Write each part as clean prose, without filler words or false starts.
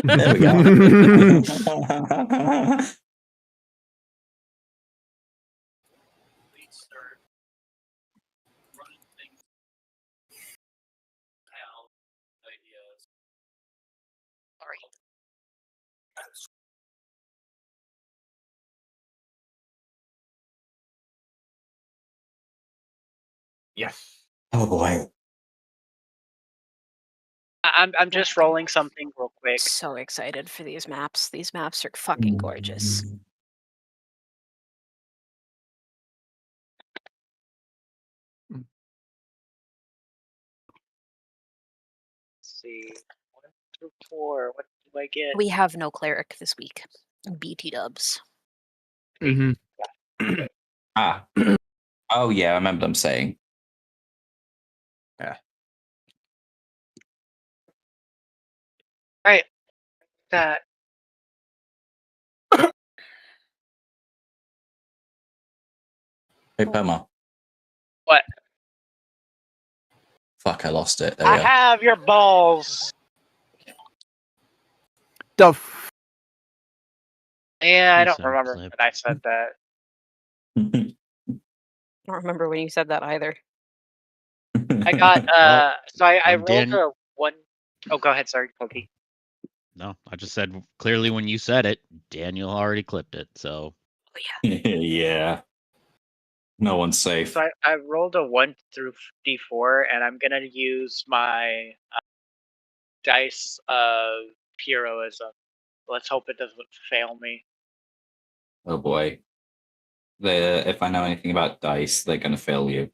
There we go. Yes. Oh boy. I'm just rolling something real quick. So excited for these maps. These maps are fucking gorgeous. Let's see. 1 through 4. What do I get? We have no cleric this week. BT dubs. Ah. Oh yeah, I remember them saying. Yeah. Right. That. Hey, Pema. What? Fuck, I lost it. There we I go. have your balls. The Yeah, I don't Listen, remember clip. when I said that. I don't remember when you said that either. I got so I when rolled Dan- a 1. Oh, go ahead. Sorry, Pokey. No, I just said clearly when you said it, Daniel already clipped it. So Yeah. No one's safe. So I rolled a 1 through D4, and I'm gonna use my dice of heroism. Let's hope it doesn't fail me. Oh boy. If I know anything about dice, they're gonna fail you.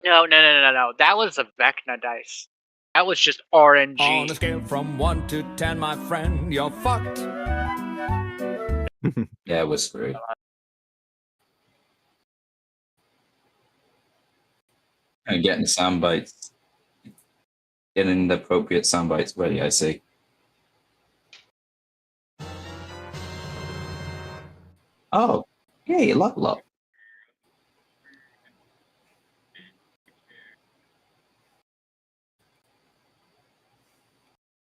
No. That was a Vecna dice. That was just On a RNG. scale from 1 to 10, my friend, you're fucked. Yeah, we're screwed. And getting the sound bites. Getting the appropriate sound bites ready, I see. Oh, yay, level up.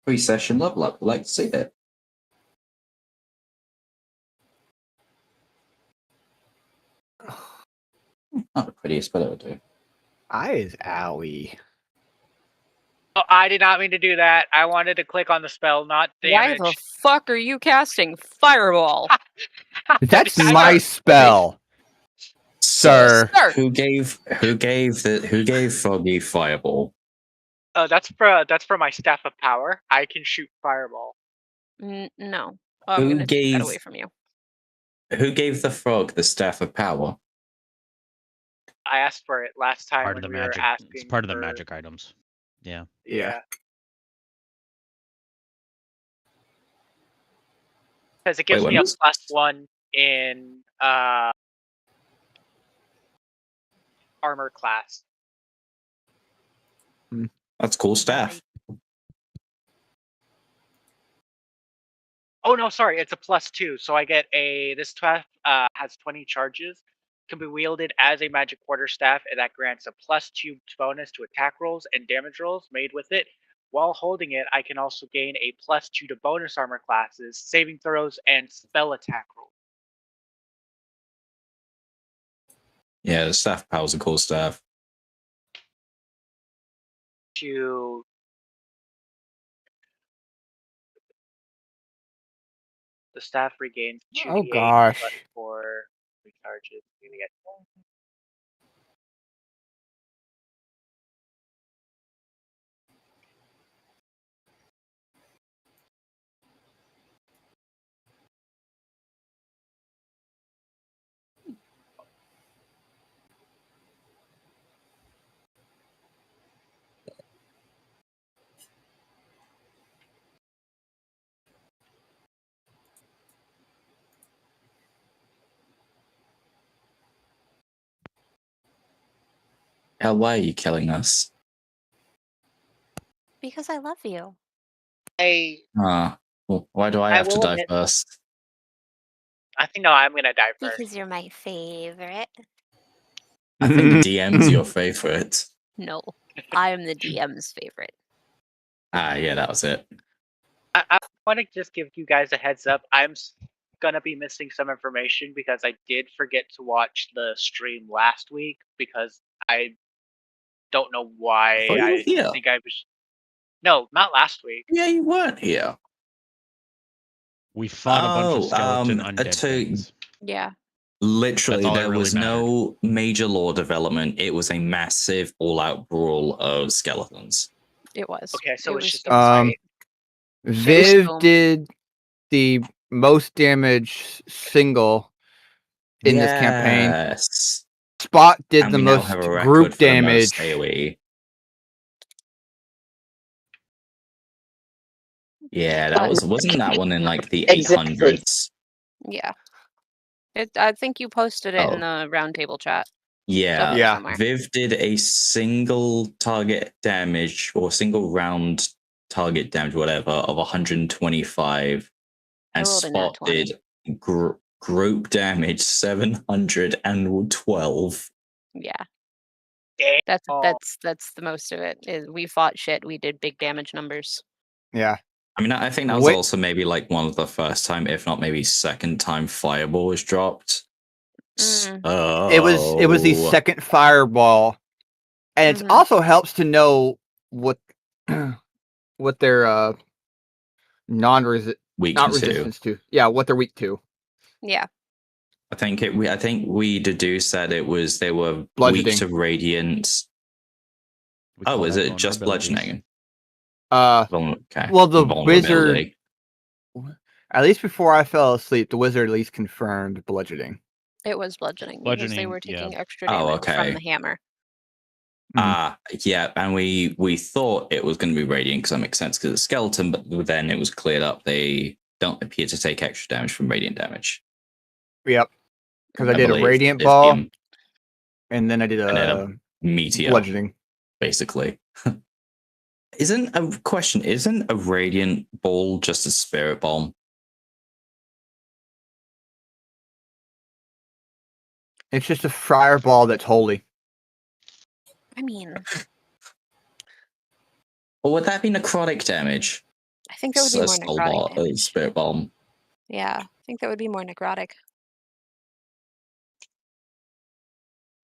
Pre-session level up. Like to see that. Not the prettiest, but it'll do. eyes, owie. Oh, I did not mean to do that. I wanted to click on the spell, not Why damage. the fuck are you casting Fireball? That's my spell, sir. Sir. Who gave Foggy Fireball? That's for my staff of power. I can shoot fireball. No. I'm Who gonna take that gave- away from you. Who gave the frog the staff of power? I asked for it last time part when of the we were magic. asking. It's part of the for- magic items. Yeah. Yeah. Because it gives Wait, me what a was- +1 in armor class. That's cool staff. Oh no, sorry, it's a +2. So I get this staff has 20 charges, can be wielded as a magic quarterstaff, and that grants a +2 bonus to attack rolls and damage rolls made with it. While holding it, I can also gain a +2 to bonus armor classes, saving throws, and spell attack rolls. Yeah, the staff of power's a cool staff. To the staff regains 2d8 Oh gosh. plus 4 recharges. You get Hell, why are you killing us? Because I love you. Ah, well, why do I I have to will die admit- first? I think no, I'm gonna die first. Because you're my favorite. I think the DM's your favorite. No. I am the DM's favorite. Ah, yeah, that was it. I want to just give you guys a heads up. I'm gonna be missing some information because I did forget to watch the stream last week because I don't know why. thought you were I here. think I was. No, not last week. Yeah, you weren't here. We fought a bunch of skeleton to- undead things. Yeah. Literally, That's all that there really was no major lore development. It was a massive all-out brawl of skeletons. It was. Okay, so it's just a Um, fight. Viv Shitstone. did the most damage single in this campaign. Yes. Spot did And the we now most have a record group for the most damage. AoE. Yeah, that wasn't that one in like the Exactly. 800s. Yeah. I think you posted it in Oh. the roundtable chat. Yeah. Yeah. Somewhere. Viv did a single target damage or single round target damage, whatever, of 125, I and rolled a nat Spot 20. did group damage 712. Yeah. Damn. That's the most of it. Is we fought shit. We did big damage numbers. Yeah. I mean, I think that was Wait- also maybe like one of the first time, if not maybe second time, Fireball was dropped. Mm. It was the So- second fireball, and Mhm. it also helps to know what what their not weakness to. resistance to. Yeah, what they're weak to. Yeah. I think we deduced that they were Bludgeoning. weak to radiant. We Oh, call is that it just vulnerabilities. bludgeoning? Okay. Well, the wizard, at least before I fell asleep, the wizard at least confirmed bludgeoning. It was bludgeoning because they Bludgeoning, were yeah. taking extra Oh, damage okay. from the hammer. Yeah, and we thought it was going to be radiant because that makes sense because it's skeleton, but then it was cleared up. They don't appear to take extra damage from radiant damage. Yep. Because I did a believe radiant it's ball, the and then I did and then a meteor, bludgeoning. basically. Isn't a radiant ball just a spirit bomb? It's just a fireball that's holy. I mean, Or would that be necrotic damage? I think that would be A more soul necrotic ball, damage. spirit bomb. Yeah, I think that would be more necrotic.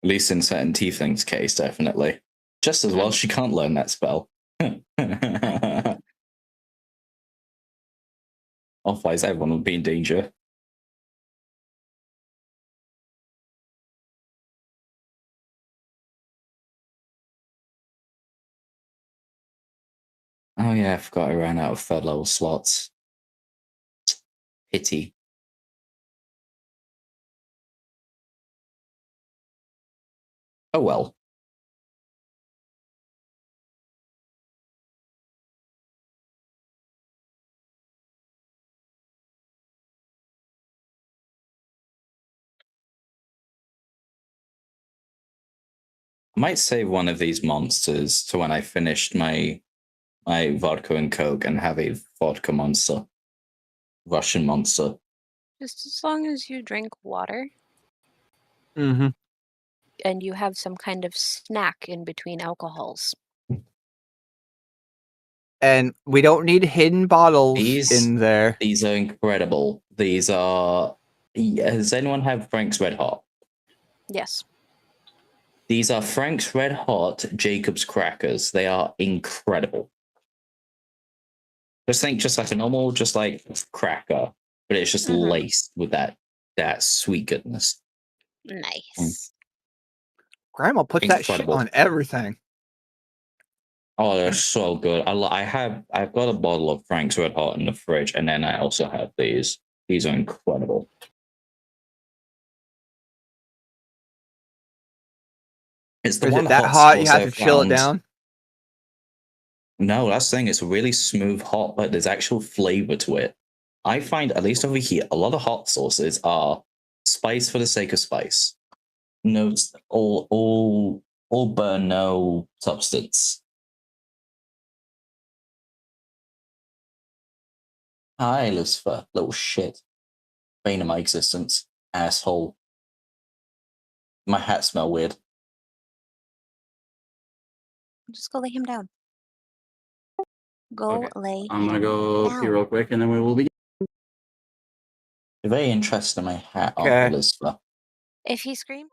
At least in certain tiefling's case, definitely. Just as well, she can't learn that spell. Otherwise, everyone would be in danger. Oh yeah, I forgot I ran out of third level slots. Pity. Oh well. I might save one of these monsters to when I finished my vodka and coke and have a vodka monster. Russian monster. Just as long as you drink water Mm-hmm. and you have some kind of snack in between alcohols. And we don't need hidden bottles in there. These are incredible. These are. Does anyone have Frank's Red Hot? Yes. These are Frank's Red Hot Jacob's crackers. They are incredible. Just think, just like a normal, just like cracker, but it's just laced with that sweet goodness. Nice. Grandma puts that shit Incredible. on everything. Oh, they're so good. I've got a bottle of Frank's Red Hot in the fridge, and then I also have these. These are incredible. It's the Is one it that hot hot you sauce have I to chill it found. down? No, that's the thing. It's really smooth hot, but there's actual flavor to it. I find, at least over here, a lot of hot sauces are spice for the sake of spice. No, all burn, no substance. Hi, Lucifer, little shit. Bane of my existence, asshole. My hat smell weird. Just go lay him down. Go lay I'm gonna him go down. pee real quick, and then we will begin. You're very interested in my hat, Okay. aren't you, Elizabeth? If he screams,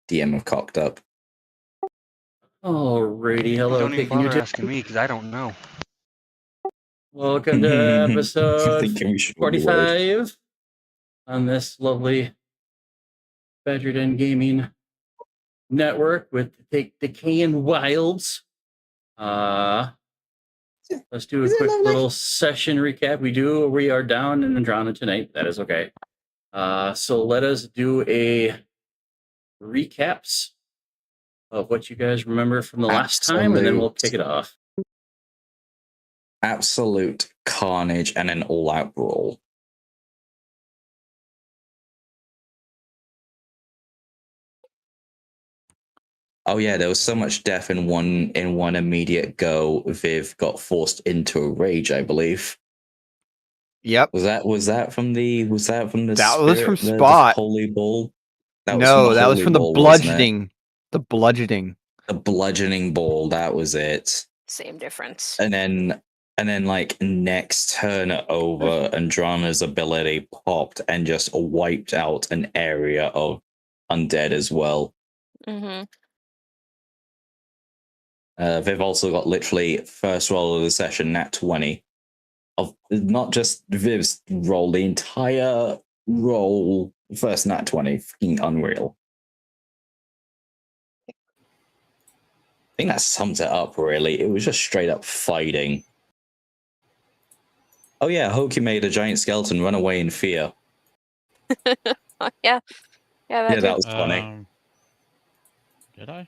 DM have cocked up. Alrighty, hello. Don't even bother YouTube. asking me because I don't know. Welcome to episode Thinking we should 45 on this lovely Badger Den Gaming network with Decaying Wilds. Let's do a quick little session recap. We are down in Andrana tonight. That is okay. So let us do a recaps of what you guys remember from the last time, and then we'll kick it off. Absolute carnage and an all-out brawl. Oh yeah, there was so much death in one immediate go. Viv got forced into a rage, I believe. Yep. Was that from the That spirit, was from the Spot. holy ball? That was from the bludgeoning. The bludgeoning. The bludgeoning ball, that was it. Same difference. And then like next turn over, Andrana's ability popped and just wiped out an area of undead as well. Mm-hmm. Viv also got literally first roll of the session, nat 20. Of not just Viv's roll, the entire roll, first nat 20, fucking unreal. I think that sums it up, really. It was just straight up fighting. Oh yeah, Hoki made a giant skeleton run away in fear. Yeah, that was funny. Did I?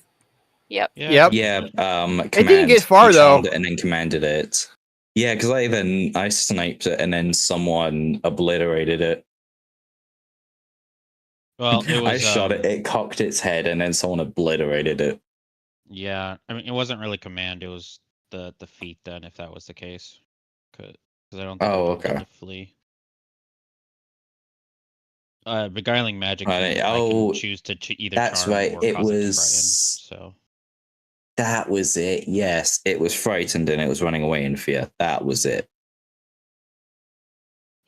Yep. Yep. Yeah. It didn't get far though. It and then commanded it. Yeah, because I sniped it and then someone obliterated it. Well, it was. I shot it. It cocked its head and then someone obliterated it. Yeah, I mean, it wasn't really command. It was the feat then, if that was the case. Because I don't think it did to flee. Beguiling magic. I can choose to either. That's charm right. Or it cause was. It to frighten, so. That was it. Yes, it was frightened and it was running away in fear. That was it.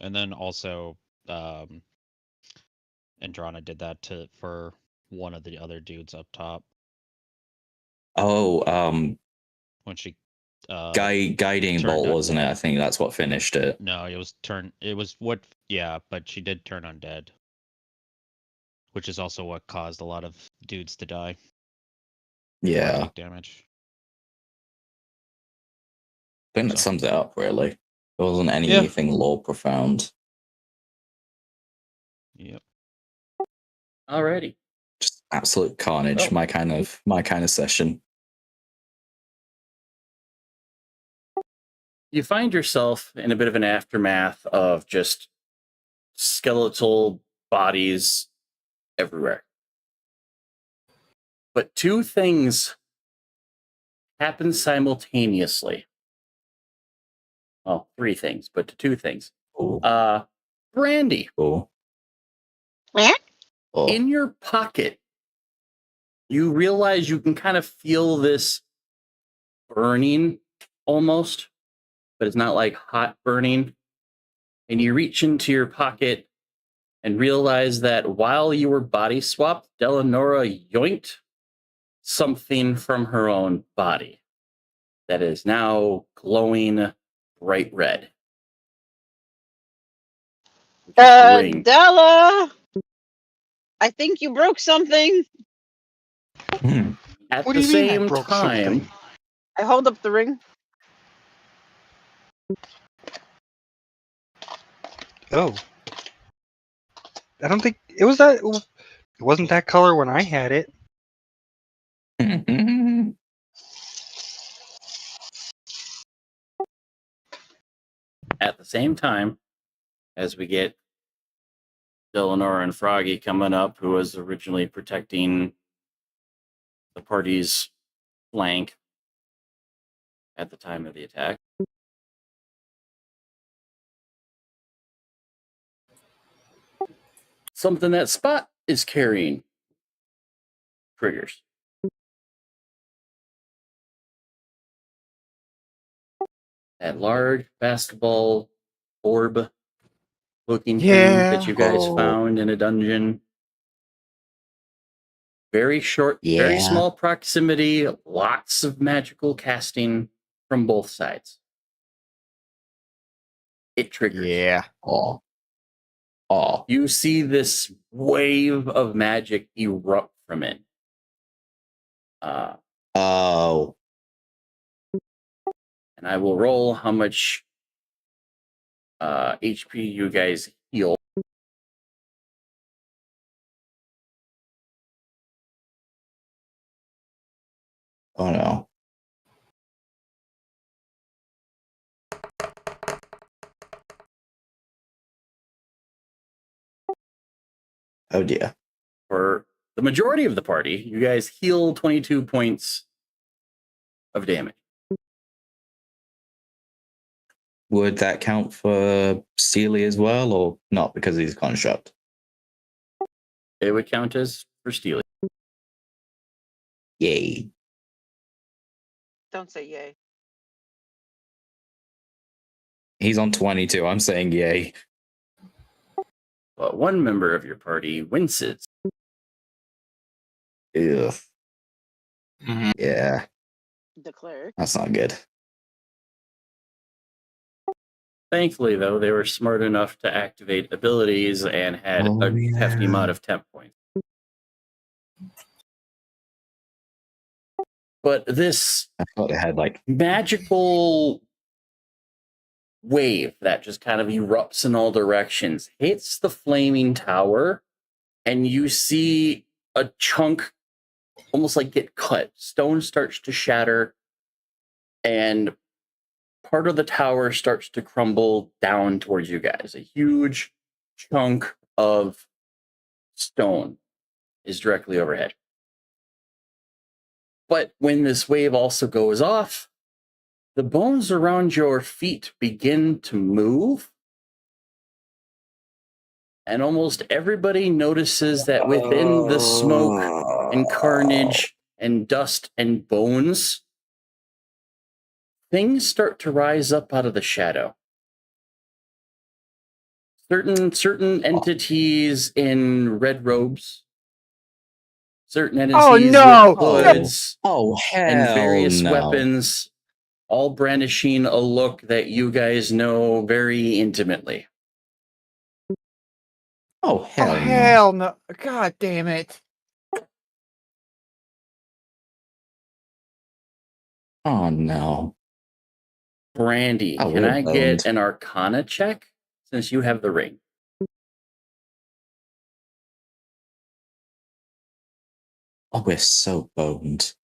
And then also, Andrana did that for one of the other dudes up top. Oh, when she guiding bolt, wasn't it? I think that's what finished it. No, it was turn. It was what? Yeah, but she did turn undead, which is also what caused a lot of dudes to die. Yeah. Damage. I think that sums it up, really. There wasn't anything lore profound. Yep. Alrighty. Just absolute carnage. My kind of session. You find yourself in a bit of an aftermath of just skeletal bodies everywhere. But two things happen simultaneously. Well, three things, but two things. Ooh. Brandy. Ooh. In your pocket, you realize you can kind of feel this burning almost, but it's not like hot burning. And you reach into your pocket and realize that while you were body swapped, Delanora yoinked something from her own body that is now glowing bright red. Della, I think you broke something. At the same time, I hold up the ring. Oh, I don't think it was that. It wasn't that color when I had it. At the same time, as we get Delanora and Froggy coming up, who was originally protecting the party's flank at the time of the attack. Something that Spot is carrying triggers. That large basketball orb looking thing that you guys found in a dungeon. Very short, very small proximity, lots of magical casting from both sides. It triggers. Yeah. Oh. You see this wave of magic erupt from it. Oh. And I will roll how much HP you guys heal. Oh no. Oh dear. For the majority of the party, you guys heal 22 points of damage. Would that count for Steely as well, or not because he's construct? It would count as for Steely. Yay. Don't say yay. He's on 22. I'm saying yay. But one member of your party winces. Ugh. Mm-hmm. Yeah. The cleric. That's not good. Thankfully, though, they were smart enough to activate abilities and had a hefty amount of temp points. But this I thought it had like magical wave that just kind of erupts in all directions hits the flaming tower, and you see a chunk almost like get cut. Stone starts to shatter, and part of the tower starts to crumble down towards you guys. A huge chunk of stone is directly overhead. But when this wave also goes off, the bones around your feet begin to move. And almost everybody notices that within the smoke and carnage and dust and bones, things start to rise up out of the shadow. Certain entities in red robes, certain entities with hoods, and various weapons, all brandishing a look that you guys know very intimately. Oh, hell no. God damn it. Oh, no. Brandy, Oh, can we're I boned. get an Arcana check since you have the ring? Oh, we're so boned.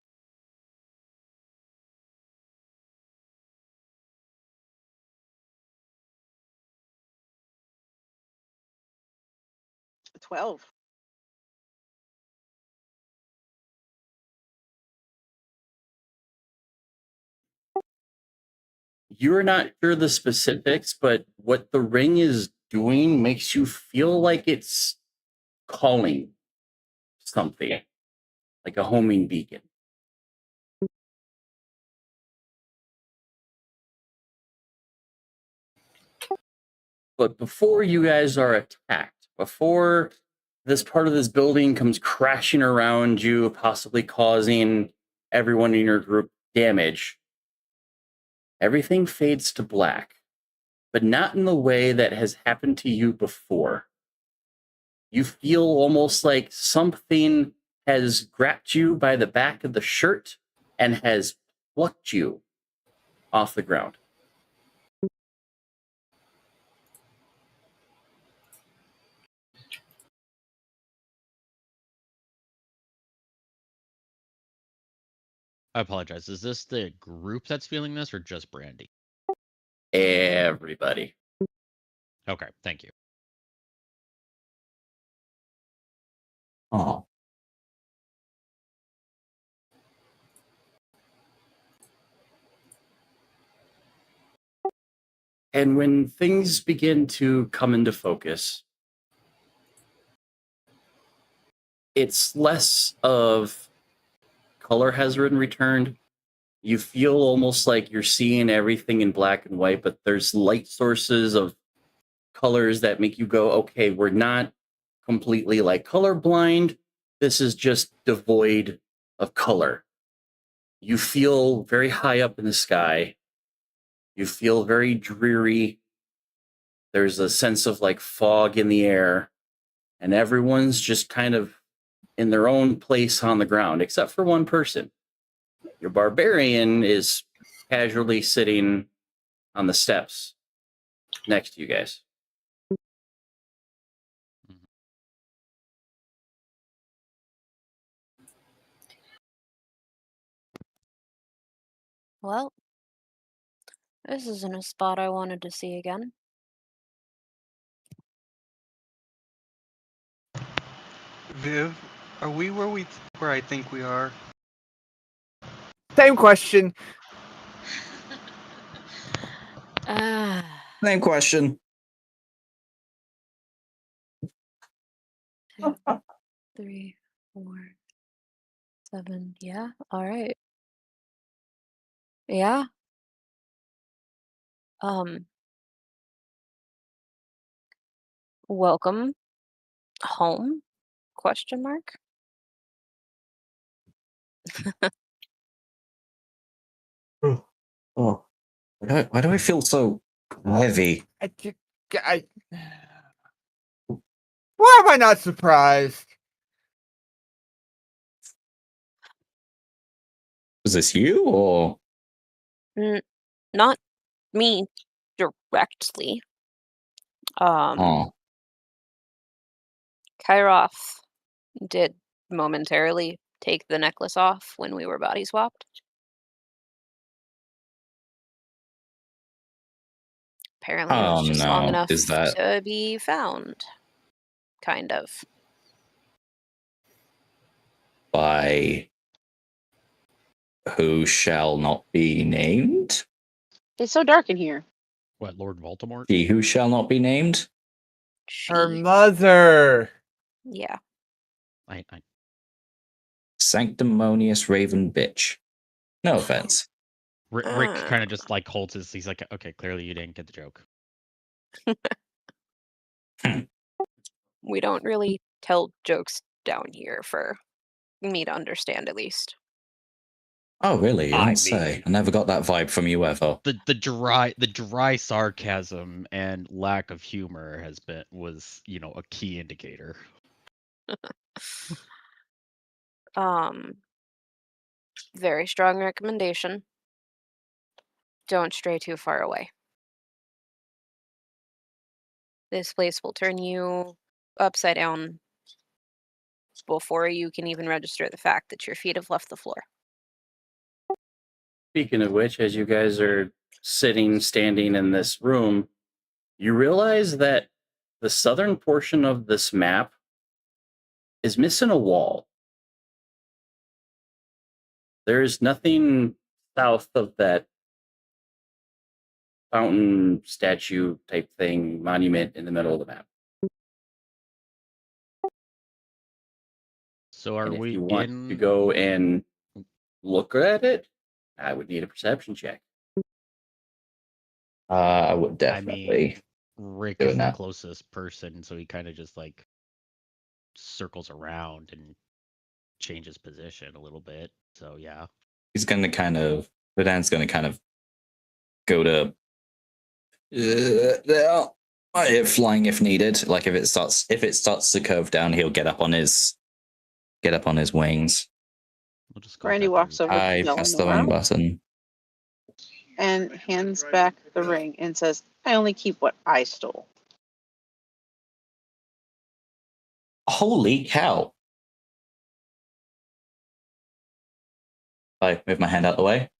$12. You're not sure the specifics, but what the ring is doing makes you feel like it's calling something, like a homing beacon. But before you guys are attacked, before this part of this building comes crashing around you, possibly causing everyone in your group damage, everything fades to black, but not in the way that has happened to you before. You feel almost like something has grabbed you by the back of the shirt and has plucked you off the ground. I apologize. Is this the group that's feeling this or just Brandy? Everybody. Okay, thank you. Oh. And when things begin to come into focus, it's less of color has been returned. You feel almost like you're seeing everything in black and white, but there's light sources of colors that make you go, okay, we're not completely like colorblind. this is just devoid of color. You feel very high up in the sky. You feel very dreary. There's a sense of like fog in the air, and everyone's just kind of in their own place on the ground, except for one person. Your barbarian is casually sitting on the steps next to you guys. Well, this isn't a spot I wanted to see again. Viv, are we where I think we are? Same question. Same question. 2, 3, 4, 7. Yeah. All right. Yeah. Welcome home? Question mark. Oh, why do I feel so heavy? Why am I not surprised? Was this you or? Not me directly. Oh, Kairoth did momentarily take the necklace off when we were body swapped. Apparently it was oh just long no! enough Is that to be found. Kind of. by who shall not be named? It's so dark in here. What, Lord Voldemort? She who shall not be named? Her mother. Yeah. I Sanctimonious raven bitch. No offense. Rick kind of just like holds his. He's like, okay, clearly you didn't get the joke. We don't really tell jokes down here for me to understand, at least. Oh, really? You I don't say. I never got that vibe from you ever. The dry sarcasm and lack of humor was a key indicator. Very strong recommendation. Don't stray too far away. This place will turn you upside down before you can even register the fact that your feet have left the floor. Speaking of which, as you guys are standing in this room, you realize that the southern portion of this map is missing a wall. There's nothing south of that fountain statue type thing, monument in the middle of the map. So are if you want to go and look at it, I would need a perception check. I would definitely. Rick is the closest person, so he kind of just like circles around and changes position a little bit. So yeah, he's going to kind of. Vedan's going to kind of go to flying if needed. Like if it starts to curve down, he'll get up on his wings. We'll just go Randy walks over I to press the the wrong worm button. and hands back the ring and says, "I only keep what I stole." Holy cow! I move my hand out the way.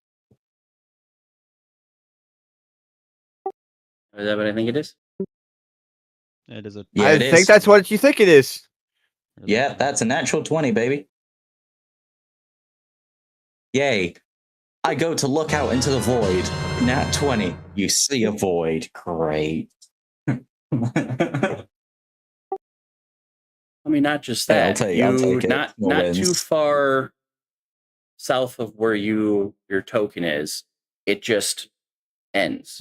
Is that what I think it is? It is a. Yeah, I think that's what you think it is. Yeah, that's a natural 20, baby. Yay. I go to look out into the void. Nat 20. You see a void. Great. I mean, not just that. I'll take it. Not too far south of where your token is. It just ends.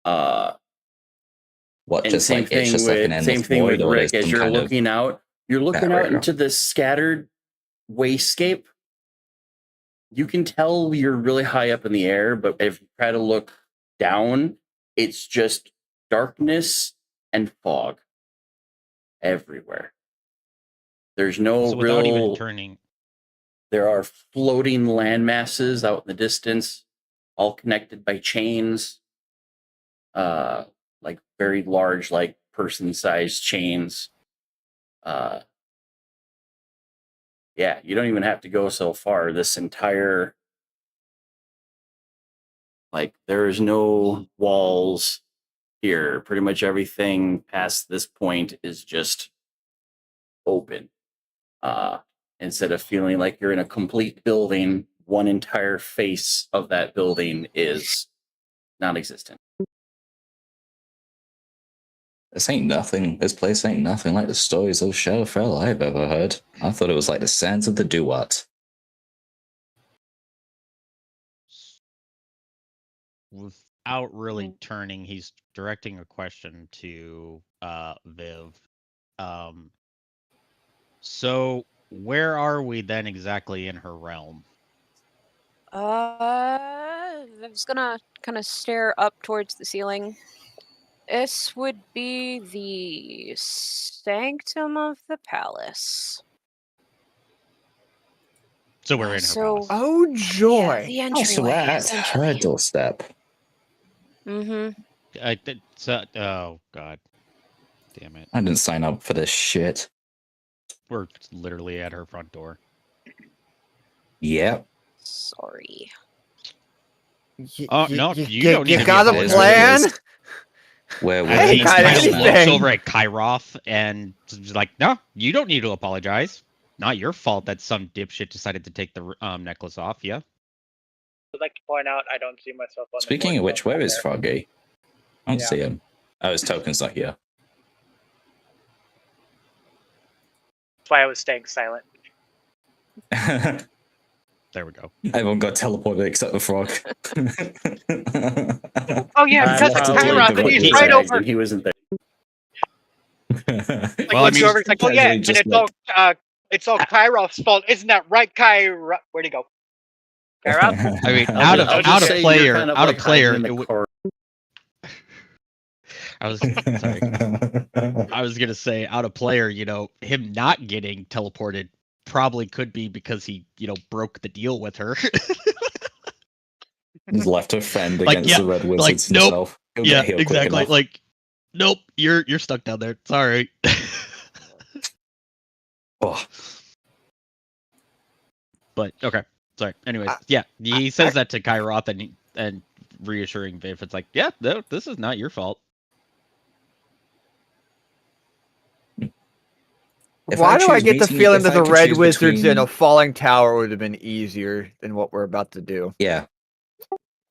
What? And Just same like thing it's just with like an endless same thing void, with or Rick. there's As some you're kind of- looking out, You're looking out into this scattered wastscape. You can tell you're really high up in the air, but if you try to look down, it's just darkness and fog everywhere. There's no So without real even turning, there are floating land masses out in the distance, all connected by chains. Like very large, like person-sized chains. Yeah, you don't even have to go so far. This entire, like, there's no walls here. Pretty much everything past this point is just open. Instead of feeling like you're in a complete building, one entire face of that building is non-existent. This ain't nothing. This place ain't nothing like the stories of Shadowfell I've ever heard. I thought it was like the sands of the Duat. without really turning, he's directing a question to Viv. So where are we then exactly in her realm? Viv's gonna kind of stare up towards the ceiling. This would be the sanctum of the palace. So we're in her palace. Oh joy! Yeah, the Oh, entryway. so we're at her essentially. doorstep. Mm-hmm. Oh god, damn it! I didn't sign up for this shit. We're literally at her front door. Yep. Sorry. Oh no, you don't need you to got be a plan? Where I mean, we he kind of anything. looks over at Kairoth and is like, no, you don't need to apologize. Not your fault that some dipshit decided to take the necklace off, yeah? I'd like to point out I don't see myself on Speaking the of which, where is Froggy? I don't Yeah. see him. Oh, his token's not here. That's why I was staying silent. There we go. Everyone got teleported except the frog. Oh yeah, because it's Kairoth and he's right over. He wasn't there. Like, Well, I mean, whoever's like, oh yeah, and it's all Kairoth's fault, isn't that right, Kairoth? Where'd he go? Kairoth? I mean, I'll out just of say player, you're kind of out like of player, hiding in the corner. I was sorry. I was gonna say out of player, him not getting teleported probably could be because he, broke the deal with her. He's left her friend Like, against yeah, the Red like, Wizards nope. himself. He'll Yeah, get healed quick exactly. enough. Like, nope, you're stuck down there. Sorry. Oh. But okay, sorry. Anyways, yeah, he says that to Kairoth and reassuring Viv. It's like, yeah, no, this is not your fault. Why do I get the feeling that the Red Wizards in between... a falling tower would have been easier than what we're about to do? Yeah.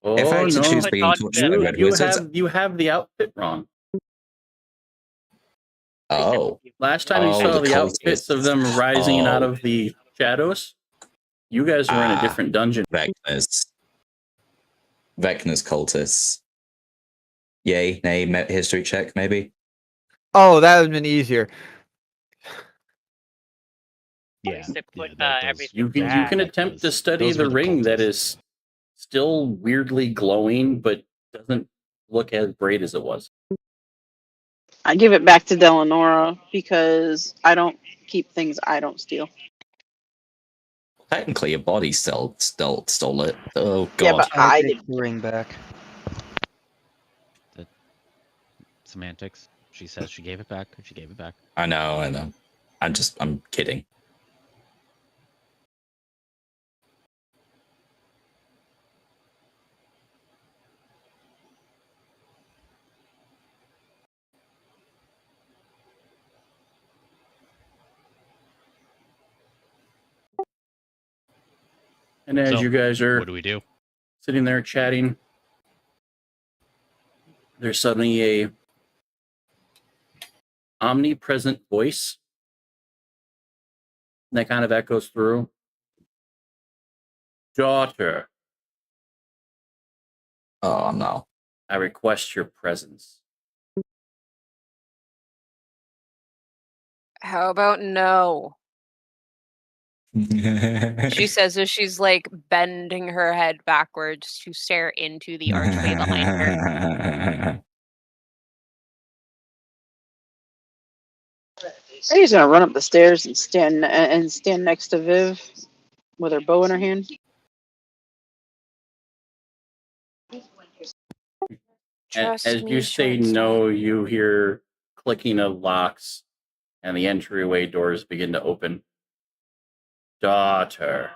Oh, if I had to no. choose being tortured by Red Wizards... You have the outfit wrong. Oh. Last time you saw the outfits of them rising out of the shadows, you guys were in a different dungeon. Vecna's cultists. Yay, nay, history check, maybe? Oh, that would have been easier. Yeah. You can attempt to study the ring that is still weirdly glowing, but doesn't look as bright as it was. I give it back to Delanora because I don't keep things I don't steal. Technically, your body stole it. Oh, God. Yeah, but I didn't ring back. Semantics. She says she gave it back. She gave it back. I know. I'm kidding. And as you guys are what do we do? Sitting there chatting, there's suddenly a omnipresent voice that kind of echoes through. Daughter. Oh, no. I request your presence. How about no? She says as she's like bending her head backwards to stare into the archway behind her. She's gonna run up the stairs and stand next to Viv with her bow in her hand. Trust As me, you say short no, you hear clicking of locks, and the entryway doors begin to open. Daughter.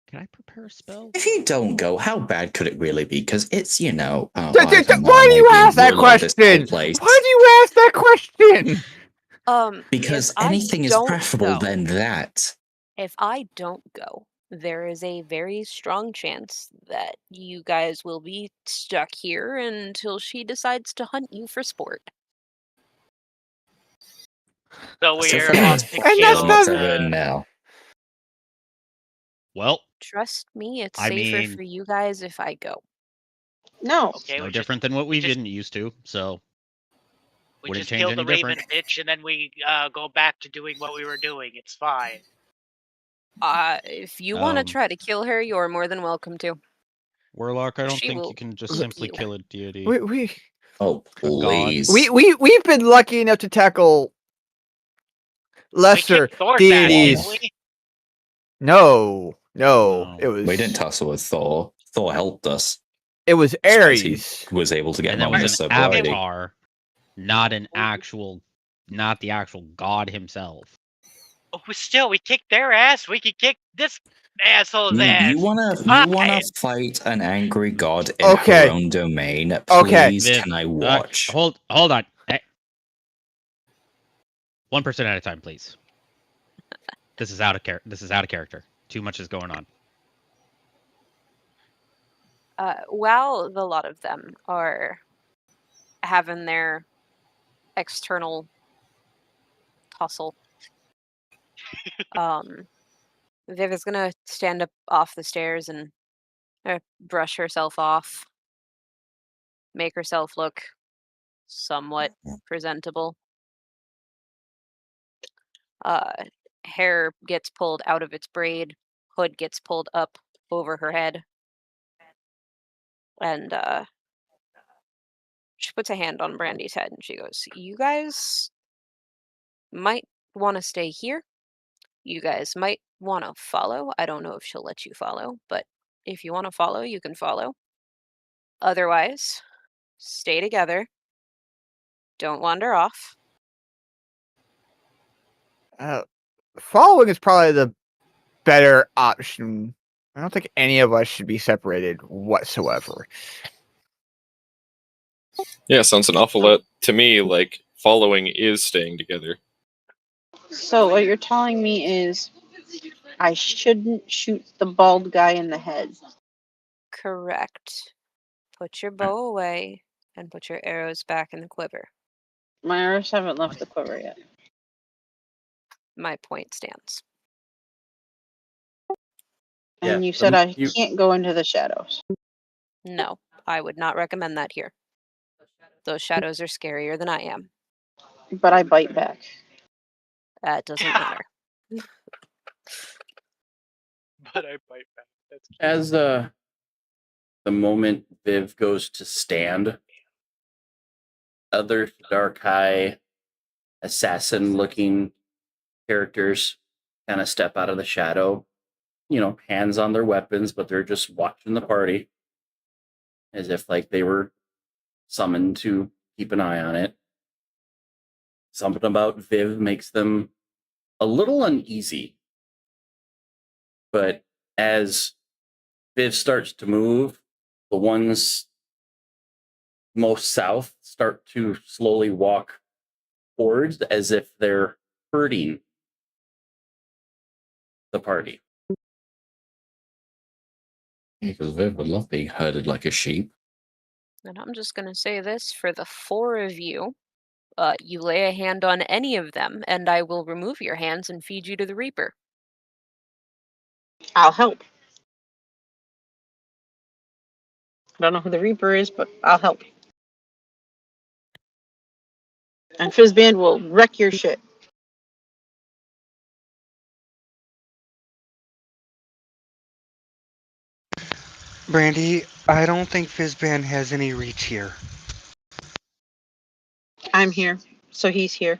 Can I prepare a spell? If you don't go, how bad could it really be? Because it's, Why do you ask that question? Why do you ask that question? Because anything is preferable than that. If I don't go, there is a very strong chance that you guys will be stuck here until she decides to hunt you for sport. So So we're for off me, to kill what's over now? Well, trust me, it's I safer mean- for you guys if I go. No. Okay, no different than what we've been used to, so we wouldn't just change kill any the raven different. bitch, and then we go back to doing what we were doing. It's fine. If you want to try to kill her, you're more than welcome to. Warlock, I don't She think will you can just eat simply you. kill a deity. Oh, please. We've been lucky enough to tackle lesser deities. No, it was. We didn't tussle with Thor. Thor helped us. It was Ares. He was able to get And that moments was of an sobriety. avatar, not the actual god himself. Oh, still, we kicked their ass. We could kick this asshole's ass. You wanna Fine. fight an angry god in her own domain? Please, can I watch? Hold on. Hey. 1% at a time, please. This is out of character. Too much is going on. While the lot of them are having their external tussle, Viv is gonna stand up off the stairs and brush herself off, make herself look somewhat presentable. Hair gets pulled out of its braid, hood gets pulled up over her head, and she puts a hand on Brandy's head and she goes, "You guys might want to stay here. You guys might want to follow. I don't know if she'll let you follow, but if you want to follow, you can follow. Otherwise, stay together. Don't wander off." Following is probably the better option. I don't think any of us should be separated whatsoever. Yeah, sounds an awful lot to me like following is staying together. So what you're telling me is I shouldn't shoot the bald guy in the head. Correct. Put your bow away and put your arrows back in the quiver. My arrows haven't left the quiver yet. My point stands. And you said I can't go into the shadows. No, I would not recommend that here. Those shadows are scarier than I am. But I bite back. That doesn't matter. But I bite back. That's cute. As the moment Viv goes to stand, other dark eye assassin-looking characters kind of step out of the shadow. You know, hands on their weapons, but they're just watching the party as if like they were summoned to keep an eye on it. Something about Viv makes them a little uneasy. But as Viv starts to move, the ones most south start to slowly walk towards as if they're herding the party. Because Viv would love being herded like a sheep. And I'm just going to say this for the four of you. You lay a hand on any of them, and I will remove your hands and feed you to the Reaper. I'll help. I don't know who the Reaper is, but I'll help. And Fizzband will wreck your shit. Brandy, I don't think Fizzband has any reach here. I'm here, so he's here.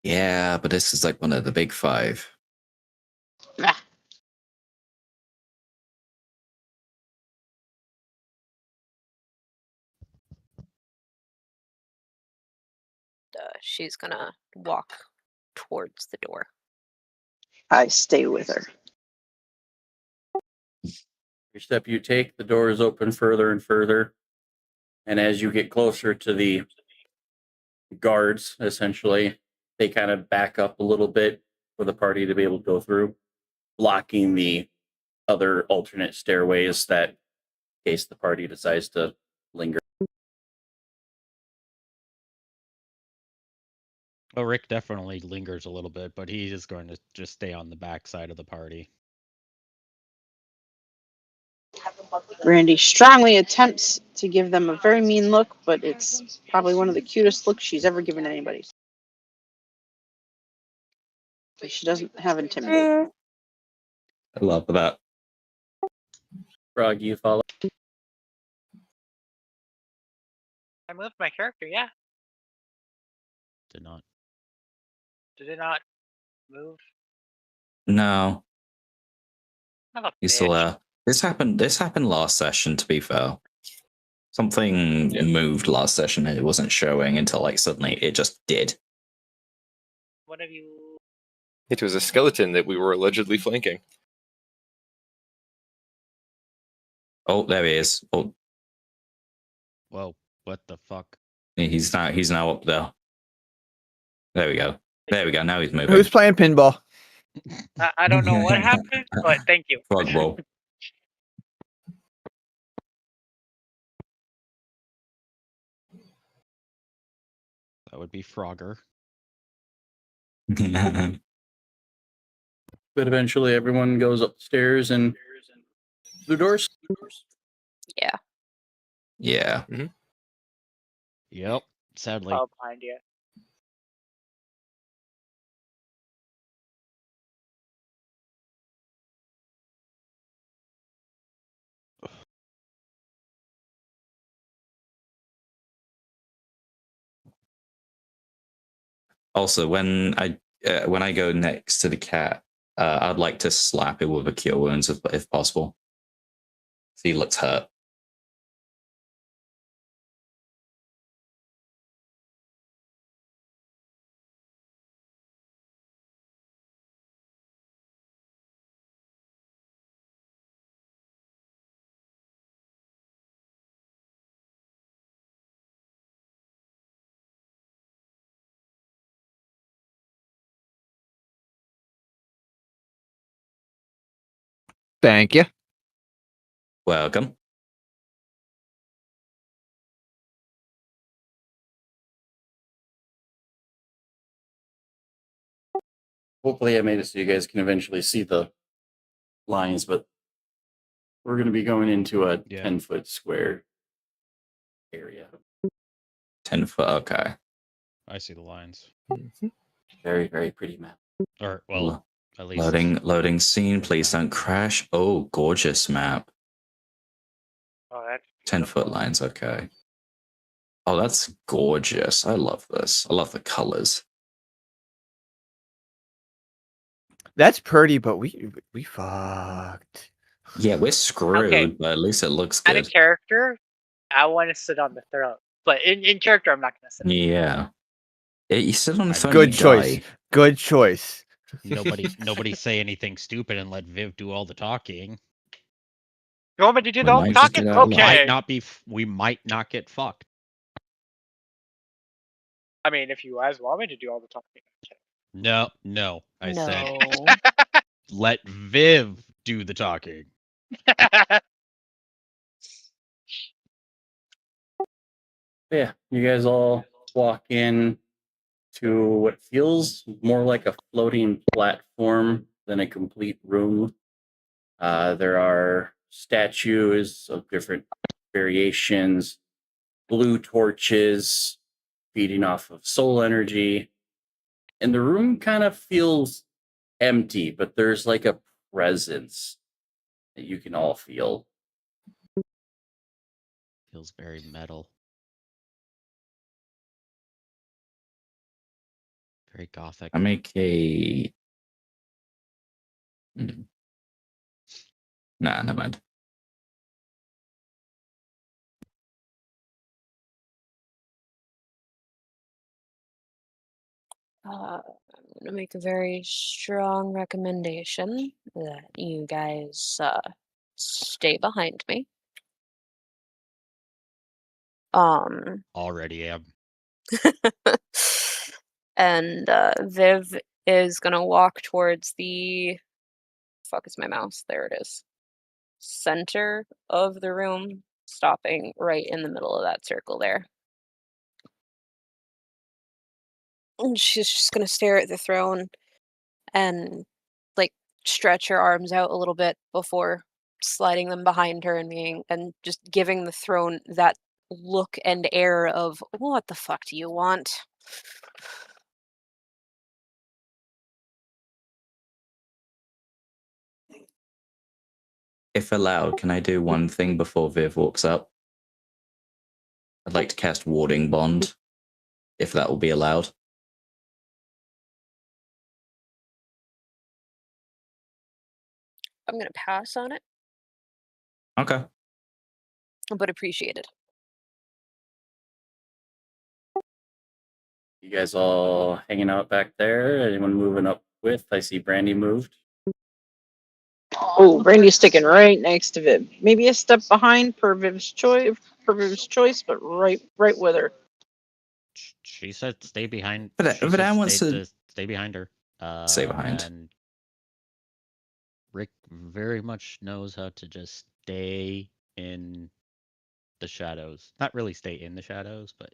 Yeah, but this is like one of the big five. Ah. She's gonna walk towards the door. I stay with her. Every step you take, the doors open further and further. And as you get closer to the guards, essentially, they kind of back up a little bit for the party to be able to go through, blocking the other alternate stairways that, in case the party decides to linger. Oh, Rick definitely lingers a little bit, but he is going to just stay on the back side of the party. Brandy strongly attempts to give them a very mean look, but it's probably one of the cutest looks she's ever given anybody. But she doesn't have intimidate. I love that. Frog, you follow? I moved my character, yeah. Did not. Did it not move? No, Not a he's still bitch. there. This happened last session, to be fair. Something moved last session. It wasn't showing until like suddenly it just did. What have you? It was a skeleton that we were allegedly flanking. Oh, there he is. Oh, Whoa, what the fuck? he's now up there. There we go. There we go. Now he's moving. Who's playing pinball? I don't know what happened, but thank you. Frog roll. That would be Frogger. But eventually everyone goes upstairs and the doors. Yeah. Yeah. Mm-hmm. Yep, sadly. Oh, behind you. Also, when I go next to the cat, I'd like to slap it with a cure wounds if possible. So he looks hurt. Thank you. Welcome. Hopefully I made it so you guys can eventually see the lines, but we're going to be going into a 10-foot square area. 10 foot, okay. I see the lines. Very, very pretty map. Or, well, at least. Loading scene, please don't crash. Oh, gorgeous map. Oh, that's 10-foot lines, okay. Oh, that's gorgeous. I love this. I love the colors. That's pretty, but we fucked. Yeah, we're screwed, Okay. but at least it looks Out good. of character, I want to sit on the throne. But in character, I'm not going to sit. Yeah. You sit on the phone. Good you choice. die. Good choice. Nobody say anything stupid and let Viv do all the talking. You want me to do We the whole might just talking? do that a lot. Okay. We might not get fucked. I mean, if you guys want me to do all the talking. No. I said No. let Viv do the talking. Yeah, you guys all walk in to what feels more like a floating platform than a complete room. There are statues of different variations, blue torches feeding off of soul energy. And the room kind of feels empty, but there's like a presence that you can all feel. Feels very metal. Very gothic. I make a. Nah, never mind. I'm going to make a very strong recommendation that you guys stay behind me. Already am. And Viv is going to walk towards the. Fuck is my mouse? There it is. Center of the room, stopping right in the middle of that circle there. And she's just going to stare at the throne and like stretch her arms out a little bit before sliding them behind her and just giving the throne that look and air of what the fuck do you want? If allowed, can I do one thing before Viv walks up? I'd like to cast Warding Bond, if that will be allowed. I'm going to pass on it, Okay. but appreciate it. You guys all hanging out back there? Anyone moving up with? I see Brandy moved. Oh, Brandy's sticking right next to Viv. Maybe a step behind per Viv's choice, but right with her. She said stay behind. But She said I want to stay behind her. stay behind. And Rick very much knows how to just stay in the shadows. Not really stay in the shadows, but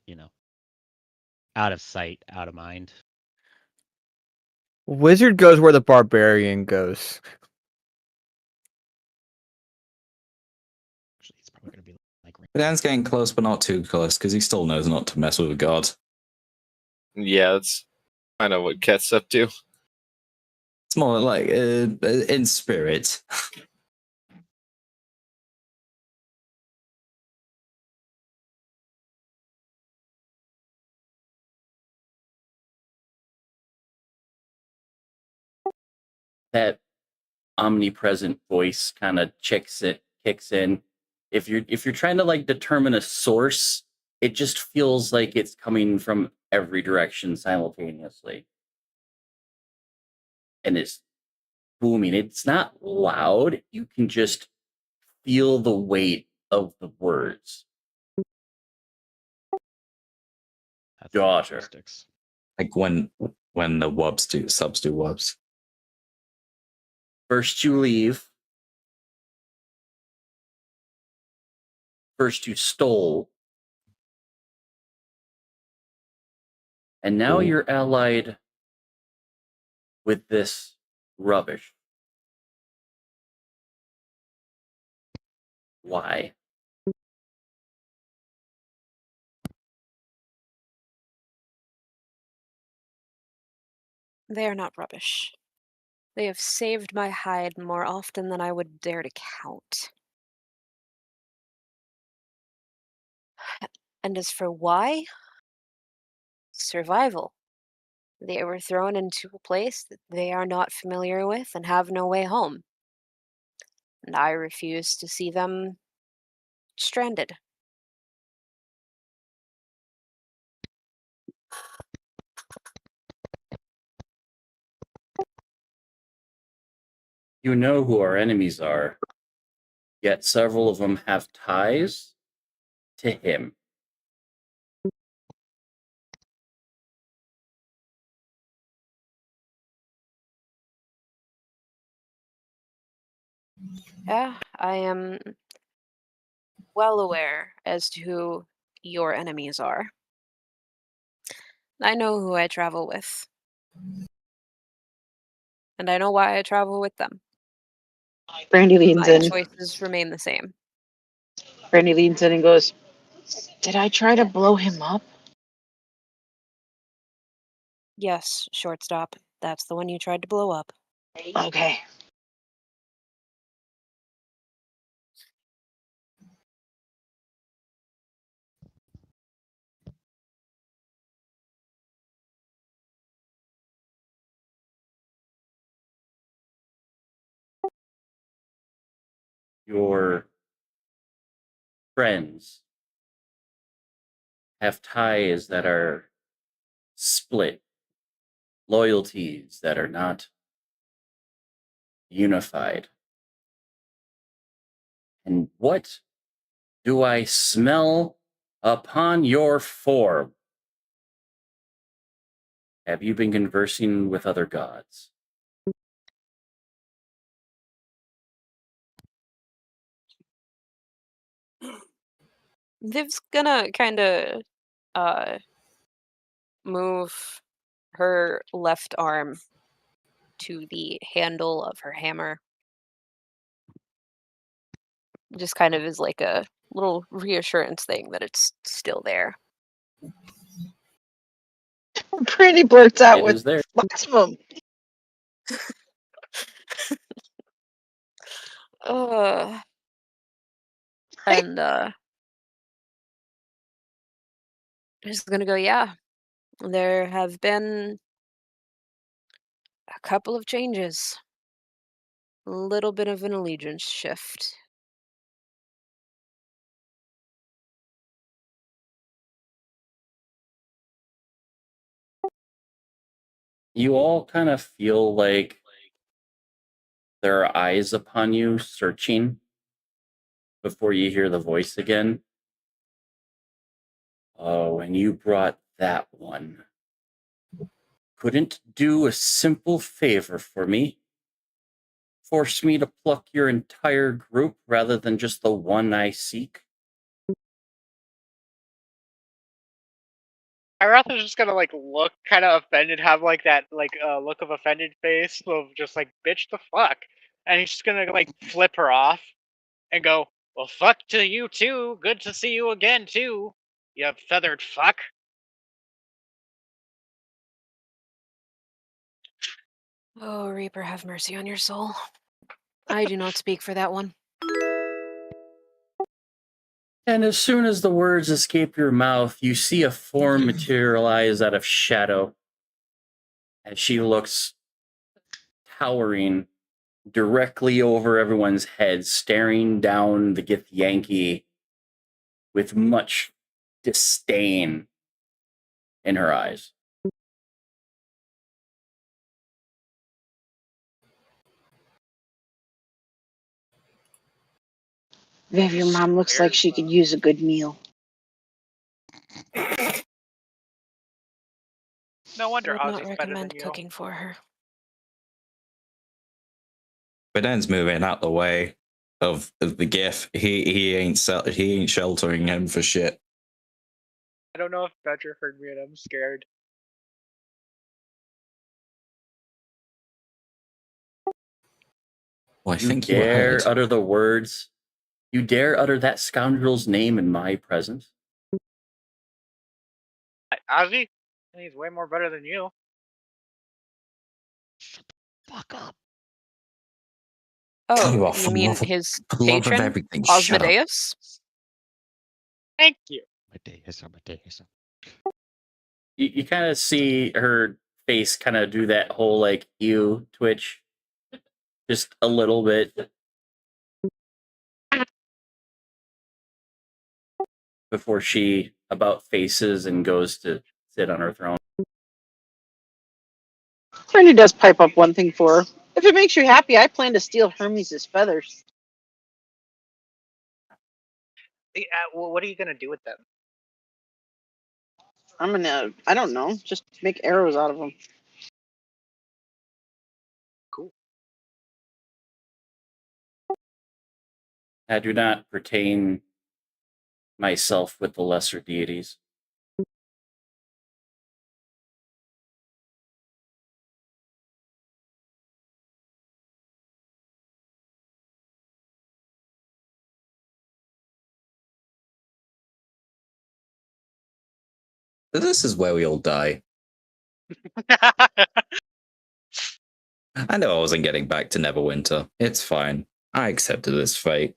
out of sight, out of mind. Wizard goes where the barbarian goes. Actually, it's probably gonna be like. Dan's getting close, but not too close, because he still knows not to mess with a god. Yeah, that's kind of what Ket's up to. It's more like in spirit. That omnipresent voice kind of kicks in. If you're trying to like determine a source, it just feels like it's coming from every direction simultaneously. And it's booming. It's not loud. You can just feel the weight of the words. That's Daughter. linguistics. Like when the subs do wubs. First you leave. First you stole. And now Ooh. you're allied with this rubbish. Why? They are not rubbish. They have saved my hide more often than I would dare to count. And as for why? Survival. They were thrown into a place that they are not familiar with and have no way home. And I refuse to see them stranded. You know who our enemies are, yet several of them have ties to him. Yeah, I am well aware as to who your enemies are. I know who I travel with. And I know why I travel with them. Brandy leans My in. choices remain the same. Brandy leans in and goes, "Did I try to blow him up?" Yes, shortstop. That's the one you tried to blow up. Okay. Your friends have ties that are split, loyalties that are not unified. And what do I smell upon your form? Have you been conversing with other gods? Viv's gonna kind of uh move her left arm to the handle of her hammer. Just kind of is like a little reassurance thing that it's still there. Brandy blurts out It with is there. lots of them. Uh, and just gonna go, yeah. There have been a couple of changes. A little bit of an allegiance shift. You all kind of feel like there are eyes upon you searching before you hear the voice again. Oh, and you brought that one. Couldn't do a simple favor for me? Force me to pluck your entire group rather than just the one I seek? Iratha's just gonna like look kind of offended, have like that like look of offended face of just like bitch the fuck, and he's just gonna like flip her off and go, well fuck to you too. Good to see you again too. You feathered fuck. Oh, Reaper, have mercy on your soul. I do not speak for that one. And as soon as the words escape your mouth, you see a form materialize out of shadow as she looks towering directly over everyone's heads, staring down the Githyanki with much disdain in her eyes. Viv, your mom looks like she could use a good meal. No I wonder would not Ozzy's better than recommend you. cooking for her. Beden's moving out the way of the GIF. He ain't sheltering him for shit. I don't know if Badger heard me and I'm scared. Well, I You think you were dare heard. utter the words. You dare utter that scoundrel's name in my presence? Ozzy? He's way more better than you. Fuck up. Tell you Oh, what, you for mean love of, his for love of patron, everything, shut up. Osmodeus? Thank you. Amadeus. You kind of see her face kind of do that whole like ew twitch just a little bit before she about faces and goes to sit on her throne. Brandy does pipe up one thing for her. If it makes you happy, I plan to steal Hermes' feathers. Yeah, well, what are you gonna do with them? I don't know, just make arrows out of them. Cool. I do not pertain myself with the lesser deities. This is where we all die. I know I wasn't getting back to Neverwinter. It's fine. I accepted this fate.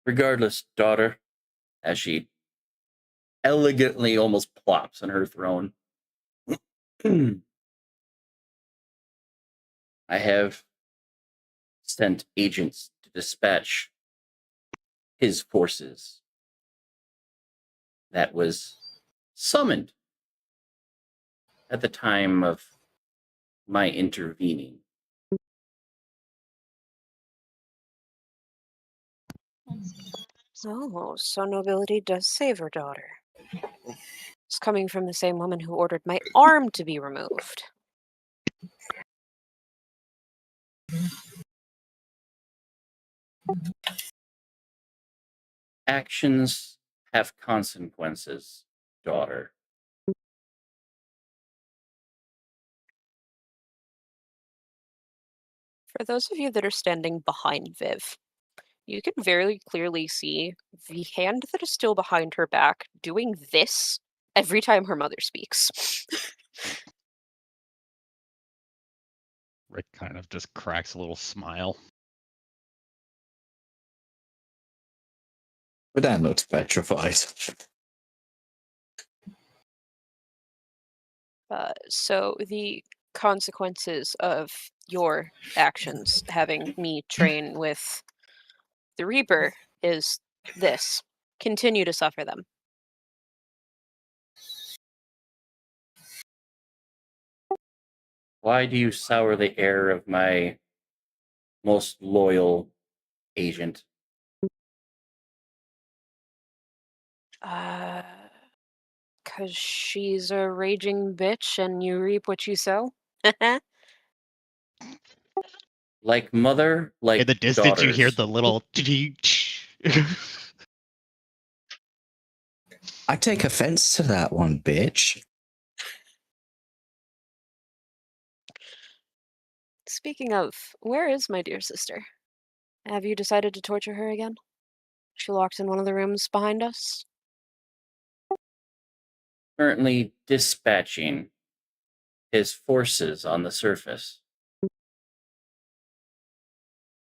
Regardless, daughter, as she elegantly almost plops on her throne. I have sent agents to dispatch his forces that was summoned at the time of my intervening. Oh, so nobility does save her daughter. It's coming from the same woman who ordered my arm to be removed. Actions have consequences, daughter. For those of you that are standing behind Viv, you can very clearly see the hand that is still behind her back doing this every time her mother speaks. Rick kind of just cracks a little smile. But Dan looks petrified. So the consequences of your actions having me train with the Reaper is this. Continue to suffer them. Why do you sour the air of my most loyal agent? Cause she's a raging bitch and you reap what you sow? Like mother, like In the distance, you hear daughters. the little. I take offense to that one, bitch. Speaking of, where is my dear sister? Have you decided to torture her again? She locked in one of the rooms behind us? Currently dispatching his forces on the surface.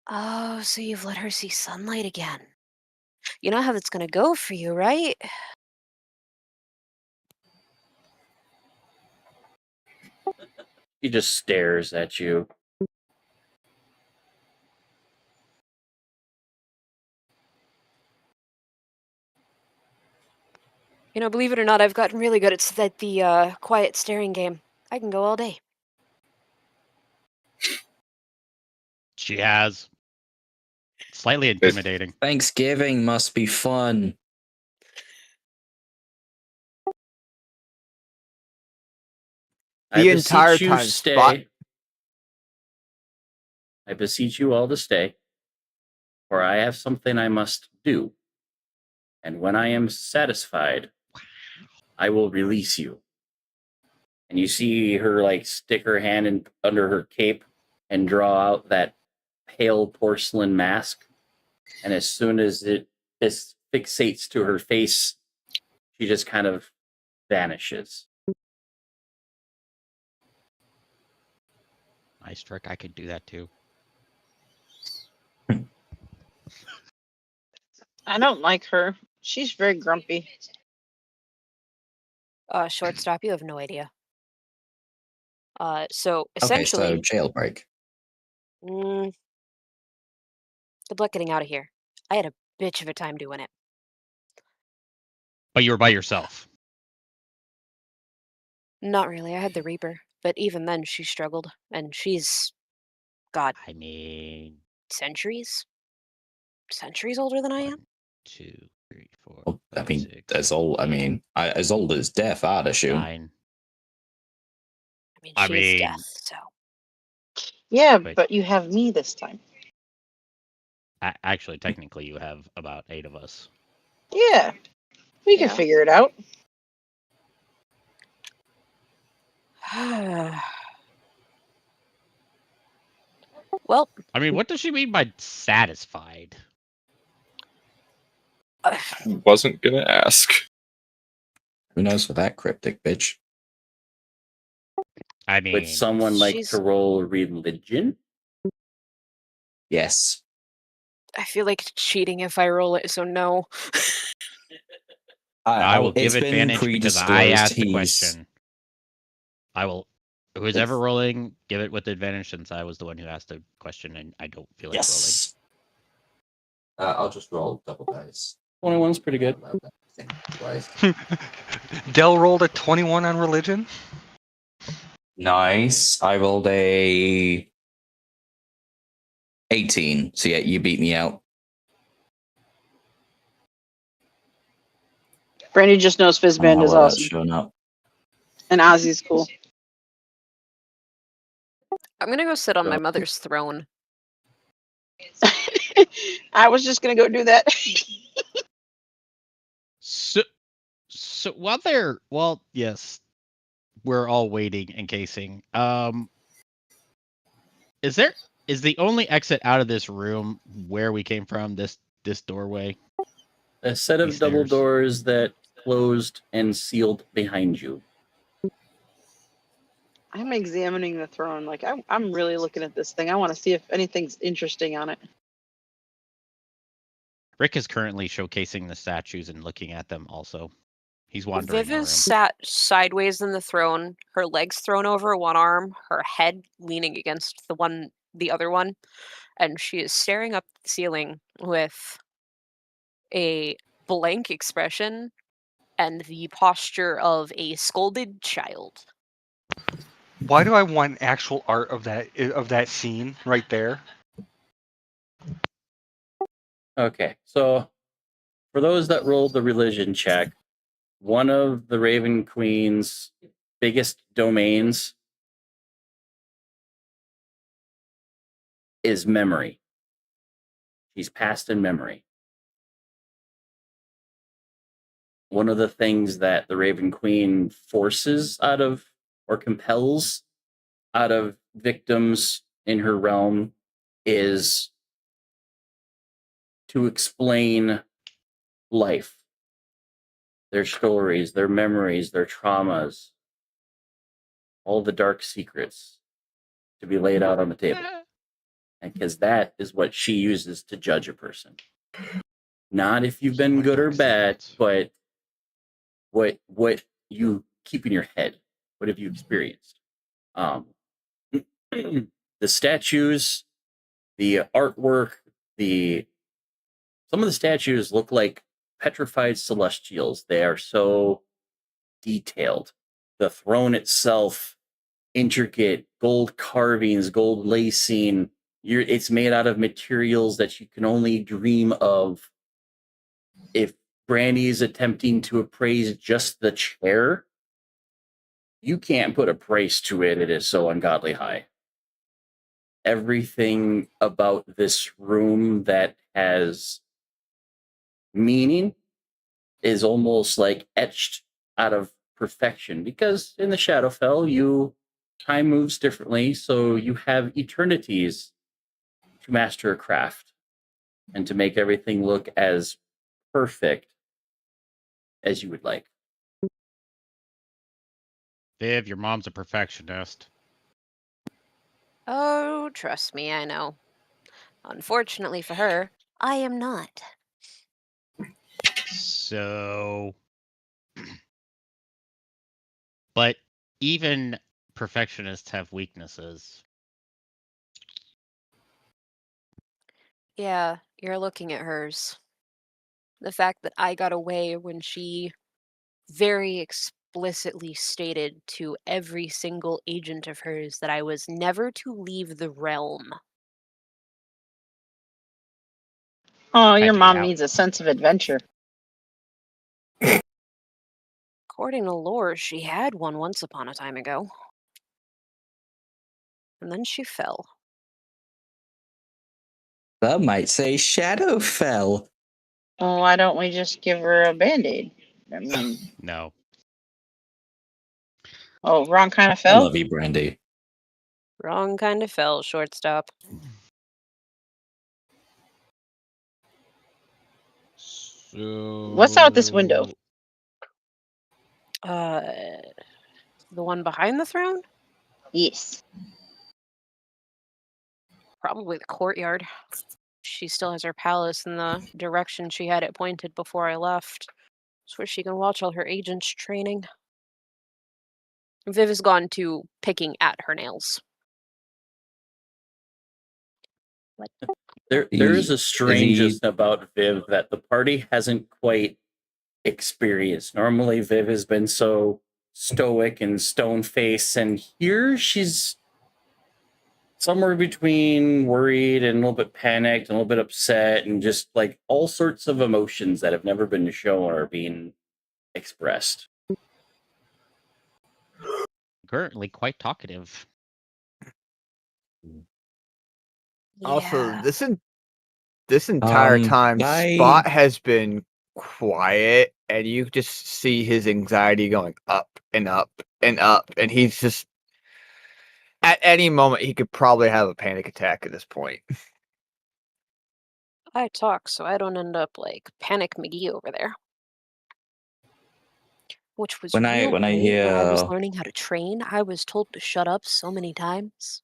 Oh, so you've let her see sunlight again. You know how that's gonna go for you, right? He just stares at you. You know, believe it or not, I've gotten really good at the quiet staring game. I can go all day. She has. Slightly intimidating. Thanksgiving must be fun. The entire you time, stay. Spot. I beseech you all to stay, for I have something I must do. And when I am satisfied, I will release you. And you see her like stick her hand in under her cape and draw out that pale porcelain mask. And as soon as this fixates to her face, she just kind of vanishes. Nice trick. I could do that too. I don't like her. She's very grumpy. Shortstop, you have no idea. So Okay, so essentially, jailbreak. good luck getting out of here. I had a bitch of a time doing it. But you were by yourself. Not really. I had the Reaper, but even then, she struggled, and she's, God, I mean, centuries older than I am. 1, 2, 3, 4. Well, I 5, mean, 6, as old. I 8, mean, as old as death, I'd assume. 9. I mean, I she is mean- death, so. Yeah, Wait. but you have me this time. Actually, technically, you have about 8 of us. Yeah, we can figure it out. Well, I mean, what does she mean by satisfied? Wasn't gonna ask. Who knows for that cryptic bitch? I mean, Would someone like she's- to roll religion? Yes. I feel like cheating if I roll it, so no. I will it's give been advantage because I predisclosed. asked the He's question. I will. Who's ever rolling, give it with advantage since I was the one who asked the question and I don't feel like yes. I'll just roll double dice. 21's pretty good. Twice. Dell rolled a 21 on religion. Nice. I rolled a 18. So yeah, you beat me out. Brandy just knows Fizzband is Well, that's awesome. showing up. And Ozzy's cool. I'm gonna go sit on my So- mother's throne. I was just gonna go do that. So while they're yes, we're all waiting and casing. Is the only exit out of this room where we came from this doorway? A set of These double stairs. doors that closed and sealed behind you. I'm examining the throne. Like I'm really looking at this thing. I want to see if anything's interesting on it. Rick is currently showcasing the statues and looking at them also. He's wandering Viv the room. is sat sideways in the throne, her legs thrown over one arm, her head leaning against the other one, and she is staring up at the ceiling with a blank expression and the posture of a scolded child. Why do I want actual art of that scene right there? Okay, so for those that rolled the religion check, one of the Raven Queen's biggest domains is memory. She's past in memory. One of the things that the Raven Queen forces out of or compels out of victims in her realm is to explain life, their stories, their memories, their traumas, all the dark secrets to be laid out on the table. And because that is what she uses to judge a person. Not if you've been good or bad, but what you keep in your head. What have you experienced? The statues, the artwork, some of the statues look like petrified celestials. They are so detailed. The throne itself, intricate gold carvings, gold lacing. It's made out of materials that you can only dream of. If Brandy is attempting to appraise just the chair, you can't put a price to it. It is so ungodly high. Everything about this room that has meaning is almost like etched out of perfection, because in the Shadowfell, time moves differently, so you have eternities to master a craft and to make everything look as perfect as you would like. Viv, your mom's a perfectionist. Oh, trust me, I know. Unfortunately for her, I am not. So, but even perfectionists have weaknesses. Yeah, you're looking at hers. The fact that I got away when she very explicitly stated to every single agent of hers that I was never to leave the realm. Oh, Had your to get mom out. needs a sense of adventure. According to lore, she had one once upon a time ago. And then she fell. Some might say Shadowfell. Well, why don't we just give her a band-aid? I mean, No. oh, wrong kind of I fell? love you, Brandy. Wrong kind of fell, shortstop. What's out this window? The one behind the throne? Yes. Probably the courtyard. She still has her palace in the direction she had it pointed before I left. It's where she can watch all her agents training. Viv has gone to picking at her nails. There is a strangeness about Viv that the party hasn't quite experienced. Normally, Viv has been so stoic and stone faced, and here she's somewhere between worried and a little bit panicked and a little bit upset, and just like all sorts of emotions that have never been shown are being expressed. Currently quite talkative. Also, Yeah. this entire time, I- Spot has been quiet, and you just see his anxiety going up and up and up, and he's just at any moment he could probably have a panic attack at this point. I talk so I don't end up like Panic McGee over there. Which was When I- real when I great when I was hear- learning how to train. I was told to shut up so many times.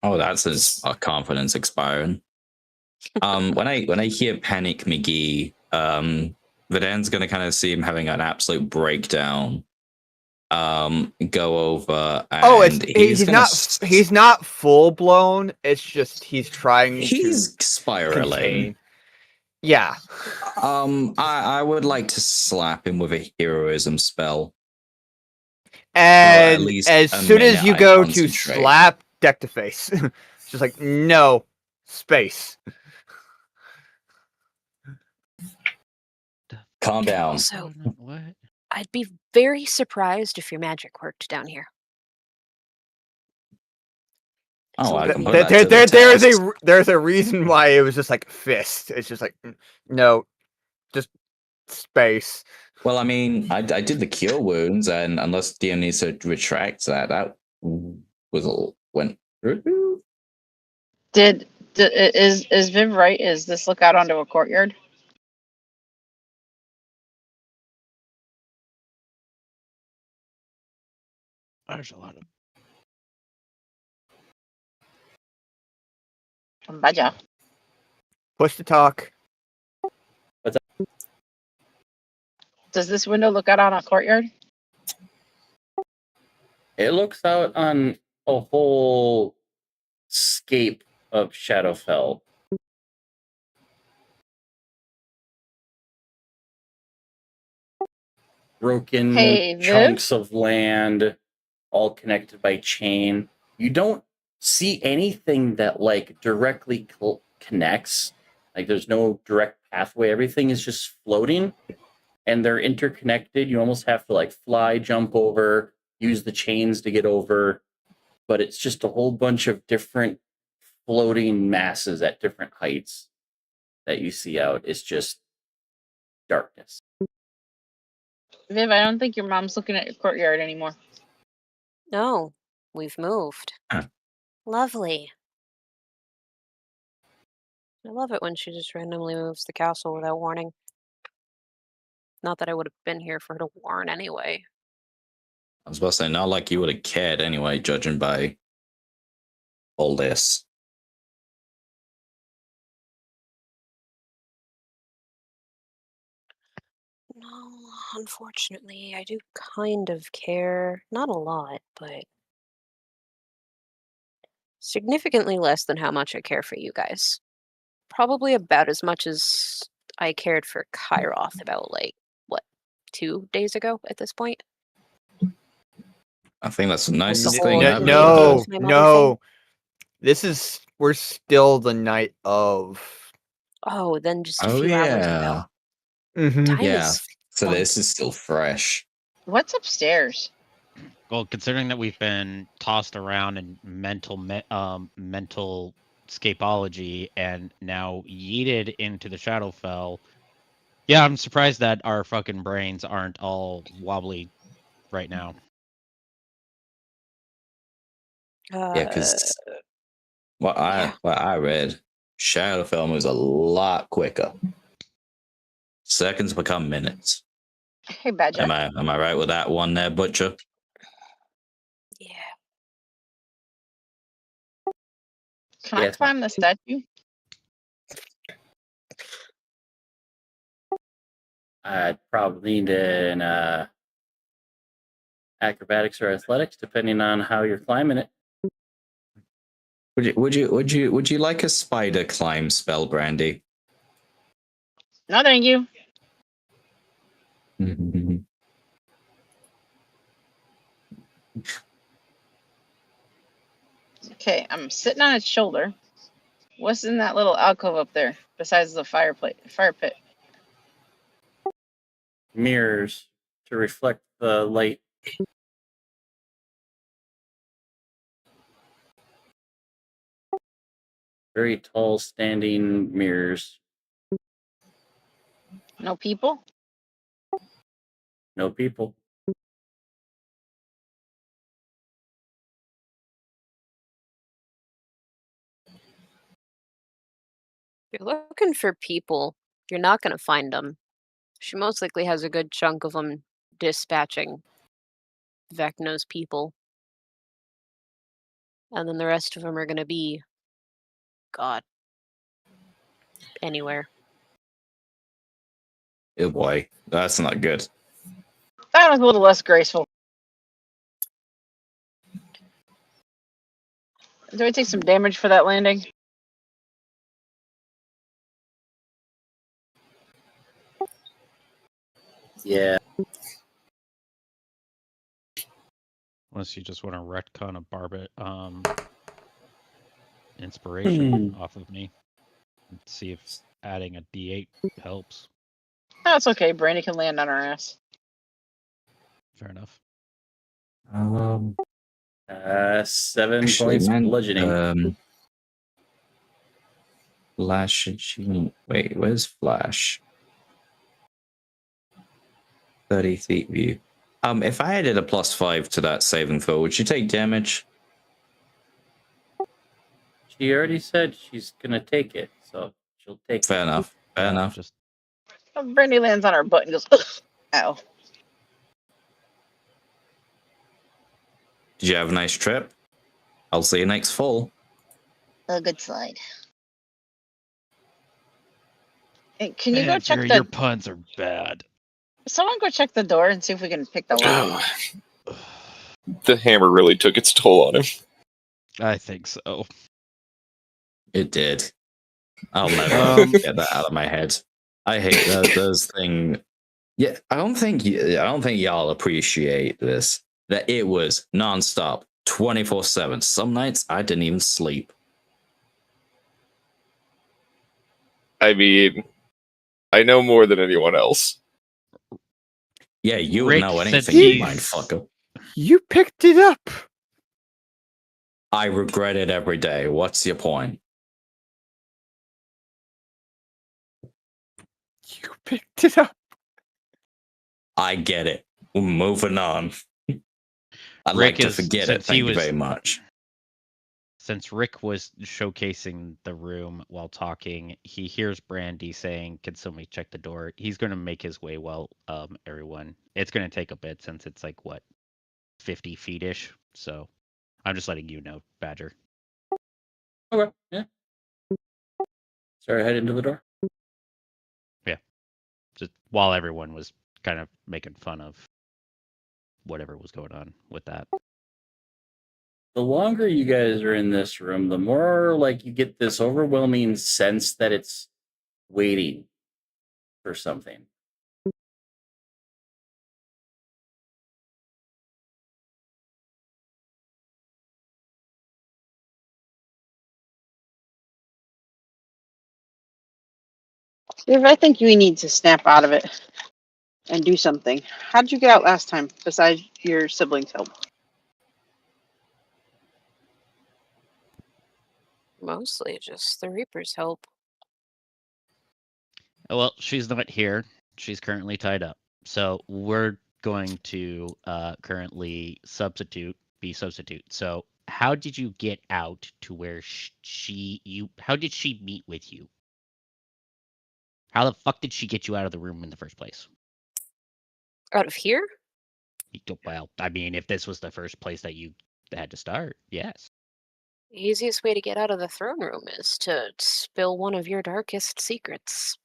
Oh, that's his confidence expiring. When I hear Panic McGee, Vidan's gonna kind of see him having an absolute breakdown. Go over and Oh, he's gonna he's not full blown. It's just he's trying he's to spiraling. contain. Yeah. I would like to slap him with a heroism spell. And least as a soon as minute you I go to concentrate. slap deck to face, it's just like no space. Calm down. So What? I'd be very surprised if your magic worked down here. Oh, I can put There- that to the test. there's a reason why it was just like fist. It's just like no, just space. Well, I mean, I did the cure wounds, and unless DM needs to retract that, that was all went through. Is Viv right? Is this look out onto a courtyard? There's a lot of. Vaya. Push to talk. Does this window look out on a courtyard? It looks out on a whole scape of Shadowfell. Broken Hey, Viv? chunks of land, all connected by chain. You don't see anything that like directly connects. Like there's no direct pathway. Everything is just floating, and they're interconnected. You almost have to like fly, jump over, use the chains to get over. But it's just a whole bunch of different floating masses at different heights that you see out. It's just darkness. Viv, I don't think your mom's looking at your courtyard anymore. No, we've moved. Huh. Lovely. I love it when she just randomly moves the castle without warning. Not that I would have been here for her to warn anyway. I was about to say, not like you would have cared anyway, judging by all this. No, unfortunately, I do kind of care. Not a lot, but significantly less than how much I care for you guys. Probably about as much as I cared for Kairoth about, like, what, 2 days ago at this point? I think that's the nicest whole thing like, ever. No, my mother no. We're still the night of. Oh, then just a Oh few hours ago. yeah, Mhm. Time yeah. is So this funky. is still fresh. What's upstairs? Well, considering that we've been tossed around in mental scapology and now yeeted into the Shadowfell, yeah, I'm surprised that our fucking brains aren't all wobbly right now. Yeah, because what yeah. I read, Shadowfell moves a lot quicker. Seconds become minutes. Hey, Badger. Am I right with that one there, Butcher? Yeah. Can Yes, I climb the statue? I'd probably need an acrobatics or athletics, depending on how you're climbing it. Would you like a spider climb spell, Brandy? No, thank you. Okay, I'm sitting on its shoulder. What's in that little alcove up there besides the fire pit? Mirrors to reflect the light. Very tall standing mirrors. No people? No people. If you're looking for people, you're not going to find them. She most likely has a good chunk of them dispatching Vecna's people. And then the rest of them are going to be, God, anywhere. Oh boy, that's not good. That was a little less graceful. Do I take some damage for that landing? Yeah. Unless you just want to retcon a barbet inspiration off of me. And see if adding a D8 helps. That's okay. Brandy can land on her ass. Fair enough. 7 Actually, points man, bludgeoning. Flash achievement. Wait, where's Flash? 30 feet view. If I added a +5 to that saving throw, would you take damage? She already said she's gonna take it, so she'll take Fair it. enough. Fair enough. Just Brandy lands on her butt and goes, ugh. Ow. Did you have a nice trip? I'll see you next fall. A good slide. Hey, can you go check your the... puns are bad. Someone go check the door and see if we can pick the lock. The hammer really took its toll on him. I think so. It did. I'll never get that out of my head. I hate those thing. Yeah, I don't think y'all appreciate this. That it was nonstop, 24/7. Some nights I didn't even sleep. I mean, I know more than anyone else. Yeah, you would Rick know said anything, you he's- mindfucker. You picked it up. I regret it every day. What's your point? You picked it up. I get it. We're moving on. I'd Rick like to is- forget it. since he Thank you was- very much. Since Rick was showcasing the room while talking, he hears Brandy saying, "Can somebody check the door?" He's going to make his way well, everyone. It's going to take a bit since it's like, what, 50 feet-ish? So I'm just letting you know, Badger. Okay, yeah. Sorry, head into the door. Just while everyone was kind of making fun of whatever was going on with that. The longer you guys are in this room, the more like you get this overwhelming sense that it's waiting for something. Steve, I think we need to snap out of it and do something. How'd you get out last time, besides your siblings' help? Mostly just the Reaper's help. Well, she's not here. She's currently tied up. So we're going to currently be substitute. So how did you get out to where how did she meet with you? How the fuck did she get you out of the room in the first place? Out of here? Well, I mean, if this was the first place that you had to start, yes. The easiest way to get out of the throne room is to spill one of your darkest secrets.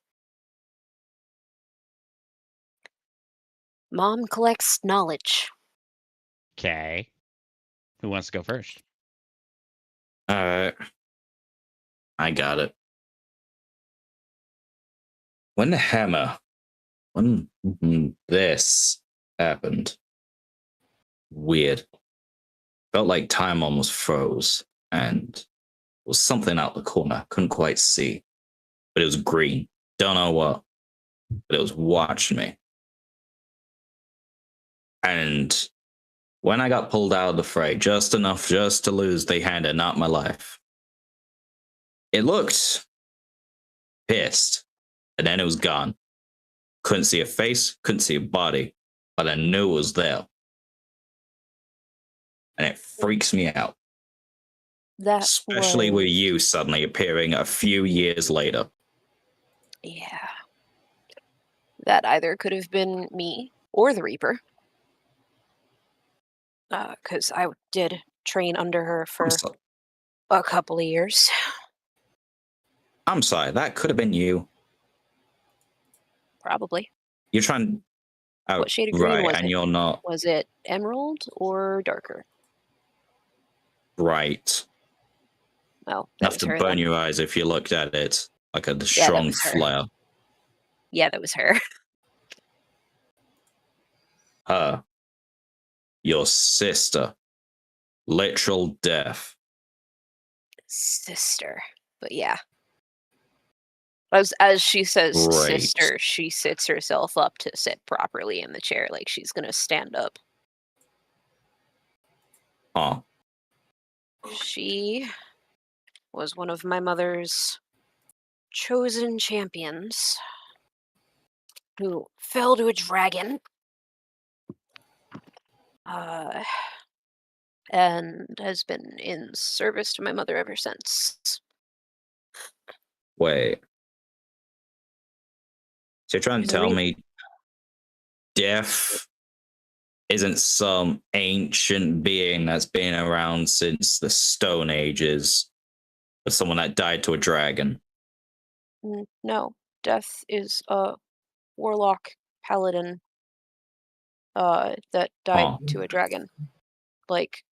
Mom collects knowledge. Okay. Who wants to go first? Alright. I got it. When this happened, weird. Felt like time almost froze, and there was something out the corner. Couldn't quite see, but it was green. Don't know what, but it was watching me. And when I got pulled out of the fray, just enough just to lose the hand and not my life, it looked pissed, and then it was gone. Couldn't see a face, couldn't see a body, but I knew it was there. And it freaks me out. That Especially with was... you suddenly appearing a few years later. Yeah. That either could have been me or the Reaper. Because I did train under her for a couple of years. I'm sorry, that could have been you. Probably. You're trying... Oh, What shade of green right, was and it? you're not... Was it emerald or darker? Right. Oh, that Enough was to her burn then. your eyes if you looked at it like a Yeah, that strong was her. flare. Yeah, that was her. Her. Your sister. Literal death. Sister. But yeah. As she says Great. sister, she sits herself up to sit properly in the chair like she's gonna stand up. Huh. She was one of my mother's chosen champions who fell to a dragon. And has been in service to my mother ever since. Wait. So you're trying to tell me death isn't some ancient being that's been around since the Stone Ages, but someone that died to a dragon? No, Death is a warlock paladin that died Huh. to a dragon. Like,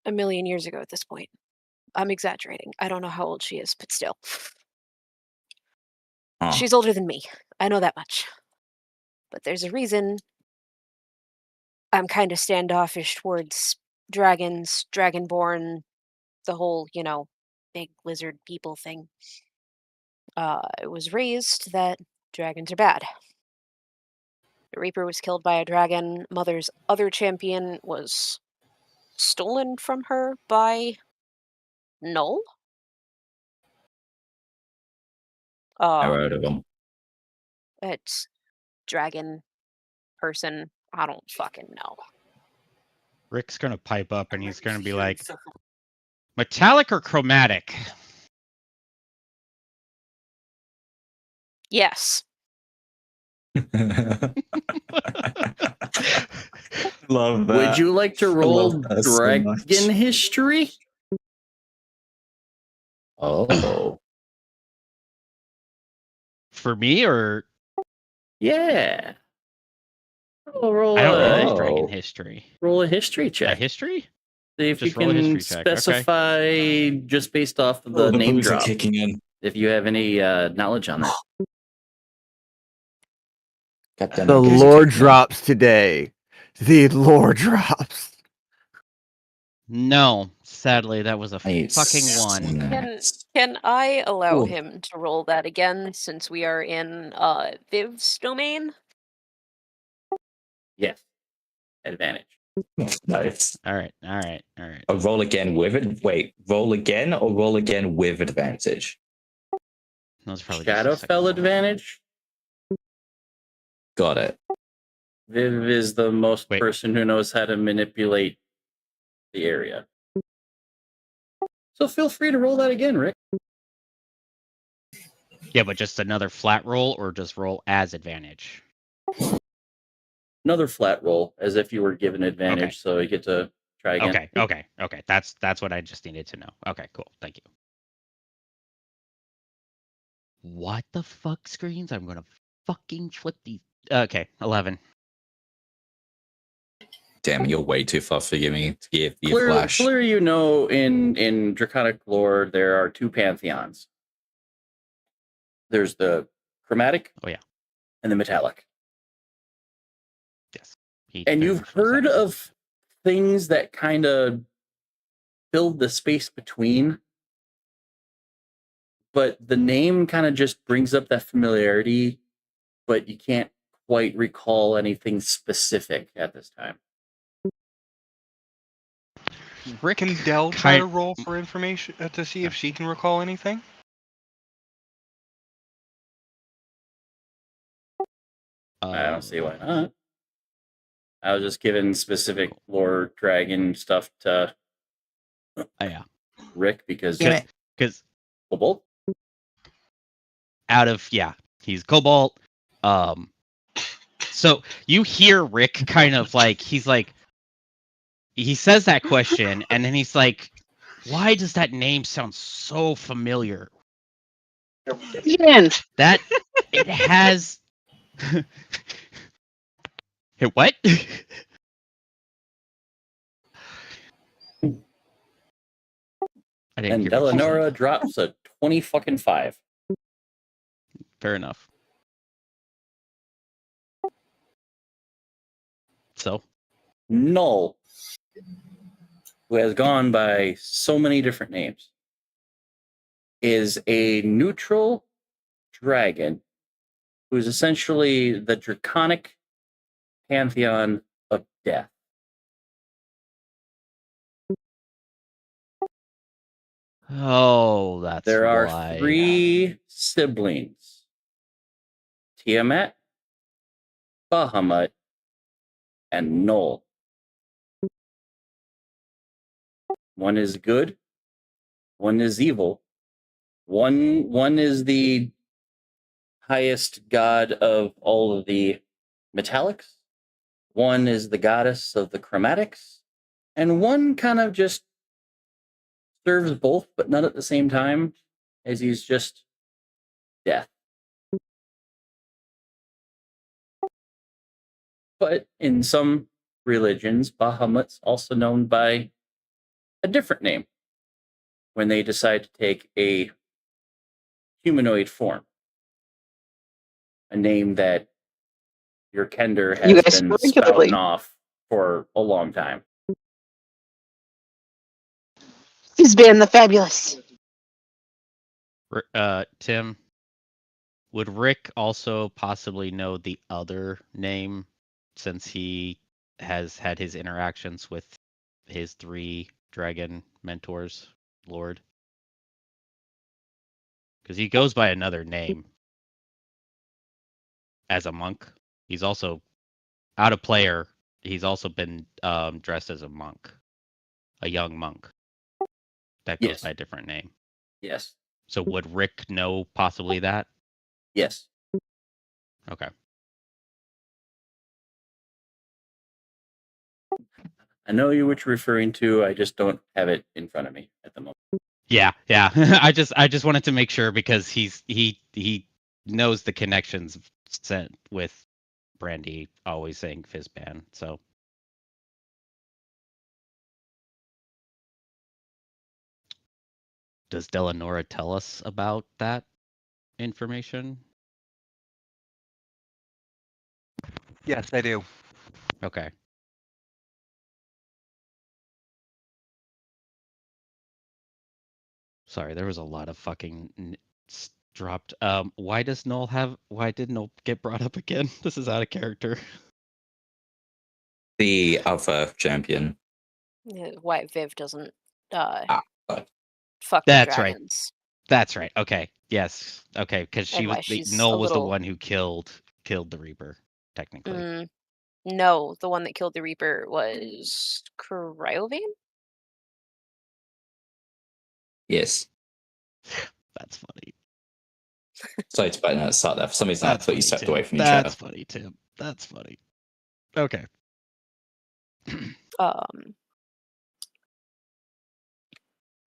a million years ago at this point. I'm exaggerating. I don't know how old she is, but still. Huh. She's older than me. I know that much. But there's a reason I'm kind of standoffish towards dragons, dragonborn, the whole, big lizard people thing. I was raised that dragons are bad. The Reaper was killed by a dragon. Mother's other champion was stolen from her by Null? Never heard of them. It's dragon person. I don't fucking know. Rick's gonna pipe up and he's gonna be like, metallic or chromatic? Yes. Love that. Would you like to roll that so dragon much. history? Oh. For me or Yeah. Roll I don't know a, this dragon history. roll a history A check. history? See if Just you roll a can history check, okay. specify just based off of the The name boots are drop. kicking in. If you have any knowledge on that. Goddamn, The the boots are lore kicking in. drops today. The lore drops. No, sadly, that was a I need fucking one. snacks. Can I allow Ooh. him to roll that again since we are in Viv's domain? Yes. Advantage. Nice. All right. A roll again with it. Wait, roll again or roll again with advantage? That was probably just the second Shadowfell roll. advantage. Got it. Viv is the most Wait. person who knows how to manipulate the area. So feel free to roll that again, Rick. Yeah, but just another flat roll or just roll as advantage? Another flat roll, as if you were given advantage, so you get to try again. Okay. That's what I just needed to know. Okay, cool. Thank you. What the fuck screens? I'm gonna fucking flip these. Okay, 11. Damn, you're way too far for me to give you flash. Clearly, you know, in Draconic lore, there are two pantheons. There's the chromatic, Oh yeah, and the metallic. yes. He And very you've much knows heard that. of things that kind of filled the space between, but the name kind of just brings up that familiarity, but you can't quite recall anything specific at this time. Rick Can Dell try to roll for information to see if she can recall anything? I don't see why not. I was just given specific lore dragon stuff to yeah. Rick because because Cobalt. Out of he's Cobalt. So you hear Rick kind of like he says that question and then he's like, why does that name sound so familiar? That it has what? I didn't And hear what you said. Delanora drops a 20-5. Fair enough. So Null, who has gone by so many different names, is a neutral dragon who is essentially the draconic pantheon of death. Oh, that's there are why. 3 siblings: Tiamat, Bahamut, and Null. One is good, one is evil. One is the highest god of all of the metallics. One is the goddess of the chromatics. And one kind of just serves both, but not at the same time, as he's just death. But in some religions, Bahamut's also known by a different name when they decide to take a humanoid form. A name that your Kender has been spouting off for a long time. He's been the fabulous. Tim, would Rick also possibly know the other name since he has had his interactions with his 3 dragon mentors, Lord? Because he goes by another name as a monk. He's also out of player. He's also been dressed as a monk, a young monk that goes by a different name. Yes. So would Rick know possibly that? Yes. Okay. I know you what you're referring to. I just don't have it in front of me at the moment. Yeah. I just wanted to make sure because he knows the connections sent with Brandy always saying Fizzban. So does Delanora tell us about that information? Yes, I do. Okay. Sorry, there was a lot of fucking dropped. Why did Null get brought up again? This is out of character. The alpha champion. Why Viv doesn't God. fuck the That's right. dragons. That's right. Okay. Yes. Okay. Because she And was why she's Null a was the little- one who killed the Reaper, technically. No, the one that killed the Reaper was Cryovane? Yes. That's funny. Sorry to bite that start there. For some reason, I That's thought you funny, stepped Tim. away from your That's chair. funny, Tim. That's funny. Okay.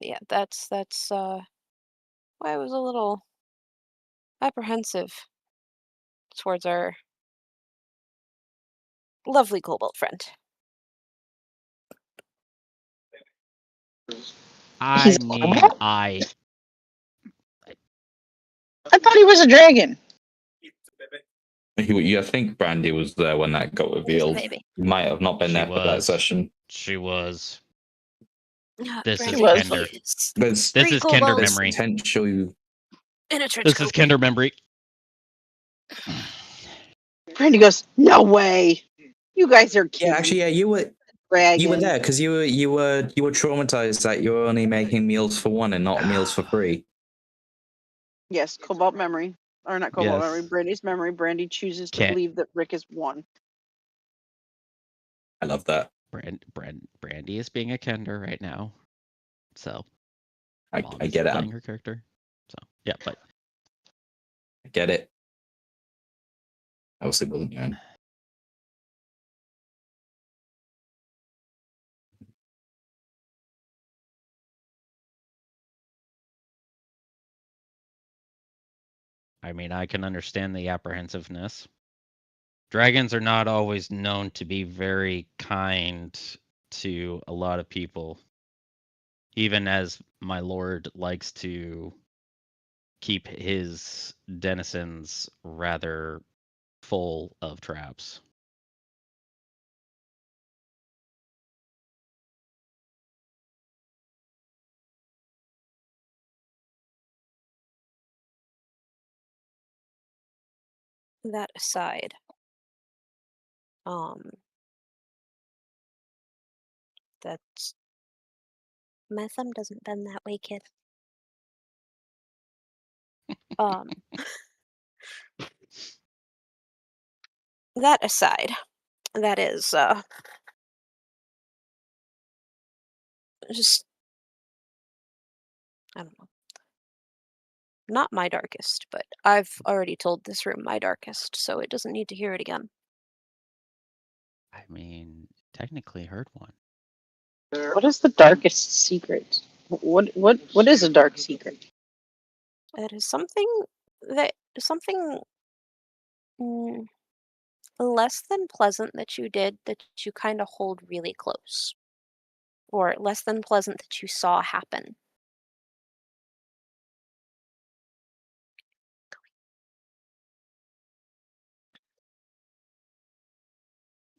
Yeah, that's why I was a little apprehensive towards our lovely cobalt friend. I He's mean, cobalt? I thought he was a dragon. I think Brandy was there when that got revealed. baby. You might have not been She there for that was. session. She was. This is She was. Kender. There's This is Kender there's memory. potential. In a trench This is coat. Kender memory. Brandy goes, no way. You guys are kidding. Yeah, actually, yeah, you were Dragon. there because you were traumatized that you were only making meals for one and not meals for free. Yes, cobalt memory. Or not cobalt Yes. memory, Brandy's memory. Brandy chooses to Can't- believe that Rick is one. I love that. Brandy is being a Kender right now. So I Mom I is get it. playing her character. So yeah, but I get it. I also wasn't young. I mean, I can understand the apprehensiveness. Dragons are not always known to be very kind to a lot of people, even as my lord likes to keep his denizens rather full of traps. That aside, that's My thumb doesn't bend that way, kid. that aside, that is just, I don't know. Not my darkest, but I've already told this room my darkest, so it doesn't need to hear it again. I mean, technically heard one. What is the darkest secret? What is a dark secret? It is something mm, less than pleasant that you did that you kind of hold really close, or less than pleasant that you saw happen.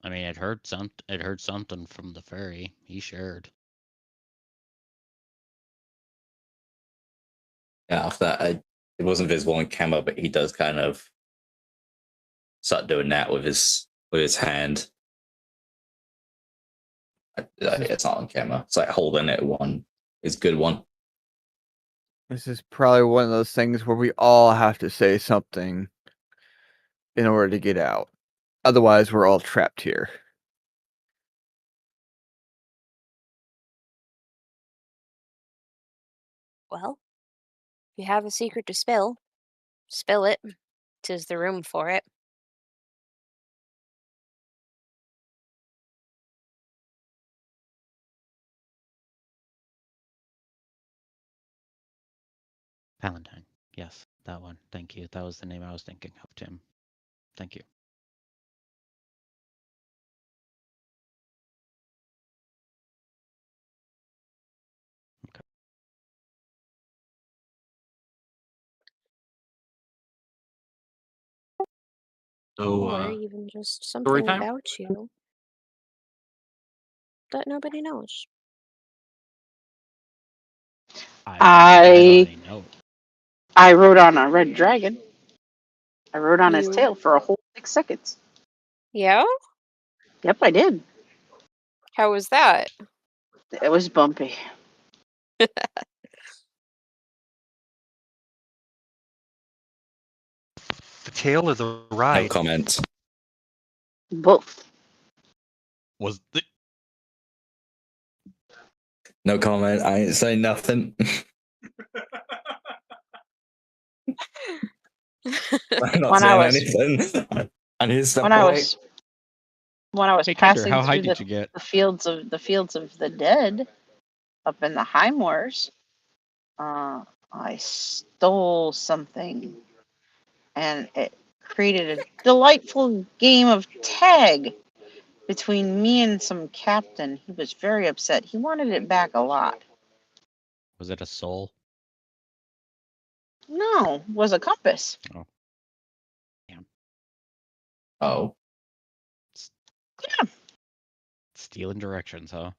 I mean, it heard something from the fairy. He shared. Yeah, after that, it wasn't visible on camera, but he does kind of start doing that with his hand. It's not on camera. It's like holding it one is good one. This is probably one of those things where we all have to say something in order to get out. Otherwise, we're all trapped here. Well, if you have a secret to spill it. 'Tis the room for it. Valentine. Yes, that one. Thank you. That was the name I was thinking of, Tim. Thank you. Okay. So, Or even just story something time? about you that nobody knows. I already know. I rode on a red dragon. I rode on his You- tail for a whole 6 seconds. Yeah? Yep, I did. How was that? It was bumpy. The tail is a No ride. comment. Both. Was the No comment. I ain't saying nothing. I'm not When I saying was- anything. I need to step when I away. was when I was Hey, Kinder, passing how high through did you get? the fields of the dead up in the High Moors, I stole something, and it created a delightful game of tag between me and some captain. He was very upset. He wanted it back a lot. Was it a soul? No, it was a compass. Oh. Yeah. Stealing directions, huh?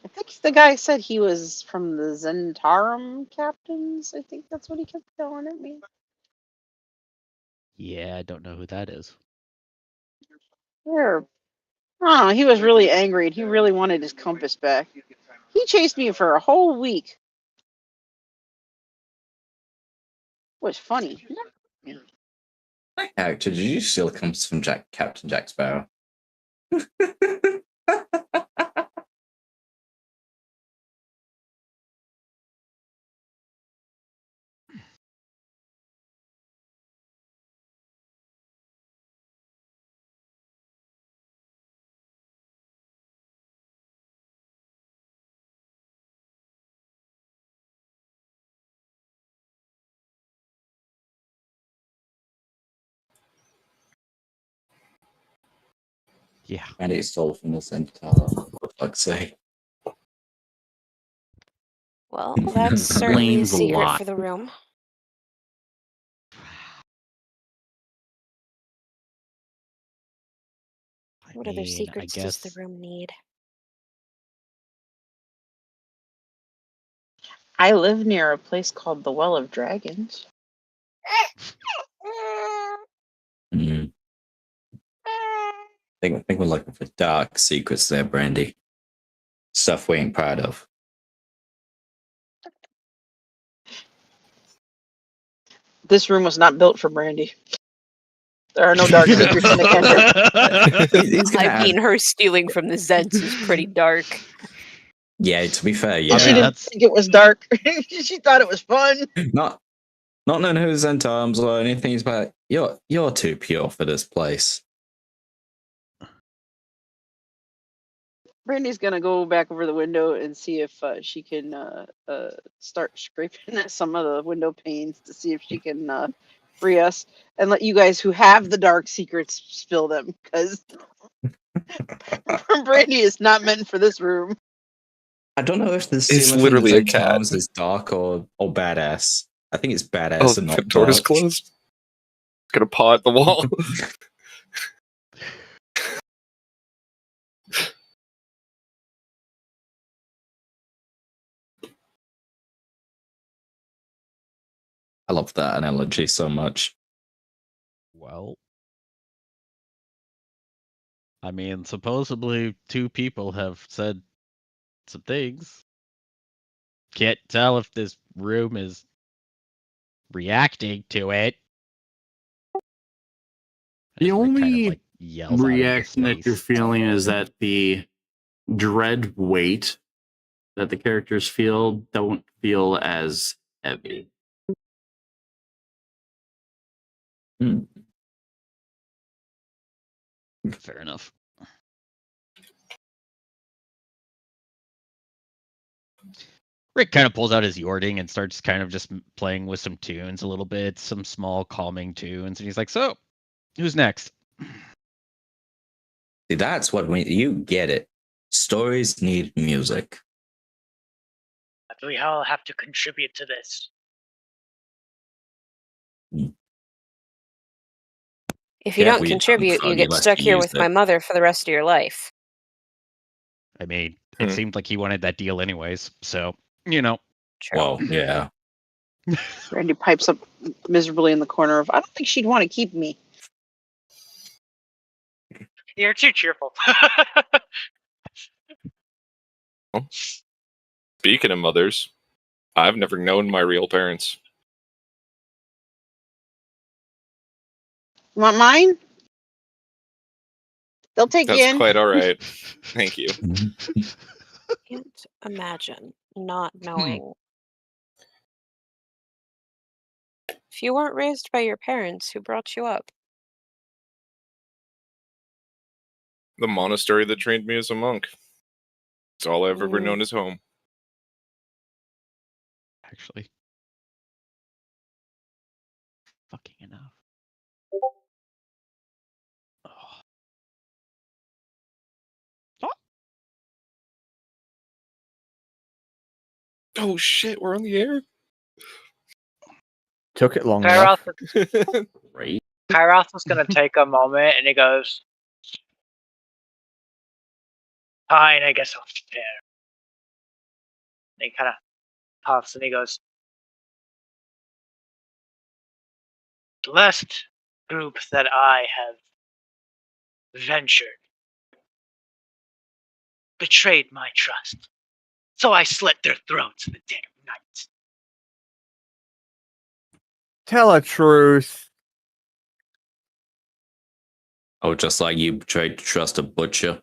I think the guy said he was from the Zentarum captains. I think that's what he kept telling at me. Yeah, I don't know who that is. There. Oh, he was really angry and he really wanted his compass back. He chased me for a whole week. It was funny. Character, did you steal the compass from Captain Jack Sparrow? Yeah. And it stole from the centaur, for fuck's sake. Well, that's certainly a Explains a secret lot. for the room. What other I secrets does the guess room need? I live near a place called the Well of Dragons. Mm. I think we're looking for dark secrets there, Brandy. Stuff we ain't proud of. This room was not built for Brandy. There are no dark secrets in the Kender. He's gonna I mean, add- her stealing from the Zeds is pretty dark. Yeah, to be fair, And yeah. she didn't that's- think it was dark. She thought it was fun. Not knowing who's in terms or anything, but you're too pure for this place. Brandy's gonna go back over the window and see if she can start scraping at some of the window panes to see if she can free us and let you guys who have the dark secrets spill them, because Brandy is not meant for this room. I don't know if the It's ceiling literally a from the cat. Arms is dark or badass. I think it's badass Oh, and the not door is dark. closed. It's gonna paw at the wall. I love that analogy so much. Well, I mean, supposedly 2 people have said some things. Can't tell if this room is reacting to it. The As Rick kind of, only like, yells out into reaction that you're space. feeling is that the dread weight that the characters feel don't feel as heavy. Fair enough. Rick kind of pulls out his yording and starts kind of just playing with some tunes a little bit, some small calming tunes, and he's like, "So, who's next?" See, that's what you get it. Stories need music. We all have to contribute to this. If you Yeah, don't we contribute, you frog, get you stuck must here use with my it. mother for the rest of your life. I mean, it seemed like he wanted that deal anyways, so, you know. True. Well, yeah. Brandy pipes up miserably in the corner of, I don't think she'd want to keep me. You're too cheerful. Speaking of mothers, I've never known my real parents. You want mine? They'll take you That's in. quite all right. Thank you. Can't imagine not knowing. If you weren't raised by your parents, who brought you up? The monastery that trained me as a monk. It's all I've ever known Mm, as home. Actually. Fucking enough. Oh. Oh shit, we're on the air? Took it long Kairos, enough. Right. Kairos is going to take a moment and he goes, fine, I guess I'll share. And he kind of puffs and he goes, the last group that I have ventured betrayed my trust. So I slit their throats in the dead of night. Tell a truth. Oh, just like you betrayed to trust a butcher.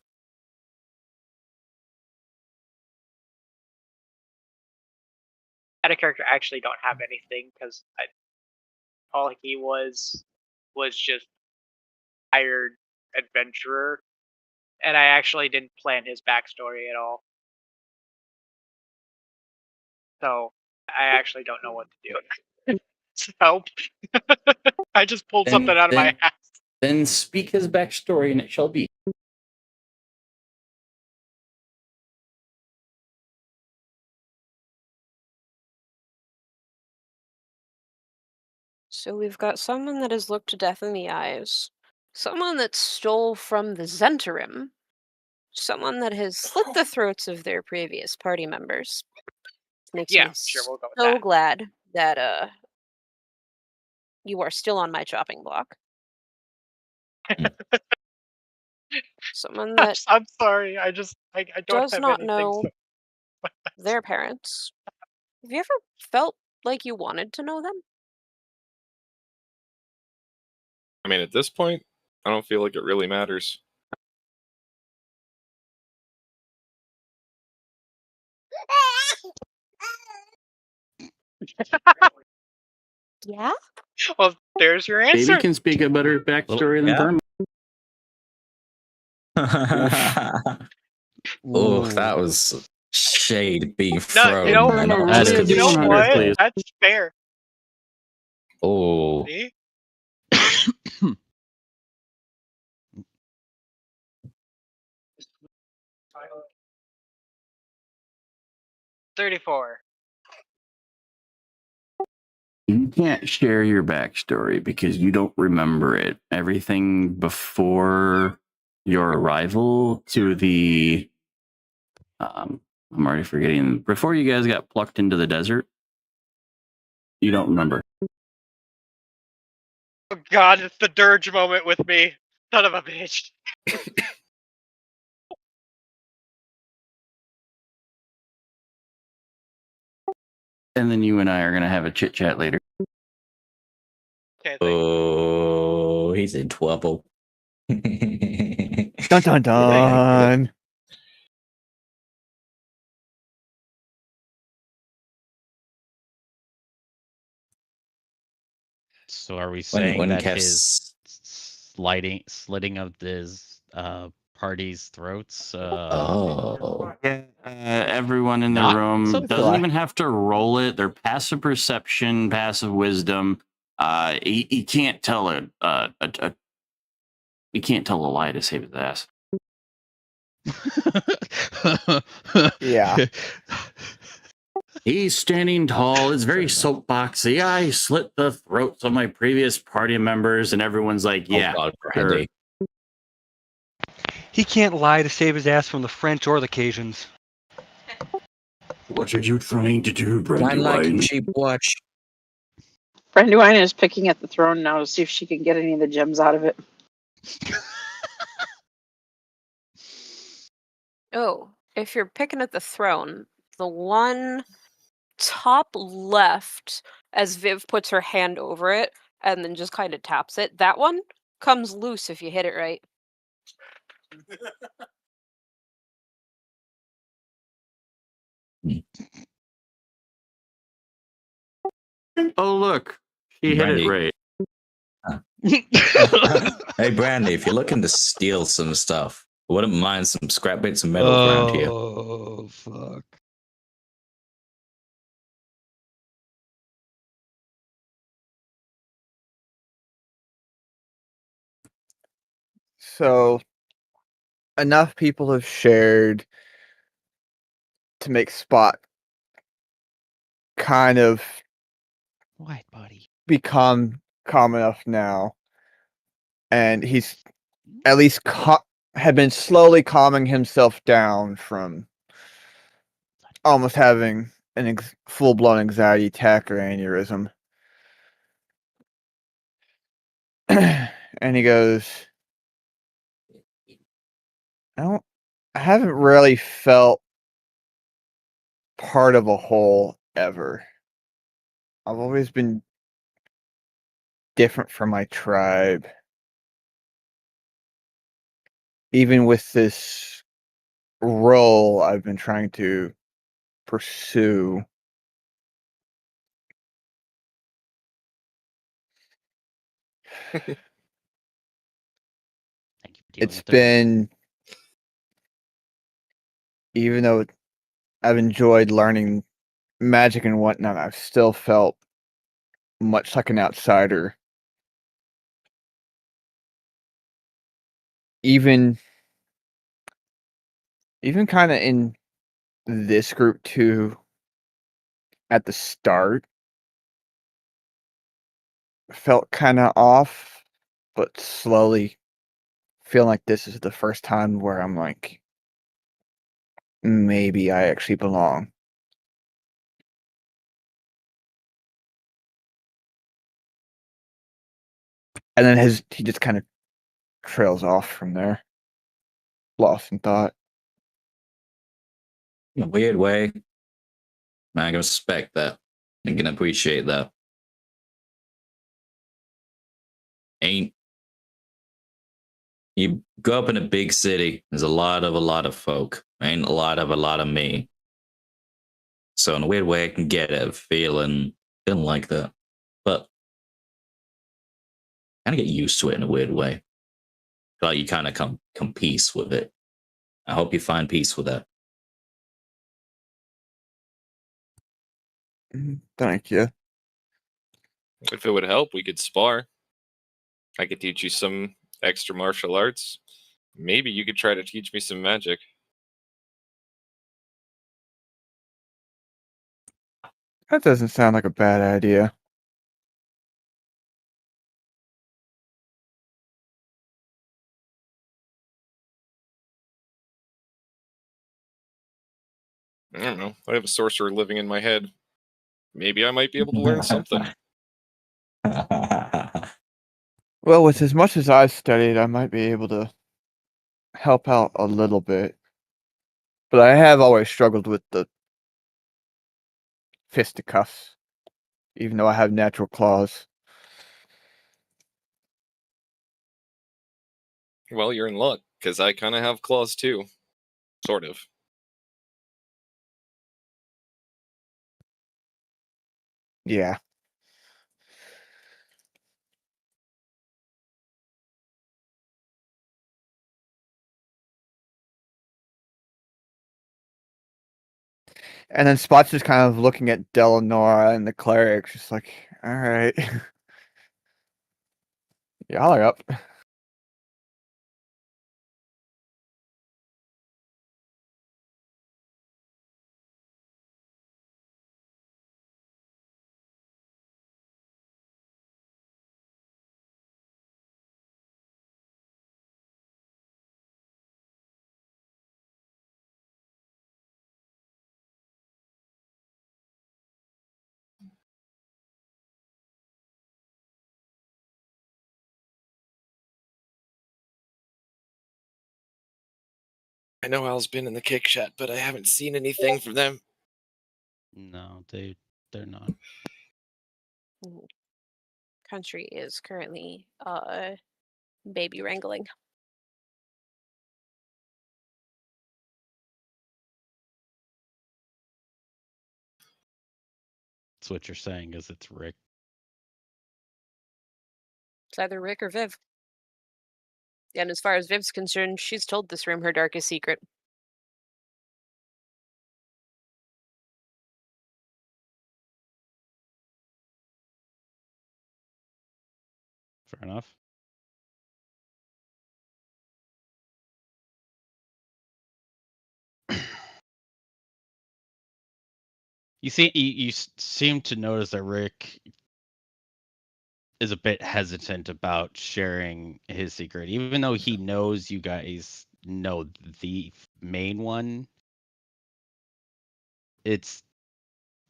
Out of character, I actually don't have anything because all he was just hired adventurer, and I actually didn't plan his backstory at all. So I actually don't know what to do. Help! I just pulled something out of my ass. Then speak his backstory, and it shall be. So we've got someone that has looked death in the eyes, someone that stole from the Zentarim, someone that has slit the throats of their previous party members. Makes Yeah, me sure, we'll go with so that. glad that you are still on my chopping block. Someone that I'm sorry. I don't does have not anything. know So their parents. Have you ever felt like you wanted to know them? I mean, at this point, I don't feel like it really matters. Yeah? well, there's your Baby answer. can speak a better backstory than yeah. Perm. Oh, that was shade being No, thrown. you know, Perm, and That roll is you know D100, what? please. That's fair. Oh, See? 34. You can't share your backstory because you don't remember it. Everything before your arrival to the I'm already forgetting. Before you guys got plucked into the desert, you don't remember. Oh God, it's the dirge moment with me. Son of a bitch. And then you and I are gonna have a chit chat later. Okay, thank oh, he's in trouble. Dun dun dun. So are we saying when that Kev's his slitting of his party's throats? oh, Yeah, everyone in the Not room so doesn't fly. even have to roll it. They're passive perception, passive wisdom. He can't tell he can't tell a lie to save his ass. Yeah. He's standing tall. It's very soapboxy. I slit the throats of my previous party members, and everyone's like, "Yeah, oh God, sure." Brandy. He can't lie to save his ass from the French or the Cajuns. What are you trying to do, I Brandywine? like a cheap watch. Brandywine is picking at the throne now to see if she can get any of the gems out of it. Oh, if you're picking at the throne, the one top left, as Viv puts her hand over it and then just kind of taps it, that one comes loose if you hit it right. Oh, look. He hit it Brandy. right. Hey, Brandy, if you're looking to steal some stuff, I wouldn't mind some scrap bits of metal around here. Oh, fuck. So enough people have shared to make Spot kind of White buddy. become calm enough now, and he's at least had been slowly calming himself down from almost having an full-blown anxiety attack or aneurysm. And he goes, I haven't really felt part of a whole ever. I've always been different from my tribe. Even with this role I've been trying to pursue. Thank you for dealing It's with the role. been, even though I've enjoyed learning magic and whatnot, I've still felt much like an outsider. Even kind of in this group too, at the start, felt kind of off, but slowly feeling like this is the first time where I'm like, maybe I actually belong. And then he just kind of trails off from there, lost in thought. In a weird way, man, I can respect that. I can appreciate that. Ain't you grow up in a big city? There's a lot of folk. Ain't a lot of me. So in a weird way, I can get it, feeling like that, but kind of get used to it in a weird way. Feel like you kind of come peace with it. I hope you find peace with that. Thank you. If it would help, we could spar. I could teach you some extra martial arts. Maybe you could try to teach me some magic. That doesn't sound like a bad idea. I don't know. I have a sorcerer living in my head. Maybe I might be able to learn something. Well, with as much as I've studied, I might be able to help out a little bit. But I have always struggled with the fisticuffs, even though I have natural claws. Well, you're in luck, because I kind of have claws too. Sort of. Yeah. And then Spot's just kind of looking at Delanora and the cleric, just like, all right. Y'all are up. I know Al's been in the kick chat, but I haven't seen anything from them. No, they're not. Country is currently baby wrangling. That's what you're saying is it's Rick. It's either Rick or Viv. And as far as Viv's concerned, she's told this room her darkest secret. Fair enough. You seem to notice that Rick is a bit hesitant about sharing his secret, even though he knows you guys know the main one. It's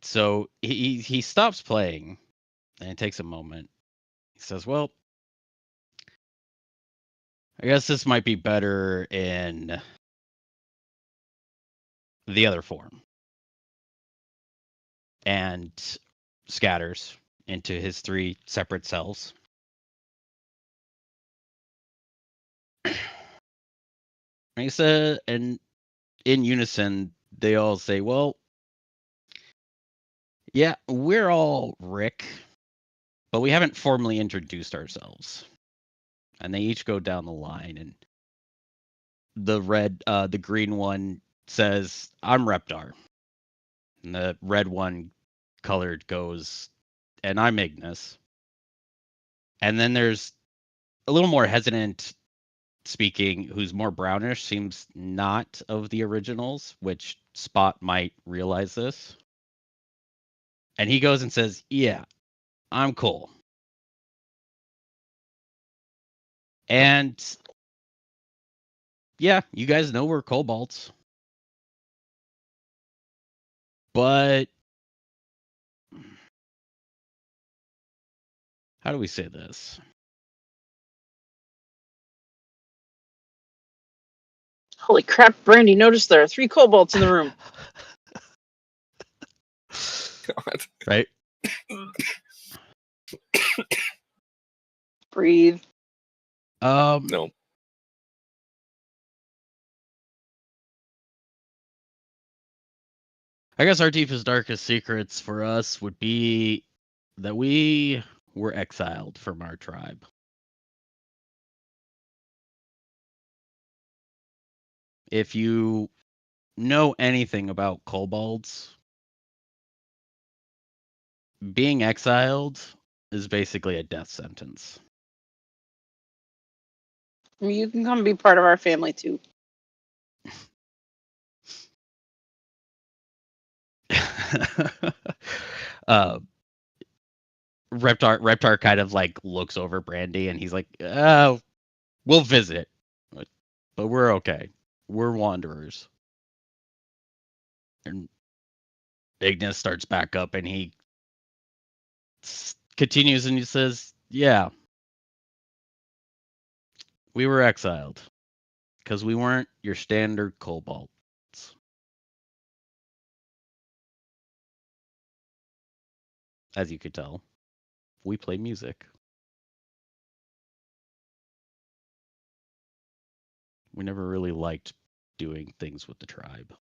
so he stops playing and it takes a moment. He says, "Well, I guess this might be better in the other form," and scatters into his 3 separate cells. And he said, and in unison, they all say, "Well, yeah, we're all Rick, but we haven't formally introduced ourselves." And they each go down the line, and the green one says, "I'm Reptar." And the red one colored goes, "And I'm Ignis." And then there's a little more hesitant speaking, who's more brownish, seems not of the originals, which Spot might realize this. And he goes and says, "Yeah, I'm cool." And yeah, you guys know we're kobolds. But how do we say this? Holy crap, Brandy, notice there are 3 kobolds in the room. God. Right? Breathe. No. I guess our deepest, darkest secrets for us would be that we were exiled from our tribe. If you know anything about kobolds, being exiled is basically a death sentence. You can come be part of our family too. Reptar kind of like looks over Brandy and he's like, "Oh, we'll visit, but we're okay. We're wanderers." And Ignis starts back up and he continues and he says, "Yeah, we were exiled because we weren't your standard kobolds. As you could tell, we play music. We never really liked doing things with the tribe.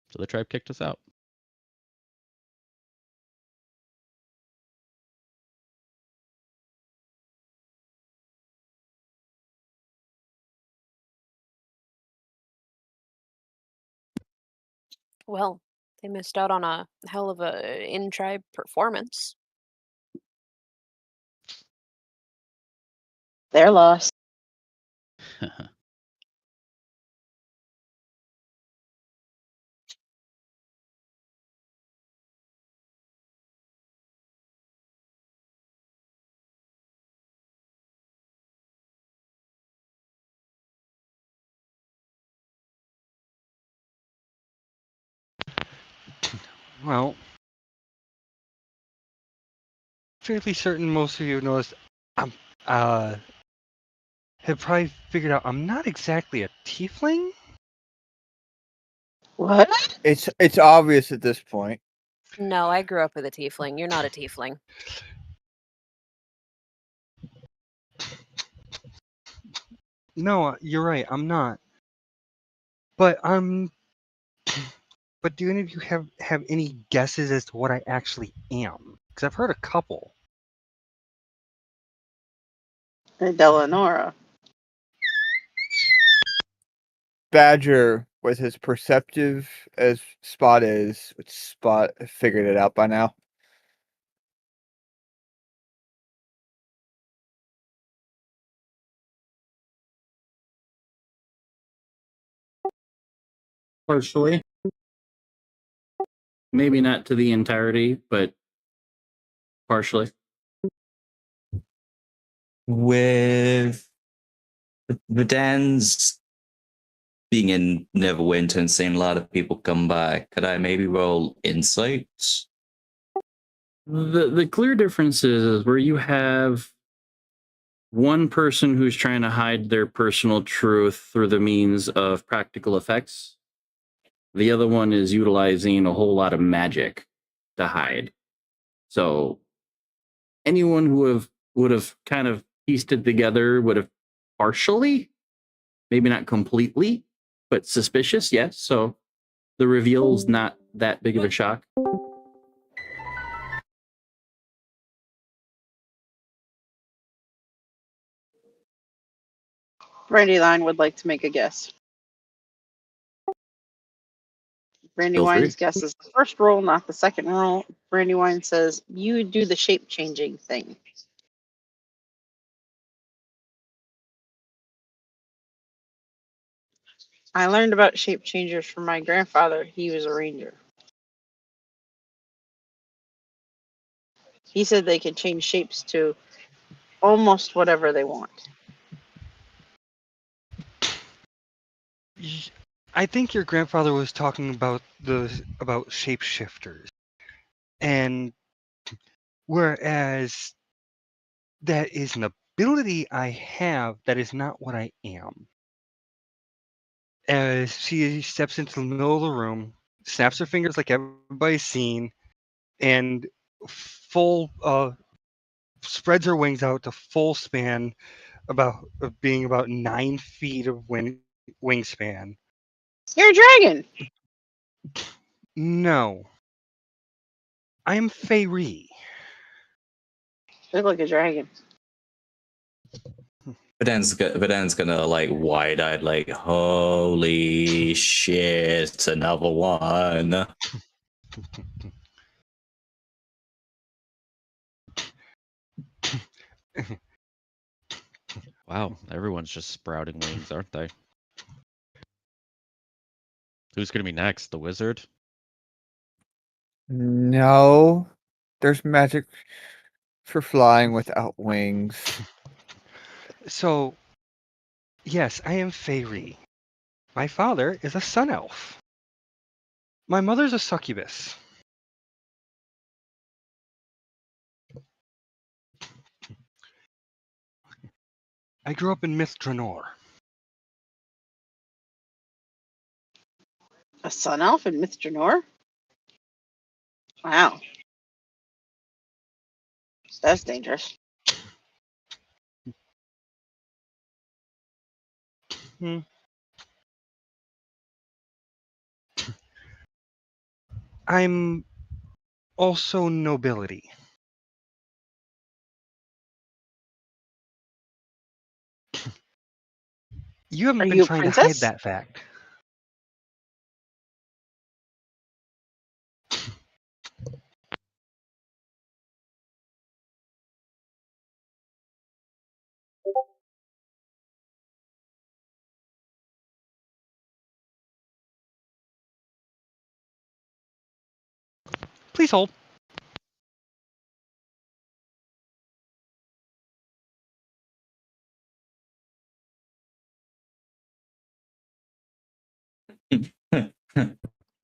So the tribe kicked us out." Well, they missed out on a hell of a in-tribe performance. Their loss. Well, fairly certain most of you have noticed I'm have probably figured out I'm not exactly a tiefling. What? It's obvious at this point. No, I grew up with a tiefling. You're not a tiefling. No, you're right, I'm not. But I'm But do any of you have any guesses as to what I actually am? Because I've heard a couple. Delanora. Badger, with his perceptive as Spot is, which Spot figured it out by now. Partially. Maybe not to the entirety, but partially. With the Dans being in Neverwinter and seeing a lot of people come back, could I maybe roll insight? The clear difference is where you have one person who's trying to hide their personal truth through the means of practical effects. The other one is utilizing a whole lot of magic to hide. So anyone who would have kind of pieced it together would have partially, maybe not completely, but suspicious, yes. So the reveal's not that big of a shock. Brandywine would like to make a guess. Brandywine's guess is the first roll, not the second roll. Brandywine says, you do the shape changing thing. I learned about shape changers from my grandfather. He was a ranger. He said they can change shapes to almost whatever they want. I think your grandfather was talking about shapeshifters, and whereas that is an ability I have, that is not what I am. As she steps into the middle of the room, snaps her fingers like everybody's seen, and full spreads her wings out to full span, being about 9 feet of wingspan. You're a dragon. No, I am Feyre. Look like a dragon. Vaden's gonna like wide-eyed, like, holy shit, another one. Wow, everyone's just sprouting wings, aren't they? Who's gonna be next? The wizard? No, there's magic for flying without wings. So, yes, I am Feyre. My father is a sun elf. My mother's a succubus. I grew up in Myth Draenor. A sun elf in Myth Draenor? Wow. That's dangerous. Hmm. I'm also nobility. You haven't Are been you a trying to hide princess? that fact. Please hold.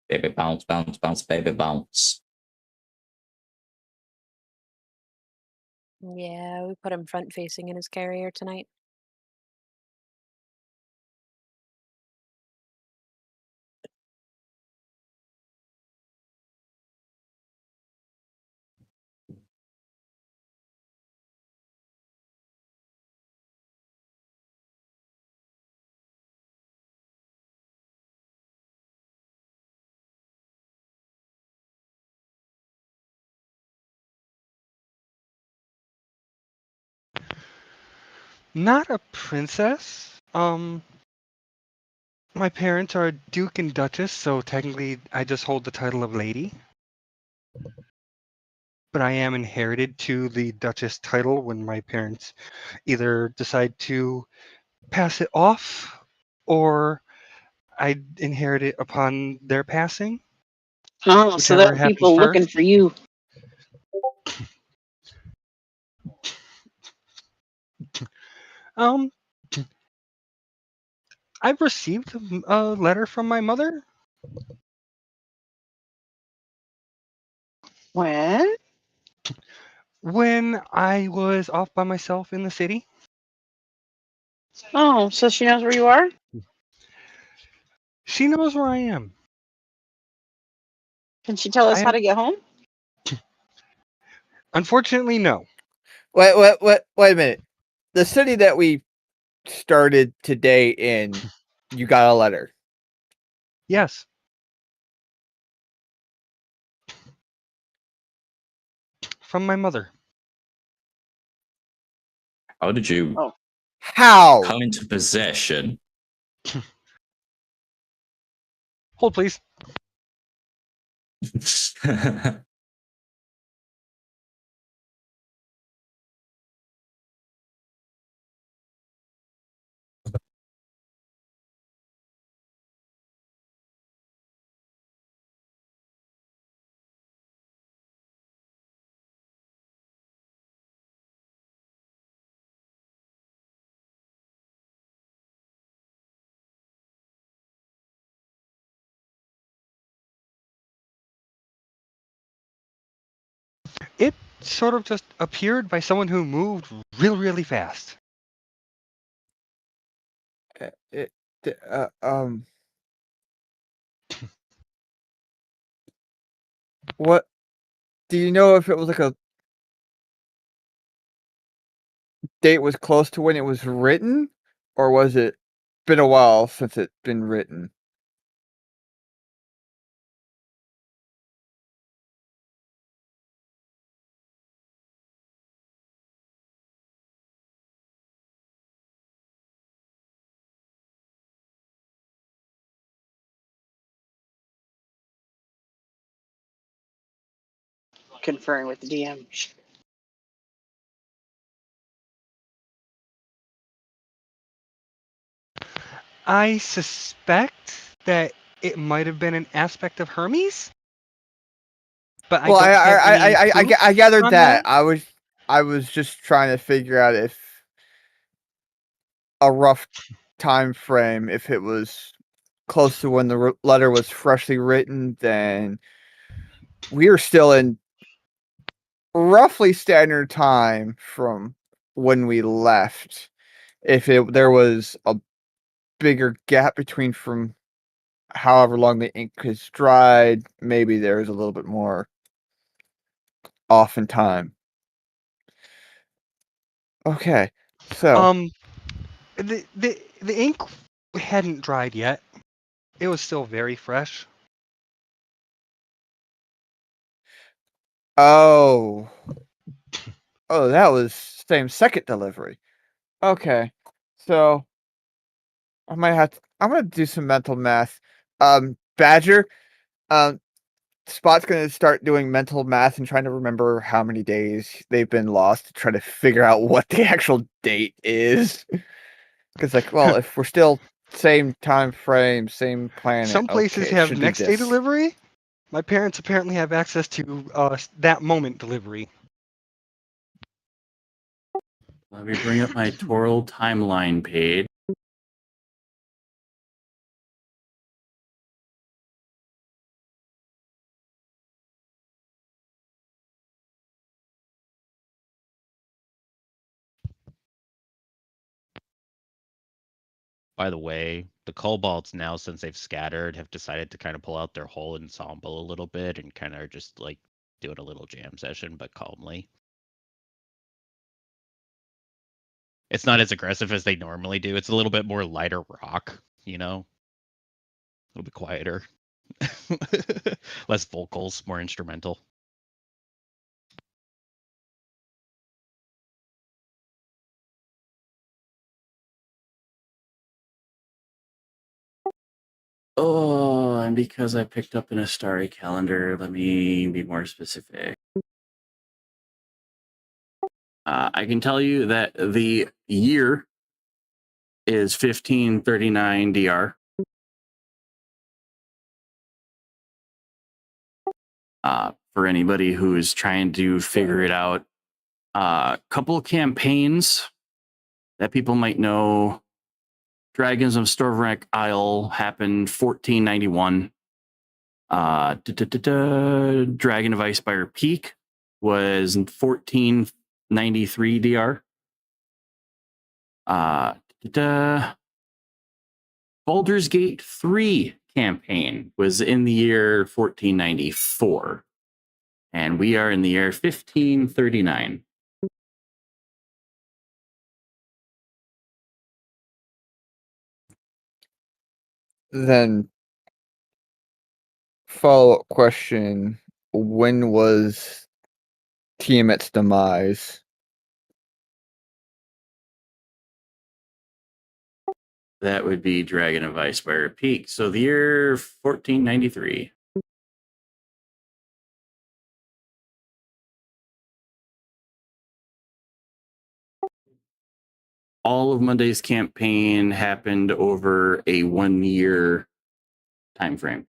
Baby bounce, bounce, bounce, baby bounce. Yeah, we put him front facing in his carrier tonight. Not a princess. My parents are Duke and Duchess, so technically I just hold the title of lady. But I am inherited to the Duchess title when my parents either decide to pass it off or I inherit it upon their passing. Oh, so there Whichever are happens people looking first. for you. Um, I've received a letter from my mother. When? When I was off by myself in the city. Oh, so she knows where you are? She knows where I am. Can she tell us I how to get home? Unfortunately, no. Wait a minute. The city that we started today in, you got a letter. Yes. From my mother. How did you Oh. How? come into possession? Hold, please. It sort of just appeared by someone who moved really fast. What? Do you know if it was like a date was close to when it was written, or was it been a while since it's been written? Conferring with the DM. I suspect that it might have been an aspect of Hermes, but I Well, don't have any proof I gathered on that. I was just trying to figure out if a rough time frame, if it was close to when the letter was freshly written, then we are still in roughly standard time from when we left. If there was a bigger gap between from however long the ink has dried, maybe there's a little bit more off in time. Okay, so the ink hadn't dried yet. It was still very fresh. oh, that was same second delivery. Okay, so I'm gonna do some mental math. Badger, um, Spot's gonna start doing mental math and trying to remember how many days they've been lost to try to figure out what the actual date is. Because, like, well, if we're still same time frame, same planet, Some places okay, it have should be next day this. delivery. My parents apparently have access to that moment delivery. Let me bring up my Toral timeline page. By the way, the kobolds now, since they've scattered, have decided to kind of pull out their whole ensemble a little bit and kind of just like doing a little jam session, but calmly. It's not as aggressive as they normally do. It's a little bit more lighter rock, you know? A little bit quieter. Less vocals, more instrumental. Oh, and because I picked up an Astari calendar, let me be more specific. I can tell you that the year is 1539 DR. For anybody who is trying to figure it out, a couple campaigns that people might know. Dragons of Stormwreck Isle happened 1491. Dragon of Icespire Peak was 1493 DR. Baldur's Gate 3 campaign was in the year 1494. And we are in the year 1539. Then, follow-up question: when was Tiamat's demise? That would be Dragon of Icespire Peak. So the year 1493. All of Monday's campaign happened over a 1-year time frame.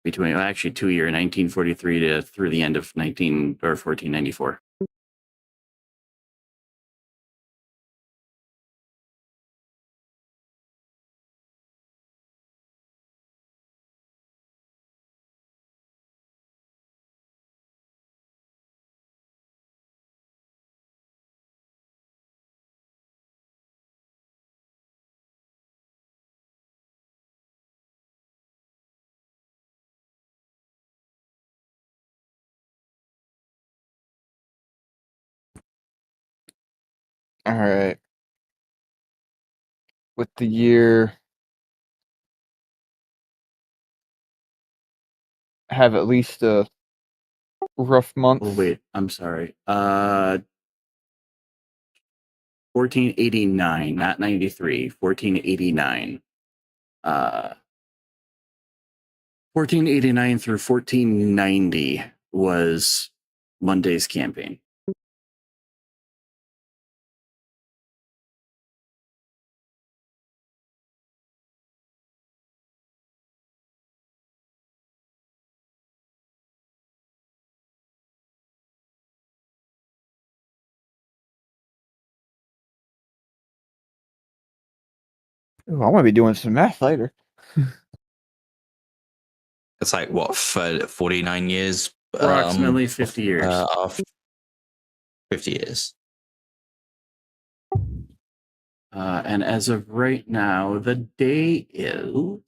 Between actually 2-year, 1943 to through the end of 1494. All right. With the year have at least a rough month. Oh wait, I'm sorry. 1489, not 93. 1489. 1489 through 1490 was Monday's campaign. Ooh, I want to be doing some math later. It's like what, 49 years? Approximately 50 years. Of 50 years. And as of right now, the day is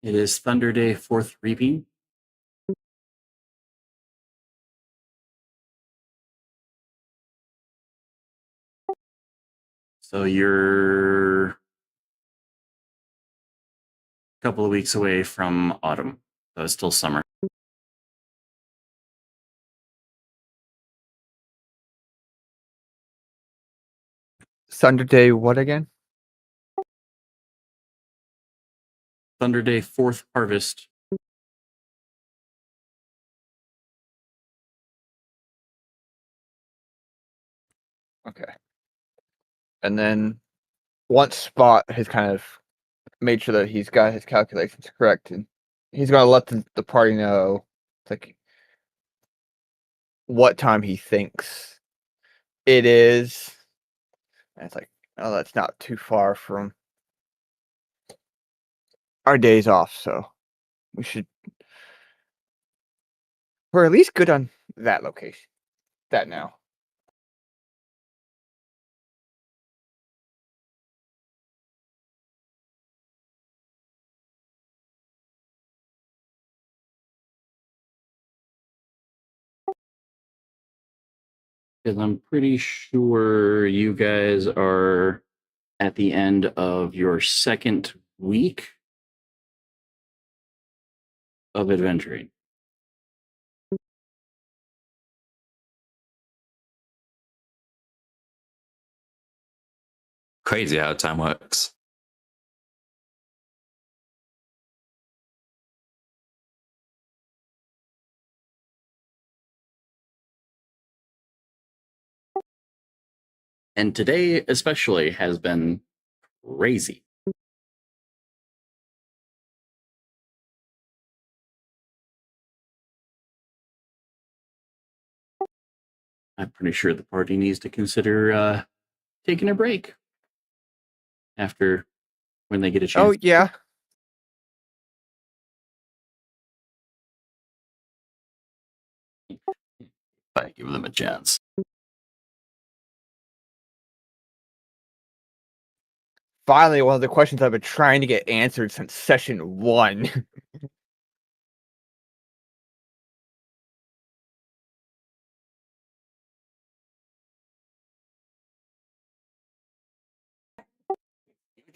it is Thunder Day 4th Reaping. So you're a couple of weeks away from autumn. So it's still summer. Thunder Day, what again? Thunder Day 4th Harvest. Okay. And then once Spot has kind of made sure that he's got his calculations correct, and he's going to let the party know like what time he thinks it is. And it's like, oh, that's not too far from our days off, so we're at least good on that location. That now. Because I'm pretty sure you guys are at the end of your second week of adventuring. Crazy how time works. And today, especially, has been crazy. I'm pretty sure the party needs to consider taking a break after when they get a chance. Oh yeah. I give them a chance. Finally, one of the questions I've been trying to get answered since session 1.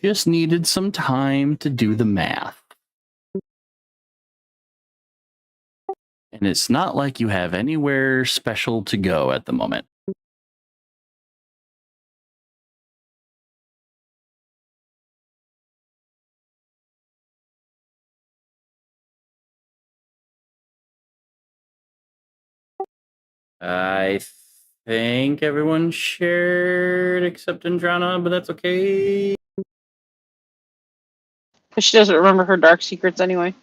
Just needed some time to do the math. And it's not like you have anywhere special to go at the moment. I think everyone shared except Andrana, but that's okay. But she doesn't remember her dark secrets anyway.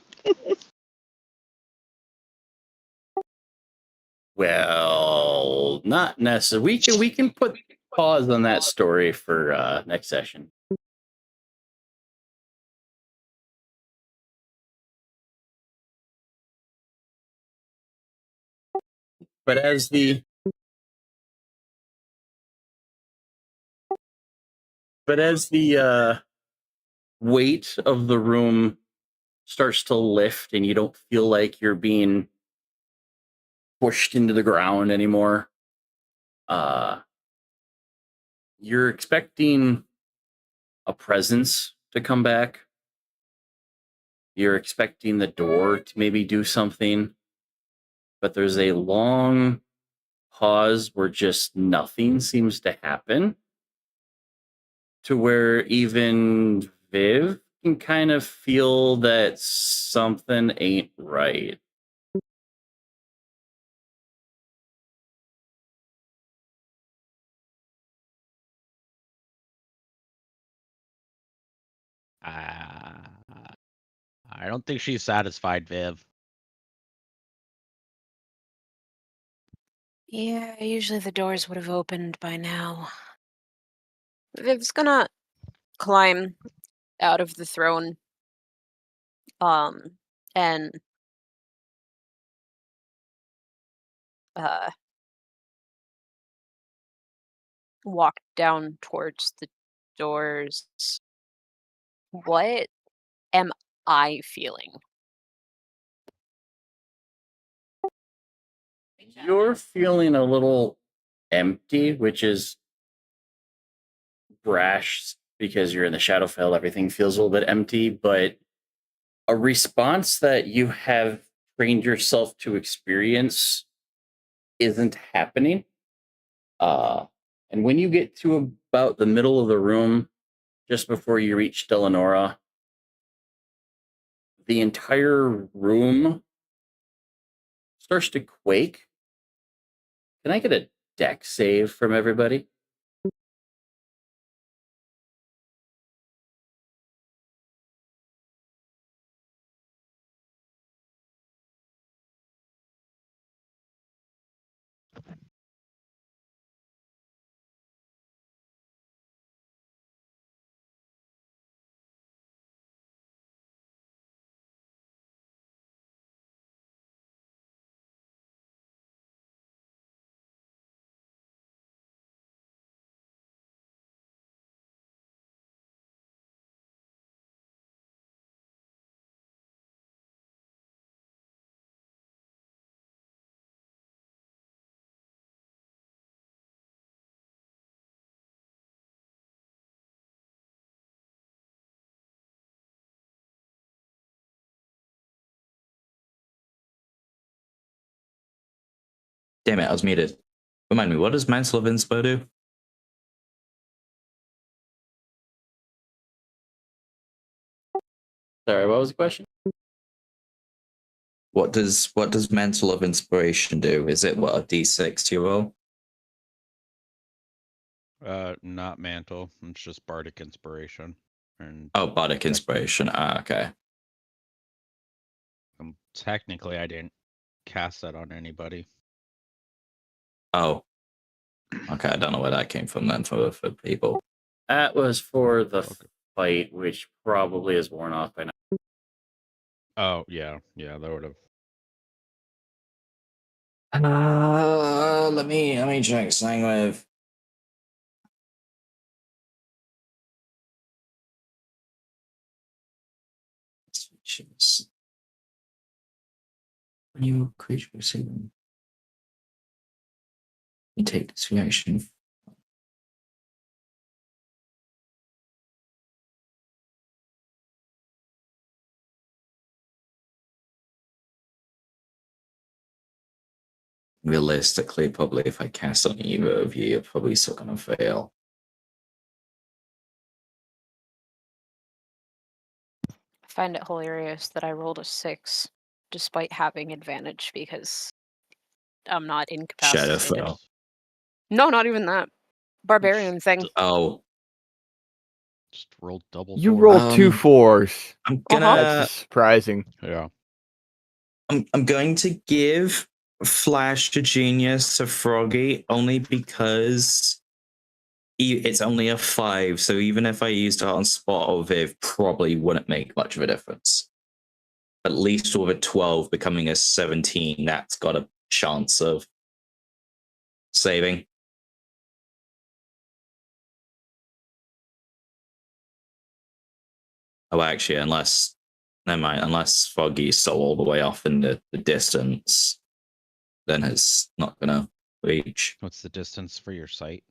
Well, not necessarily. We can put pause on that story for next session. But as the weight of the room starts to lift and you don't feel like you're being pushed into the ground anymore, you're expecting a presence to come back. You're expecting the door to maybe do something, but there's a long pause where just nothing seems to happen, to where even Viv can kind of feel that something ain't right. I don't think she's satisfied, Viv. Yeah, usually the doors would have opened by now. Viv's gonna climb out of the throne, and uh, walk down towards the doors. What am I feeling? You're feeling a little empty, which is brash because you're in the Shadowfell. Everything feels a little bit empty, but a response that you have trained yourself to experience isn't happening. And when you get to about the middle of the room, just before you reach Delanora, the entire room starts to quake. Can I get a deck save from everybody? Damn it, I was muted. Remind me, what does Mantle of Inspo do? Sorry, what was the question? What does Mantle of Inspiration do? Is it what, a D6 to your roll? Not mantle. It's just bardic inspiration. And Oh, Bardic Inspiration. Ah, okay. technically, I didn't cast that on anybody. Oh. Okay, I don't know where that came from then for people. That was for the fight, which probably is worn off by now. Oh yeah, that would have. Let me check something with. Switches. When you creature receiving, you take this reaction. Realistically, probably if I cast on either of you, you're probably still gonna fail. I find it hilarious that I rolled a 6 despite having advantage because I'm not incapacitated. Shadowfell. No, not even that. Barbarian thing. Oh, Just rolled double. You fours. rolled 2 4s. I'm gonna. That's surprising. Yeah. I'm going to give Flash to Genius to Froggy only because it's only a 5. So even if I used it on Spot or Viv, probably wouldn't make much of a difference. At least with a 12 becoming a 17, that's got a chance of saving. Oh, actually, never mind, unless Foggy's so all the way off in the distance, then it's not going to reach What's the distance for your sight?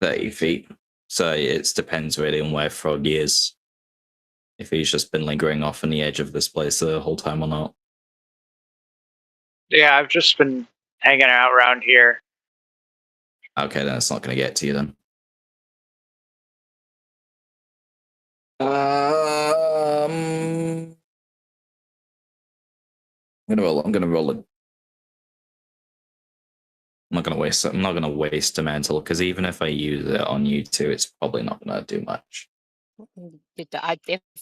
30 feet. So it depends really on where Froggy is. If he's just been lingering off on the edge of this place the whole time or not. Yeah, I've just been hanging out around here. Okay, then it's not going to get to you then. I'm gonna roll it. I'm not gonna waste a mantle because even if I use it on you two, it's probably not gonna do much. If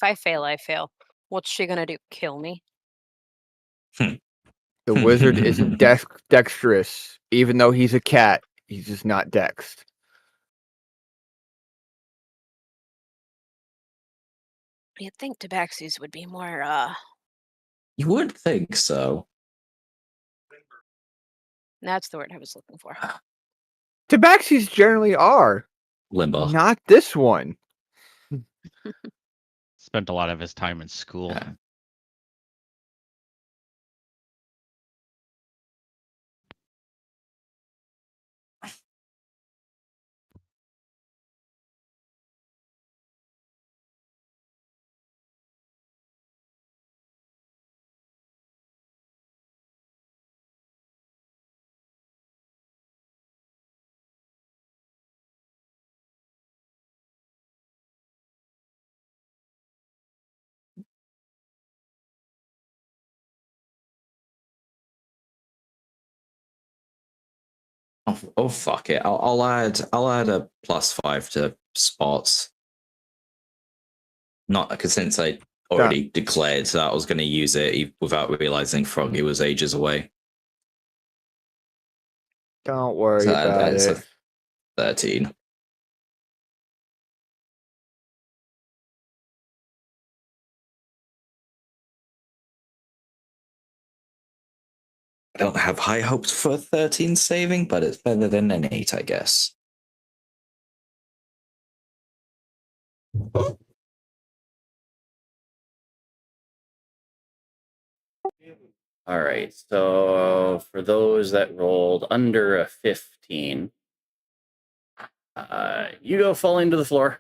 I fail, I fail. What's she gonna do? Kill me? The wizard isn't dexterous. Even though he's a cat, he's just not dexed. You'd think tabaxis would be more, You would think so. that's the word I was looking for. Tabaxis generally are. Limbo. Not this one. Spent a lot of his time in school. Yeah. Oh fuck it! I'll add a +5 to spots. Not because since I already declared that I was going to use it without realizing Froggy was ages away. Don't worry So about that's it. a 13. I don't have high hopes for a 13 saving, but it's better than an 8, I guess. All right. So for those that rolled under a 15, you go falling to the floor.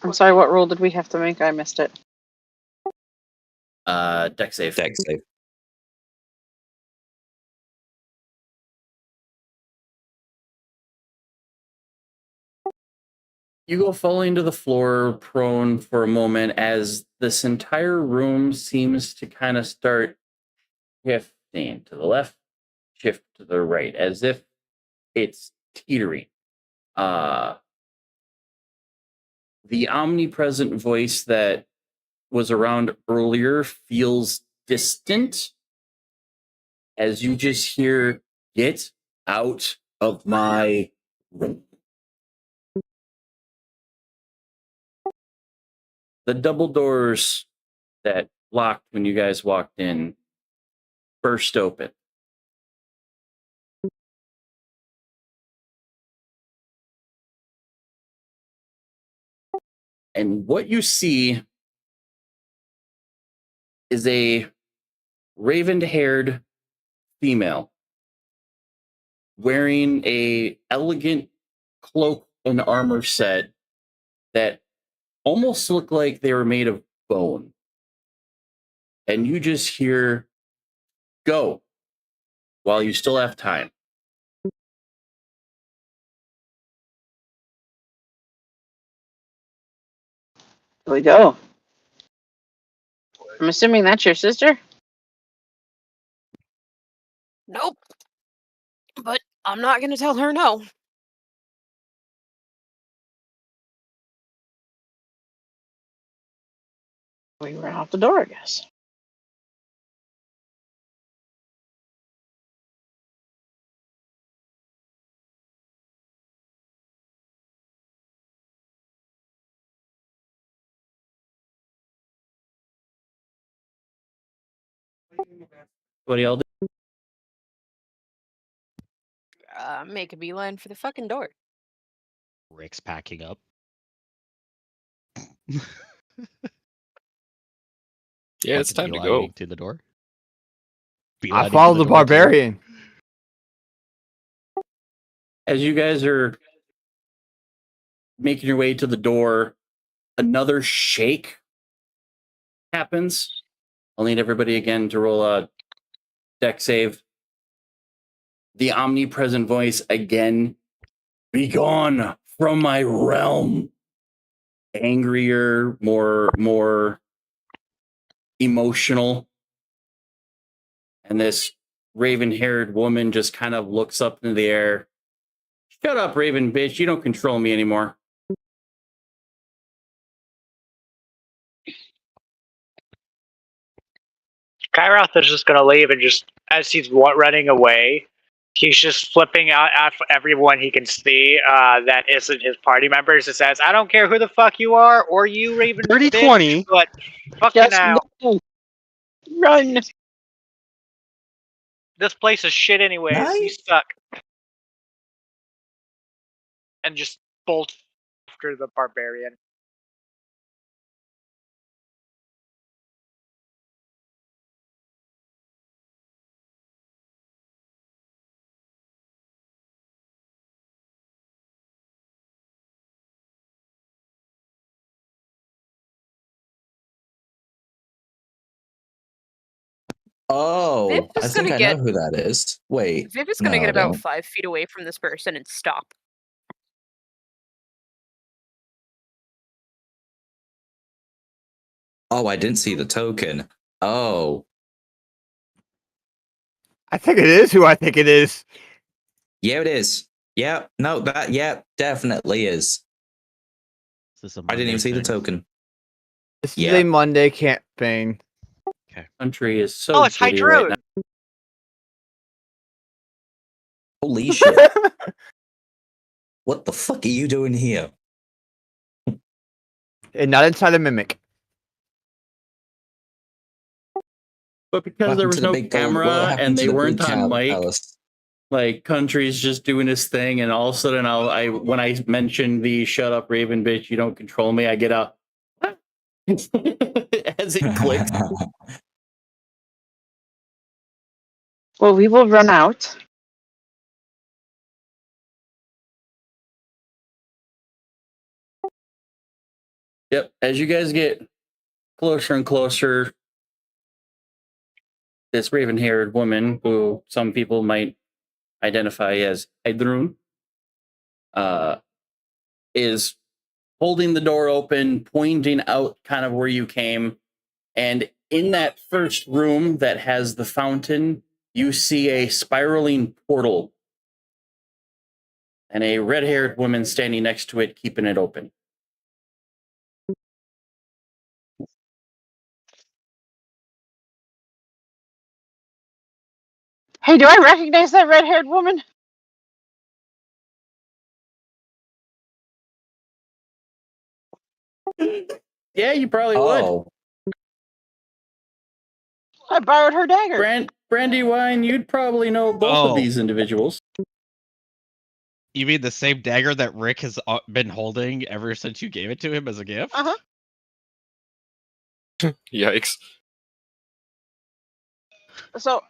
I'm sorry, what roll did we have to make? I missed it. Deck save. Deck save. You go falling to the floor, prone for a moment, as this entire room seems to kind of start shifting to the left, shift to the right, as if it's teetering. The omnipresent voice that was around earlier feels distant, as you just hear, "Get out of my room." The double doors that locked when you guys walked in burst open. And what you see is a raven-haired female wearing a elegant cloak and armor set that almost look like they were made of bone. And you just hear, "Go," while you still have time. Here we go. I'm assuming that's your sister? Nope. But I'm not gonna tell her no. We ran out the door, I guess. What do y'all do? Make a beeline for the fucking door. Rick's packing up. Yeah, it's Fucking time to go. beelining to the door. I Beelining to follow the door, too. barbarian. As you guys are making your way to the door, another shake happens. I'll need everybody again to roll a deck save. The omnipresent voice again, "Be gone from my realm." Angrier, more emotional. And this raven-haired woman just kind of looks up into the air. "Shut up, raven bitch. You don't control me anymore." Kyroth is just gonna leave and just as he's running away, he's just flipping out at everyone he can see that isn't his party members. It says, "I don't care who the fuck you are or you, Raven Dirty bitch, 20. but fuck you Just now. go. Run. This place is shit anyways. You Nice. suck." And just bolt after the barbarian. Oh, I just think gonna I know who that is. Wait. Viv is No, gonna get I about don't. 5 feet away from this person and stop. Oh, I didn't see the token. Oh. I think it is who I think it is. Yeah, it is. Yeah, no, definitely is. Is this a I didn't even Monday see the thing? token. This Yeah. is a Monday campaign. Country is so Oh, it's shitty right Hydrode. now. Holy shit. What the fuck are you doing here? And not inside a mimic. But because there Welcome was to the no big gold- what camera happened and to they the weren't big on cow mic, palace? like Country's just doing his thing, and all of a sudden, when I mention the "shut up, raven bitch, you don't control me," I get a as it clicks. Well, we will run out. Yep. As you guys get closer and closer, this raven-haired woman, who some people might identify as Idrun, is holding the door open, pointing out kind of where you came. And in that first room that has the fountain, you see a spiraling portal and a red-haired woman standing next to it, keeping it open. Hey, do I recognize that red-haired woman? Yeah, you probably would. Oh, I borrowed her dagger. Brandywine, you'd probably know both of Oh. these individuals. You mean the same dagger that Rick has been holding ever since you gave it to him as a gift? Uh-huh. Yikes. So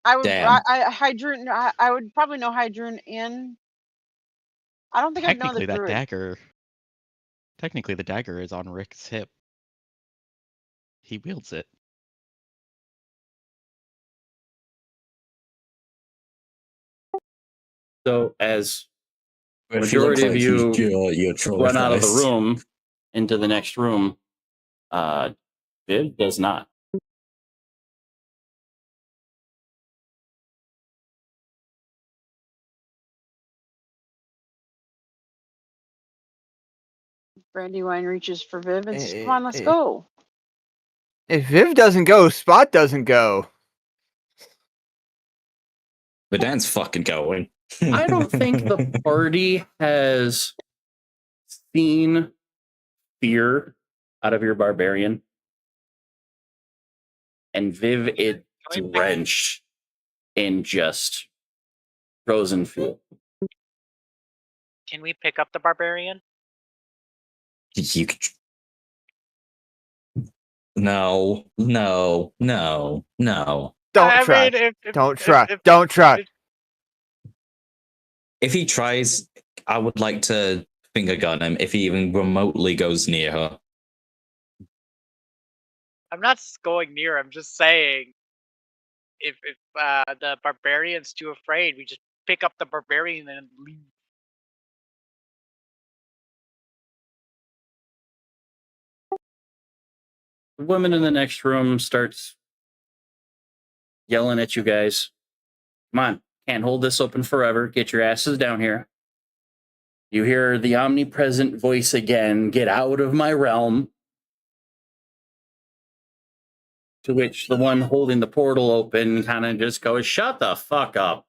I would Damn. I would probably know Hydrun in. I don't think I'd know the Technically, that druid. dagger. Technically, the dagger is on Rick's hip. He wields it. So as the If he looks majority of like you you're run out of the traumatized. room into the next room, Viv does not. Brandywine reaches for Viv and says, "Come on, let's go." If Viv doesn't go, Spot doesn't go. The dance fucking going. I don't think the party has seen fear out of your barbarian. And Viv is drenched in just frozen fuel. Can we pick up the barbarian? You could... No. Don't I try. mean, Don't try. Don't try. If he tries, I would like to finger gun him if he even remotely goes near her. I'm not going near. I'm just saying, if the barbarian's too afraid, we just pick up the barbarian and leave. The woman in the next room starts yelling at you guys. Come on, can't hold this open forever. Get your asses down here. You hear the omnipresent voice again, get out of my realm. To which the one holding the portal open kind of just goes, shut the fuck up.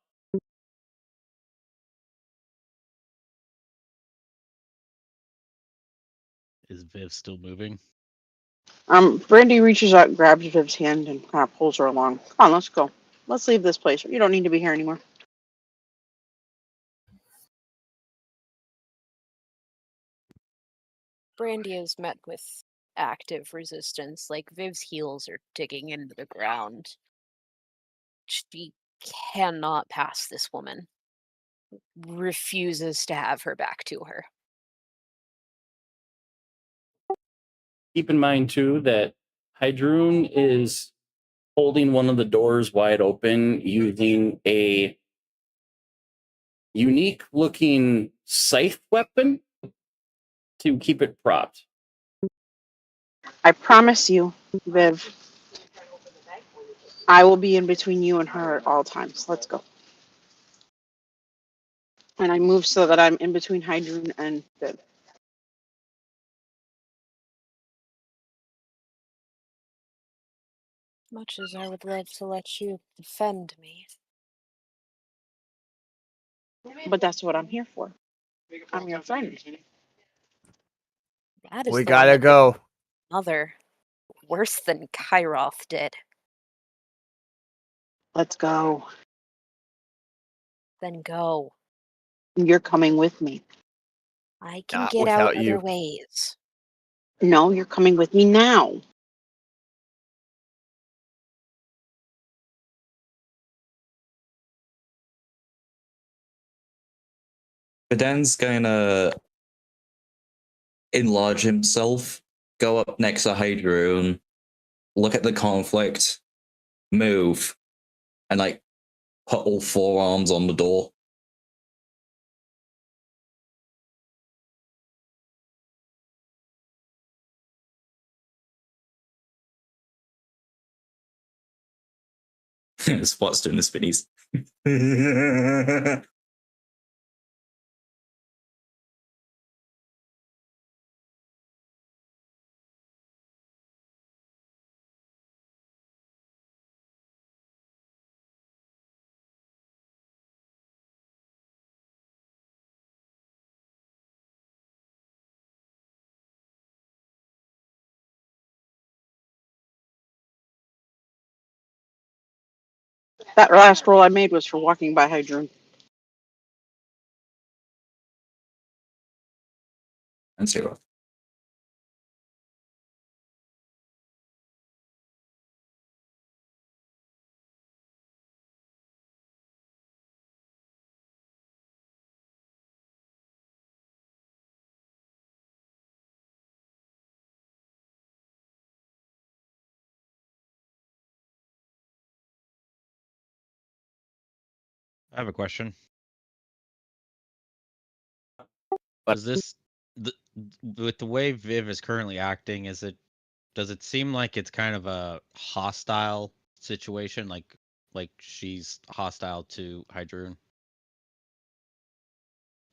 Is Viv still moving? Brandy reaches out, grabs Viv's hand, and kind of pulls her along. Come on, let's go. Let's leave this place. You don't need to be here anymore. Brandy is met with active resistance, like Viv's heels are digging into the ground. She cannot pass this woman. Refuses to have her back to her. Keep in mind, too, that Hydrun is holding one of the doors wide open using a unique-looking scythe weapon to keep it propped. I promise you, Viv, I will be in between you and her at all times. Let's go. And I move so that I'm in between Hydrun and Viv. Much as I would love to let you defend me. But that's what I'm here for. I'm your friend. That is We the one gotta that did go. Mother worse than Kairoth did. Let's go. Then go. You're coming with me. I can Not get out without you. other ways. No, you're coming with me now. Bedan's gonna enlarge himself go up next to Hadrian, look at the conflict, move, and like put all forearms on the door. Spot's doing the spinnies. That last roll I made was for walking by Hadron. And 0. I have a question. What? Is this with the way Viv is currently acting? Does it seem like it's kind of a hostile situation, like she's hostile to Hydrun?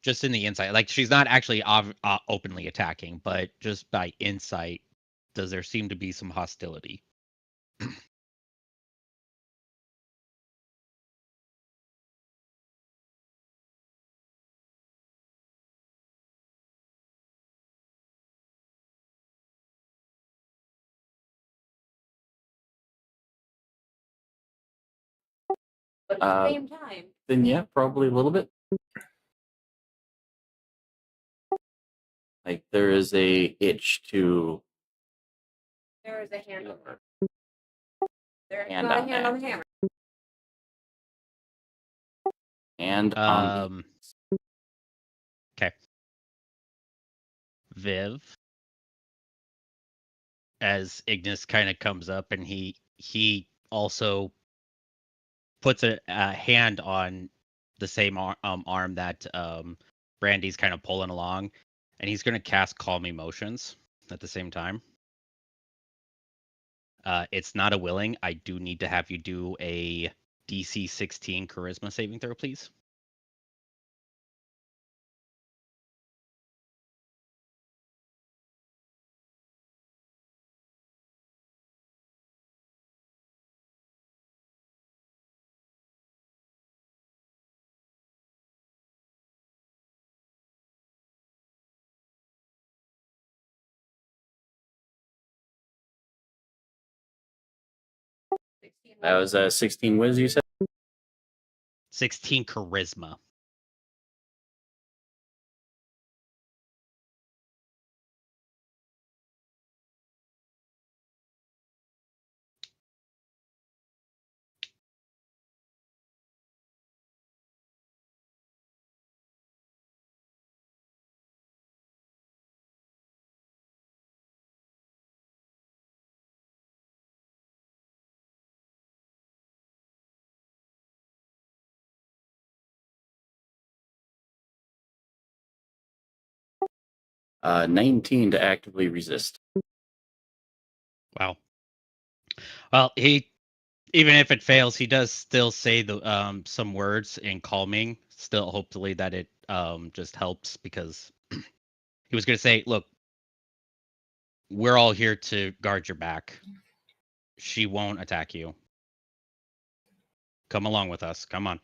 Just in the insight, like she's not actually openly attacking, but just by insight, does there seem to be some hostility? But at the same time, then yeah, probably a little bit. Like there is a itch to. There is a hand on the. There is not a hand on the hammer. And Okay. Viv, as Ignis kind of comes up and he also puts a hand on the same arm that Brandy's kind of pulling along, and he's going to cast Calm Emotions at the same time. It's not a willing. I do need to have you do a DC 16 Charisma saving throw, please. that was a 16 whiz, you said? 16 Charisma. Uh, 19 to actively resist. Wow. Well, even if it fails, he does still say the some words in calming. Still, hopefully that it just helps, because he was going to say, "Look, we're all here to guard your back. She won't attack you. Come along with us. Come on."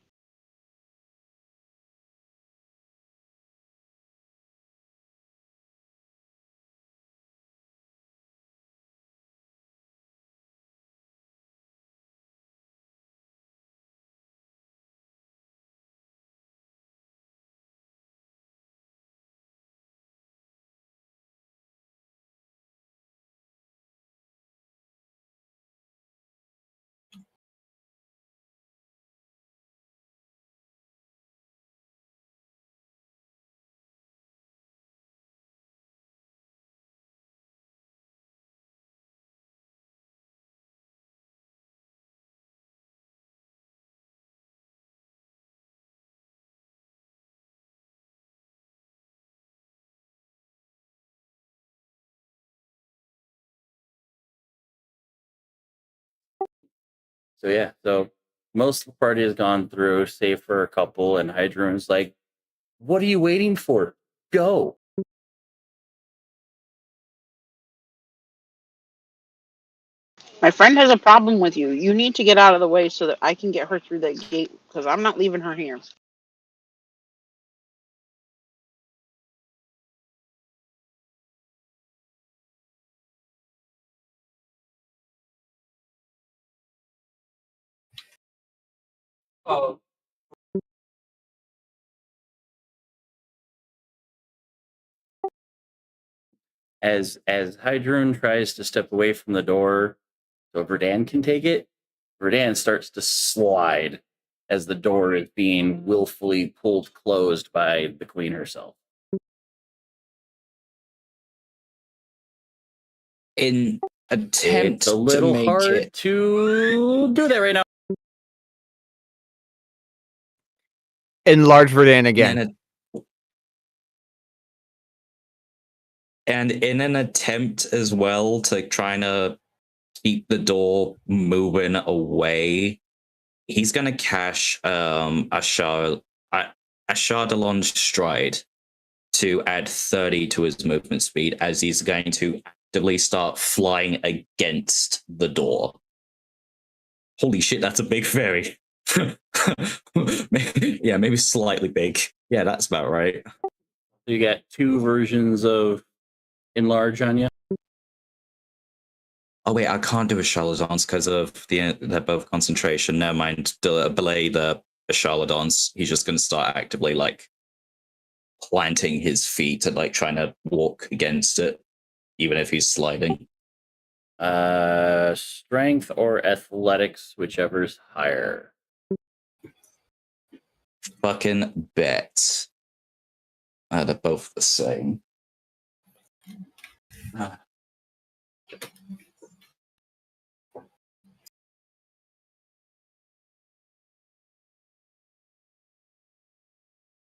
So yeah, so most of the party has gone through, save for a couple, and Hydroon's like, "What are you waiting for? Go!" My friend has a problem with you. You need to get out of the way so that I can get her through that gate because I'm not leaving her here. Oh. As Hydroon tries to step away from the door so Verdan can take it, Verdan starts to slide as the door is being willfully pulled closed by the queen herself. In attempt It's a little to make hard it to do that right now. Enlarge Verdan again. And in an attempt as well to try to keep the door moving away, he's going to cash a Chardalon stride to add 30 to his movement speed as he's going to actively start flying against the door. Holy shit, that's a big fairy. Yeah, maybe slightly big. Yeah, that's about right. So you got two versions of enlarge on you. Oh wait, I can't do a charlatans because of they're both concentration. Never mind. Belay the charlatans. He's just going to start actively like planting his feet and like trying to walk against it, even if he's sliding. Strength or athletics, whichever's higher. Fucking bet. They're both the same.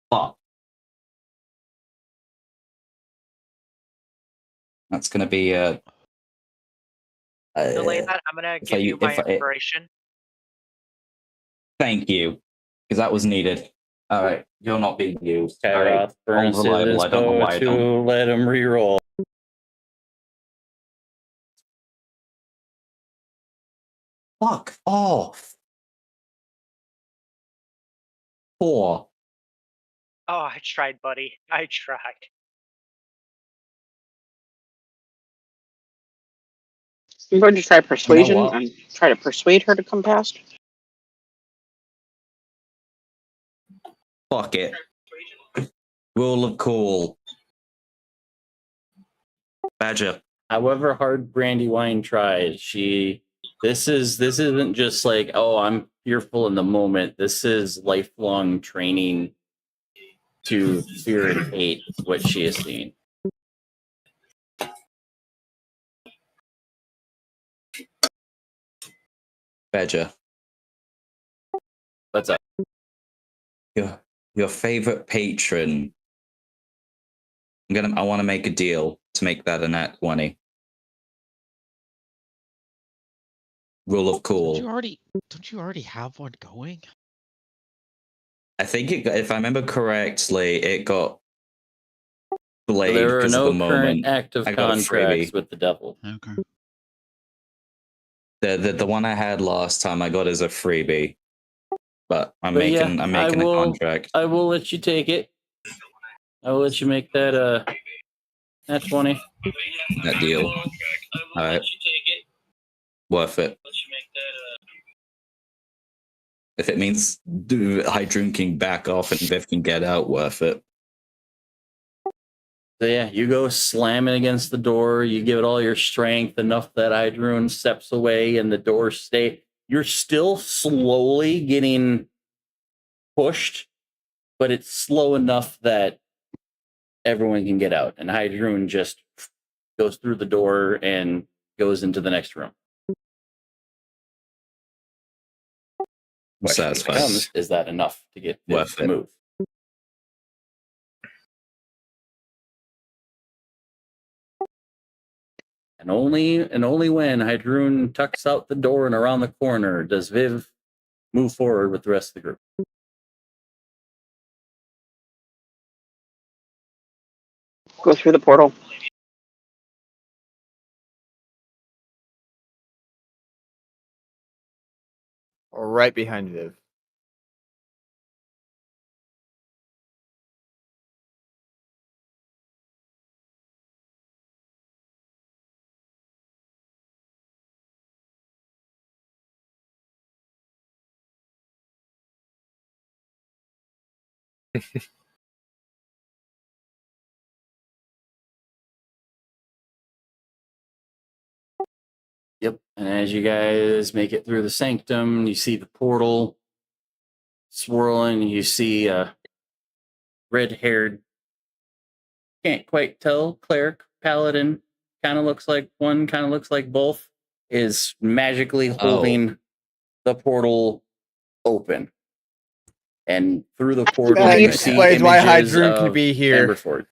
Fuck. That's going to be a. Delay that. I'm gonna give you my inspiration. Thank you, because that was needed. All right, you're not being used. Karoth burns his I don't know bow why I don't. to let him reroll. Fuck off. 4. Oh, I tried, buddy. I tried. I'm going to try persuasion what? and try to persuade her to come past. Fuck it. Rule of cool. Badger. However hard Brandywine tries, this isn't just like, oh, I'm fearful in the moment. This is lifelong training to fear and hate what she has seen. Badger. What's up? Your favorite patron. I want to make a deal to make that a nat 20. Rule of cool. Don't you already have one going? I think if I remember correctly, it got delayed There are because no of the moment. current active I got a contracts freebie. with the devil. Okay. The one I had last time I got as a freebie, but I'm But making yeah, a contract. I will let you take it. I will let you make that nat 20. That deal. All right. Worth it. If it means Hydroon can back off and Viv can get out, worth it. So yeah, you go slamming against the door. You give it all your strength, enough that Hydroon steps away and the door stay. You're still slowly getting pushed, but it's slow enough that everyone can get out. And Hydroon just goes through the door and goes into the next room. Question becomes, is that enough to get Viv to move? And only when Hydrune tucks out the door and around the corner does Viv move forward with the rest of the group. Go through the portal. Or right behind Viv. Yep. And as you guys make it through the sanctum, you see the portal swirling. You see a red-haired, can't quite tell, cleric, paladin. Kind of looks like one, kind of looks like both. Is magically holding the portal open. And through the portal, That you see explains why images Hydrune can of be here. Amberford.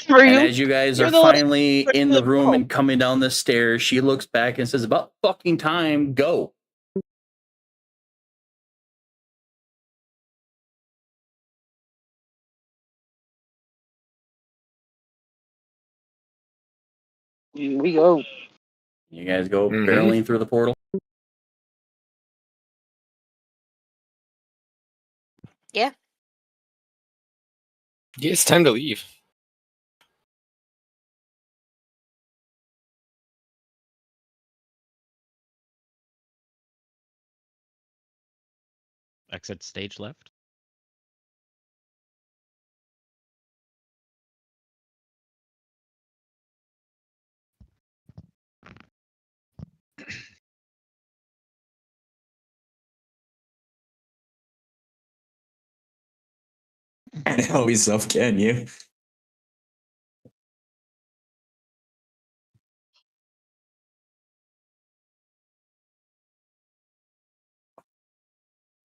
For And you. as you guys You're are the finally in the room Oh. and coming down the stairs, she looks back and says, "About fucking time, go." We go. You guys go Mhm. barreling through the portal. Yeah. Yeah, it's time to leave. Exit stage left. Can't help yourself, can you?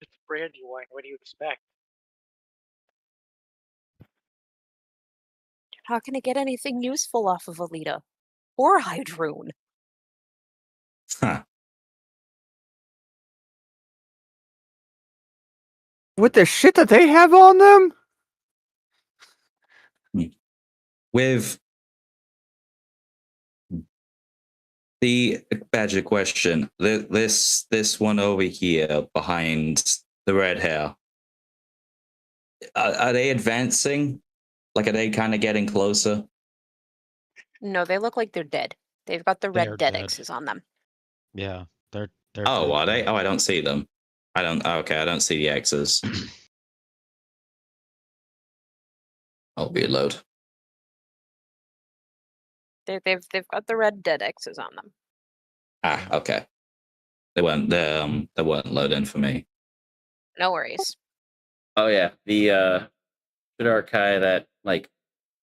It's Brandywine. What do you expect? You're not gonna get anything useful off of Alita. Or Hydrune. Huh. With the shit that they have on them? With the badger question, this one over here behind the red hair, are they advancing? Like, are they kind of getting closer? No, they look like they're dead. They've got the They're red dead dead. X's on them. Yeah, they're. Oh, are they? dead. Oh, I don't see them. I don't. Okay, I don't see the X's. I'll reload. They've got the red dead X's on them. Ah, okay. They weren't loading for me. No worries. Oh yeah, the Shidarkai that like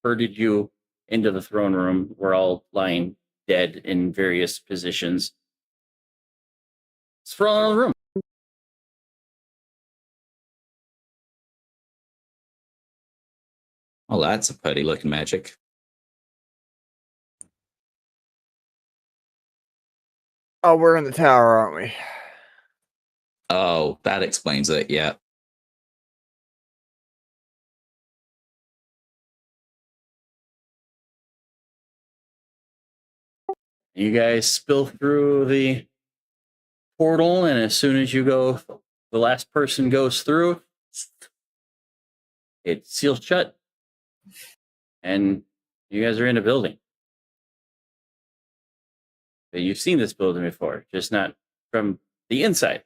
herded you into the throne room were all lying dead in various positions. It's for all in the room. Oh, that's a pretty looking magic. Oh, we're in the tower, aren't we? Oh, that explains it. Yeah. You guys spill through the portal, and as soon as you go, the last person goes through, it seals shut, and you guys are in a building. You've seen this building before, just not from the inside.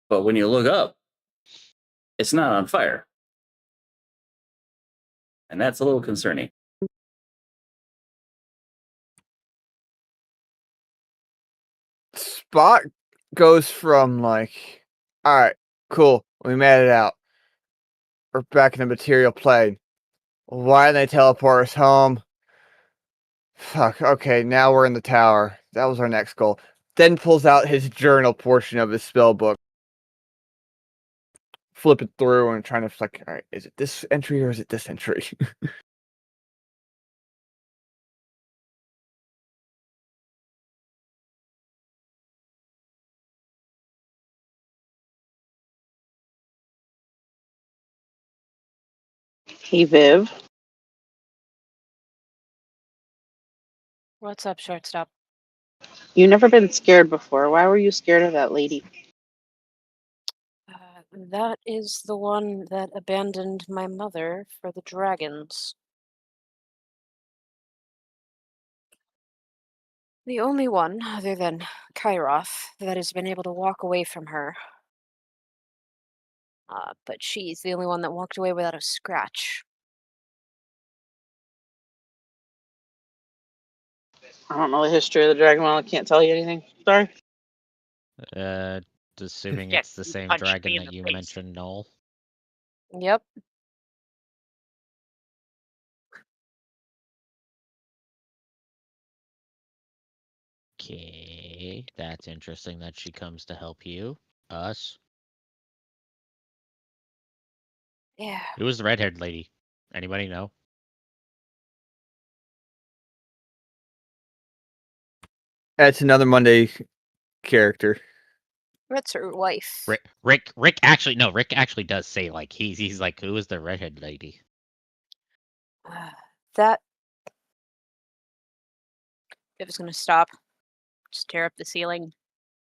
But when you look up, it's not on fire. And that's a little concerning. Spot goes from like, all right, cool, we made it out. We're back in the material plane. Why didn't they teleport us home? Fuck, okay, now we're in the tower. That was our next goal. Then pulls out his journal portion of his spell book. flipping through and trying to like, all right, is it this entry or is it this entry? Hey, Viv. What's up, shortstop? You've never been scared before. Why were you scared of that lady? That is the one that abandoned my mother for the dragons. The only one, other than Kairoth, that has been able to walk away from her. But she's the only one that walked away without a scratch. I don't know the history of the dragon. Well, I can't tell you anything. Sorry. Assuming Yes, it's the you same punched dragon me in that the you face. mentioned, Noel. Yep. Okay, that's interesting that she comes to help you. Us. Yeah. Who was the red-haired lady? Anybody know? That's another Monday character. That's her wife. Rick actually no. Rick actually does say like he's like, who is the redhead lady? That. It was gonna stop. Just tear up the ceiling.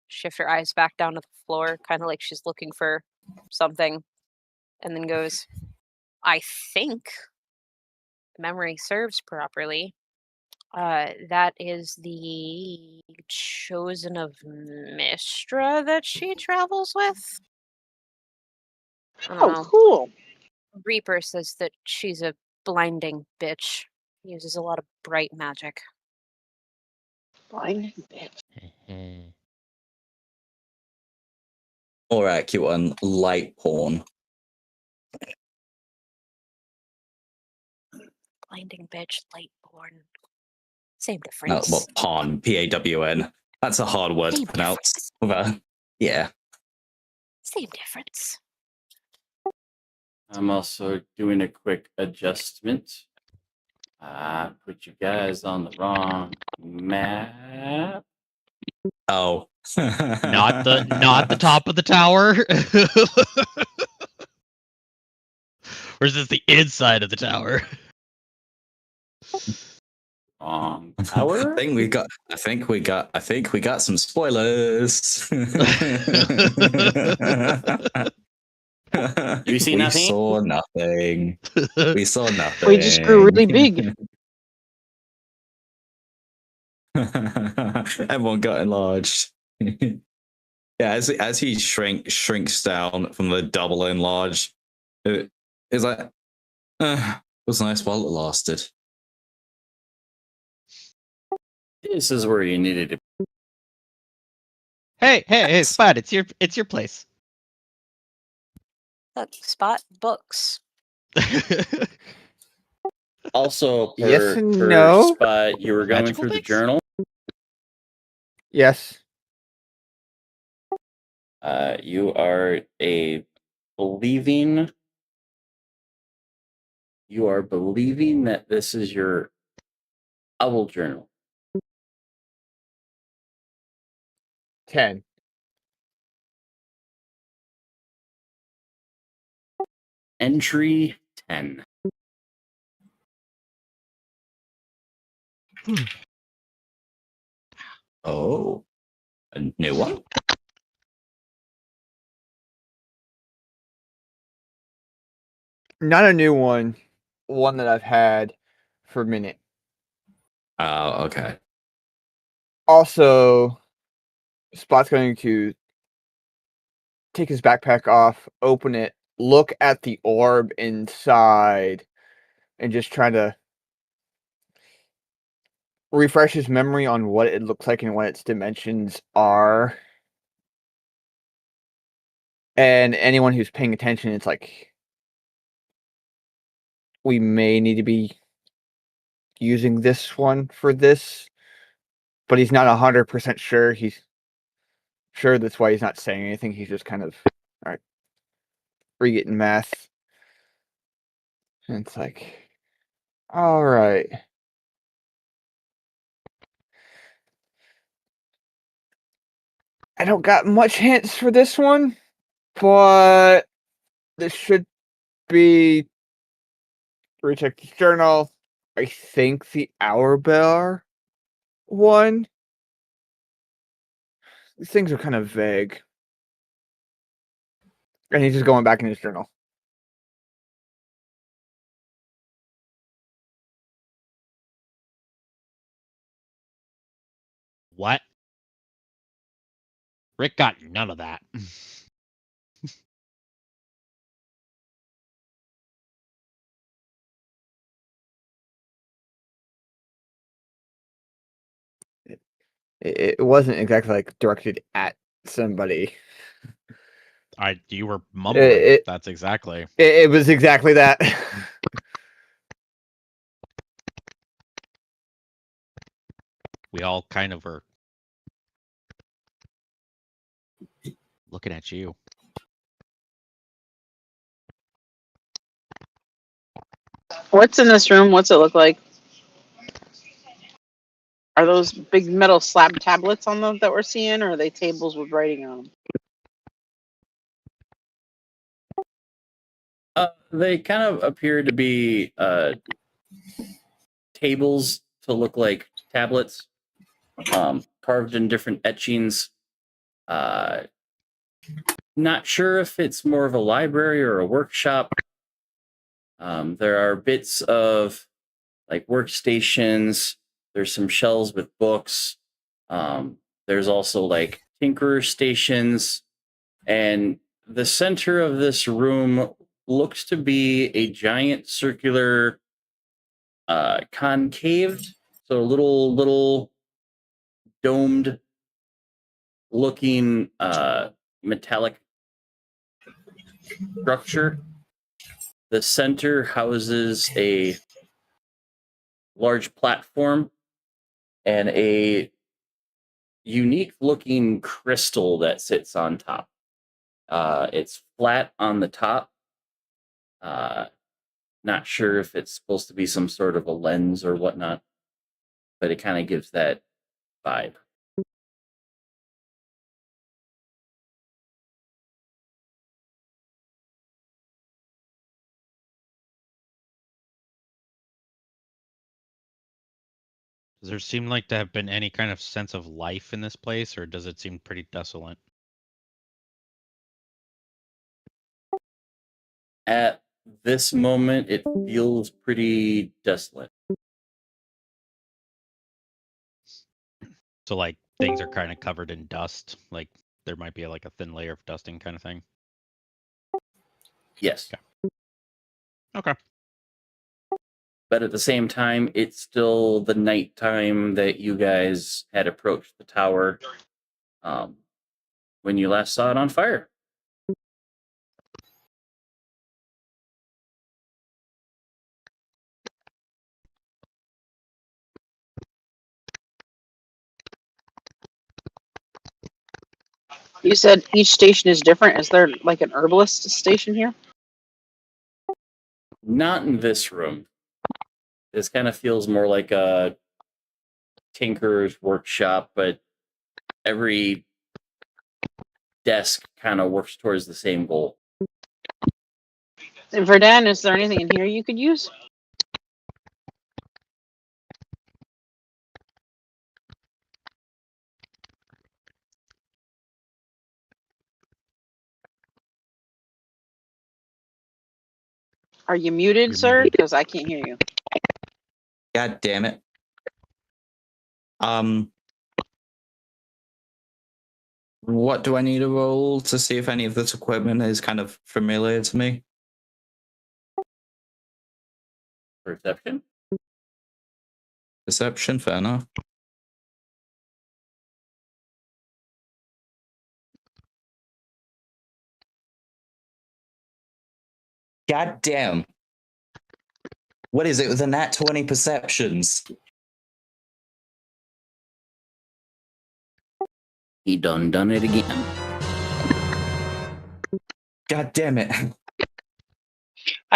Shift her eyes back down to the floor, kind of like she's looking for something. And then goes, I think memory serves properly. That is the chosen of Mistra that she travels with. I don't Oh, know. cool. Reaper says that she's a blinding bitch. Uses a lot of bright magic. Blinding bitch. More accurate one, light porn. Blinding bitch, light born. Same No, difference. well, pawn, P-A-W-N. That's a hard word Same to pronounce. difference. Yeah. Same difference. I'm also doing a quick adjustment. Put you guys on the wrong map. Oh. Not the top of the tower. Or is this the inside of the tower? Wrong I tower. think we got some spoilers. You see we nothing? saw nothing. We saw nothing. We just grew really big. Everyone got enlarged. Yeah, as he shrinks down from the double enlarge, it's like it was nice while it lasted. This is where you needed to. Hey, Spot! It's your place. Look, Spot books. Also, Yes and per no. Spot, you were going Magical through the things? journal. Yes. You are believing that this is your owl journal. 10. Entry 10. Oh, a new one. Not a new one. One that I've had for a minute. Oh, okay. Also, Spot's going to take his backpack off, open it, look at the orb inside, and just try to refresh his memory on what it looks like and what its dimensions are. And anyone who's paying attention, it's like we may need to be using this one for this, but he's not 100% sure. He's sure that's why he's not saying anything. He's just kind of all right, read in math. And it's like, all right. I don't got much hints for this one, but this should be recheck the journal. I think the hour bar one. These things are kind of vague. And he's just going back in his journal. What? Rick got none of that. It wasn't exactly like directed at somebody. You were mumbling. It- That's exactly. It was exactly that. We all kind of were looking at you. What's in this room? What's it look like? Are those big metal slab tablets on them that we're seeing, or are they tables with writing on them? They kind of appear to be tables to look like tablets, carved in different etchings. Not sure if it's more of a library or a workshop. There are bits of like workstations. There's some shelves with books. There's also like tinkerer stations, and the center of this room looks to be a giant circular concaved, so a little domed looking metallic structure. The center houses a large platform and a unique looking crystal that sits on top. It's flat on the top. Not sure if it's supposed to be some sort of a lens or whatnot, but it kind of gives that vibe. Does there seem like to have been any kind of sense of life in this place, or does it seem pretty desolate? At this moment, it feels pretty desolate. So like things are kind of covered in dust, like there might be like a thin layer of dusting kind of thing. Yes. Okay. But at the same time, it's still the nighttime that you guys had approached the tower when you last saw it on fire. You said each station is different. Is there like an herbalist station here? Not in this room. This kind of feels more like a tinkerer's workshop, but every desk kind of works towards the same goal. And Verdan, is there anything in here you could use? Are you muted, You're sir? muted. Because I can't hear you. God damn it. What do I need to roll to see if any of this equipment is kind of familiar to me? Perception? Perception, fair enough. God damn. What is it with the nat 20 perceptions? He done it again. God damn it.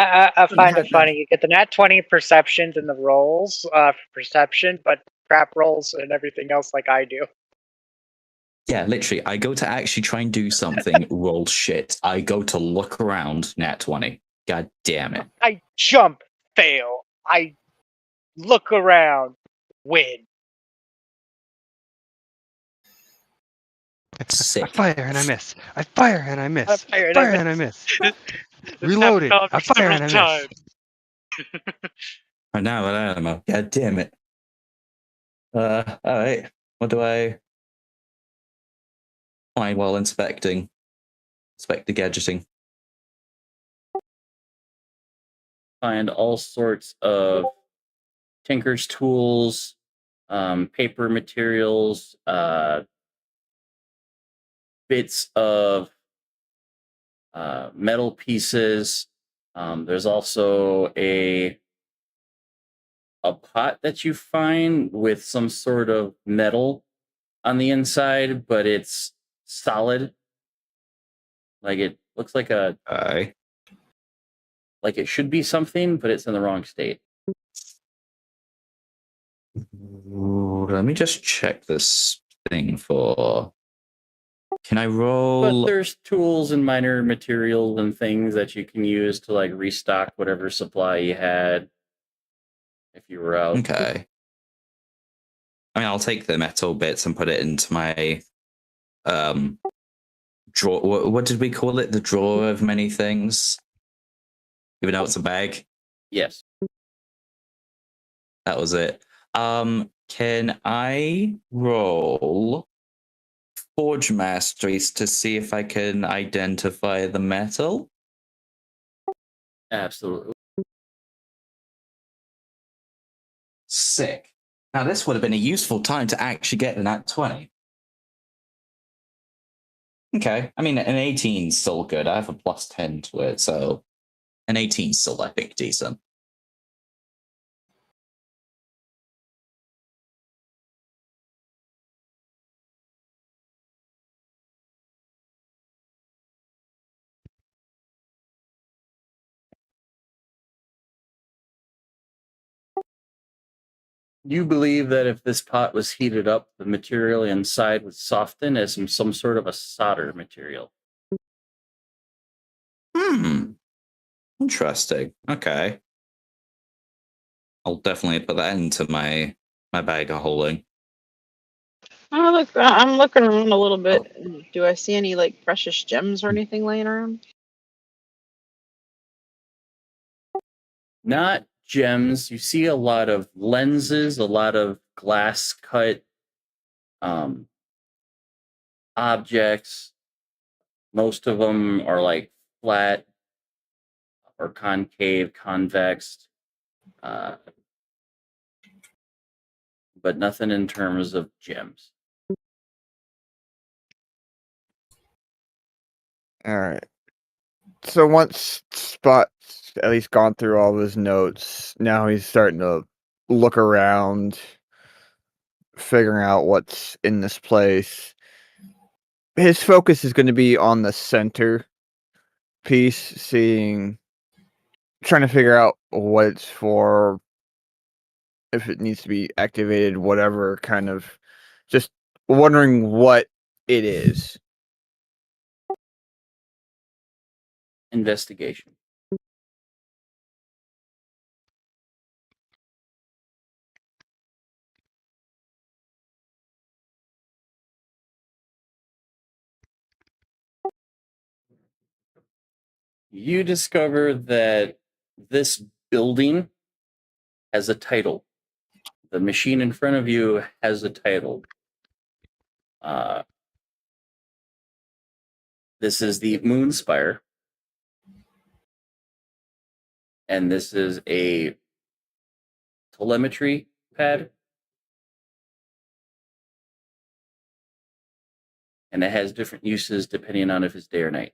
I find it funny. You get the nat 20 perceptions and the rolls for perception, but crap rolls and everything else like I do. Yeah, literally, I go to actually try and do something, roll shit. I go to look around, nat 20. God damn it. I jump, fail. I look around, win. I Sick. fire and I miss. I fire and I miss. I fire Fire and I miss. This Reloaded. happened I fire and I several miss. times. Right now, I don't know. God damn it. All right. What do I find while inspecting? Inspect the gadgeting. Find all sorts of tinker's tools, paper materials, bits of metal pieces. There's also a pot that you find with some sort of metal on the inside, but it's solid. Like it looks like like it should be something, but it's in the wrong state. Ooh, let me just check this thing for. Can I roll? But there's tools and minor materials and things that you can use to like restock whatever supply you had if you were out. Okay. I mean, I'll take the metal bits and put it into my drawer. What did we call it? The drawer of many things. Even though it's a bag. Yes. That was it. Can I roll Forge Masteries to see if I can identify the metal? Absolutely. Sick. Now, this would have been a useful time to actually get an at 20. Okay. I mean, an 18 is still good. I have a plus 10 to it, so an 18 is still, I think, decent. You believe that if this pot was heated up, the material inside would soften as some sort of a solder material. Interesting. Okay. I'll definitely put that into my bag of holding. I'm looking around a little bit. Do I see any like precious gems or anything laying around? Not gems. You see a lot of lenses, a lot of glass cut objects. Most of them are like flat or concave, convex, but nothing in terms of gems. All right. So once Spot's at least gone through all of his notes, now he's starting to look around, figuring out what's in this place. His focus is going to be on the center piece, trying to figure out what it's for, if it needs to be activated, whatever, kind of just wondering what it is. Investigation. You discover that this building has a title. The machine in front of you has a title. This is the Moonspire. And this is a telemetry pad. And it has different uses depending on if it's day or night.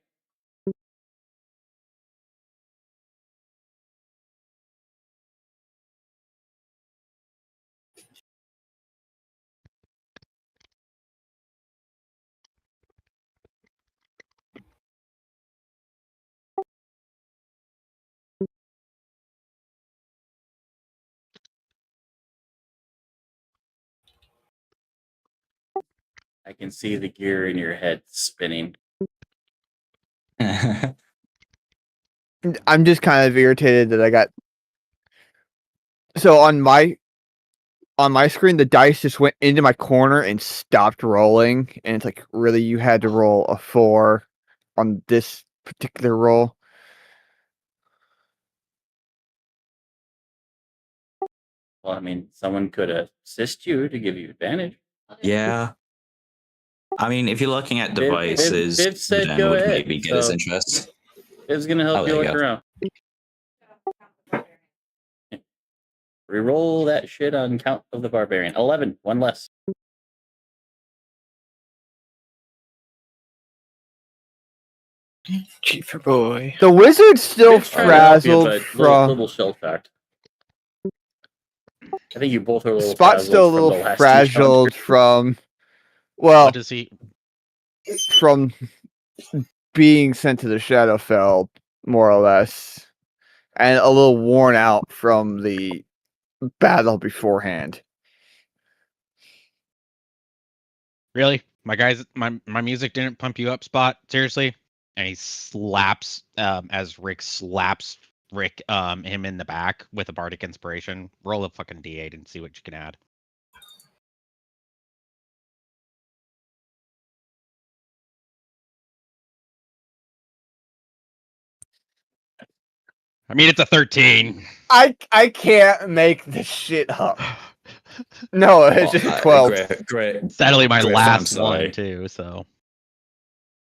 I can see the gear in your head spinning. I'm just kind of irritated that I got. So on my screen, the dice just went into my corner and stopped rolling, and it's like, really, you had to roll a 4 on this particular roll. Well, I mean, someone could assist you to give you advantage. Yeah. I mean, if you're looking at Viv- devices, Viv said then go would ahead, maybe get his so- interest. It's gonna help Oh, you there you look go. around. Reroll that shit on Count of the Barbarian. 11, one less. Cheaper boy. The wizard's still Viv's trying to help you, frazzled but from. little shell shocked. I think you both are a little Spot's still a frazzled little from the last frazzled encounter. from. Well, What does he? from being sent to the Shadowfell, more or less, and a little worn out from the battle beforehand. Really? My guys, my music didn't pump you up, Spot? Seriously? And he slaps, as Rick slaps him in the back with a bardic inspiration. Roll a fucking d8 and see what you can add. I mean, it's a 13. I can't make this shit up. No, it's just a 12. Great. Sadly, my Griff, I'm last sorry. one too. So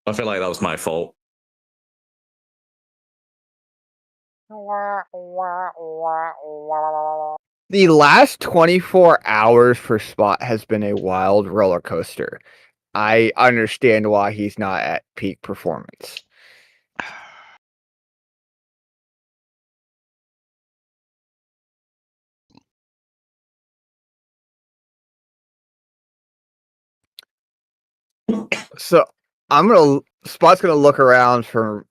I feel like that was my fault. The last 24 hours for Spot has been a wild roller coaster. I understand why he's not at peak performance. So Spot's gonna look around for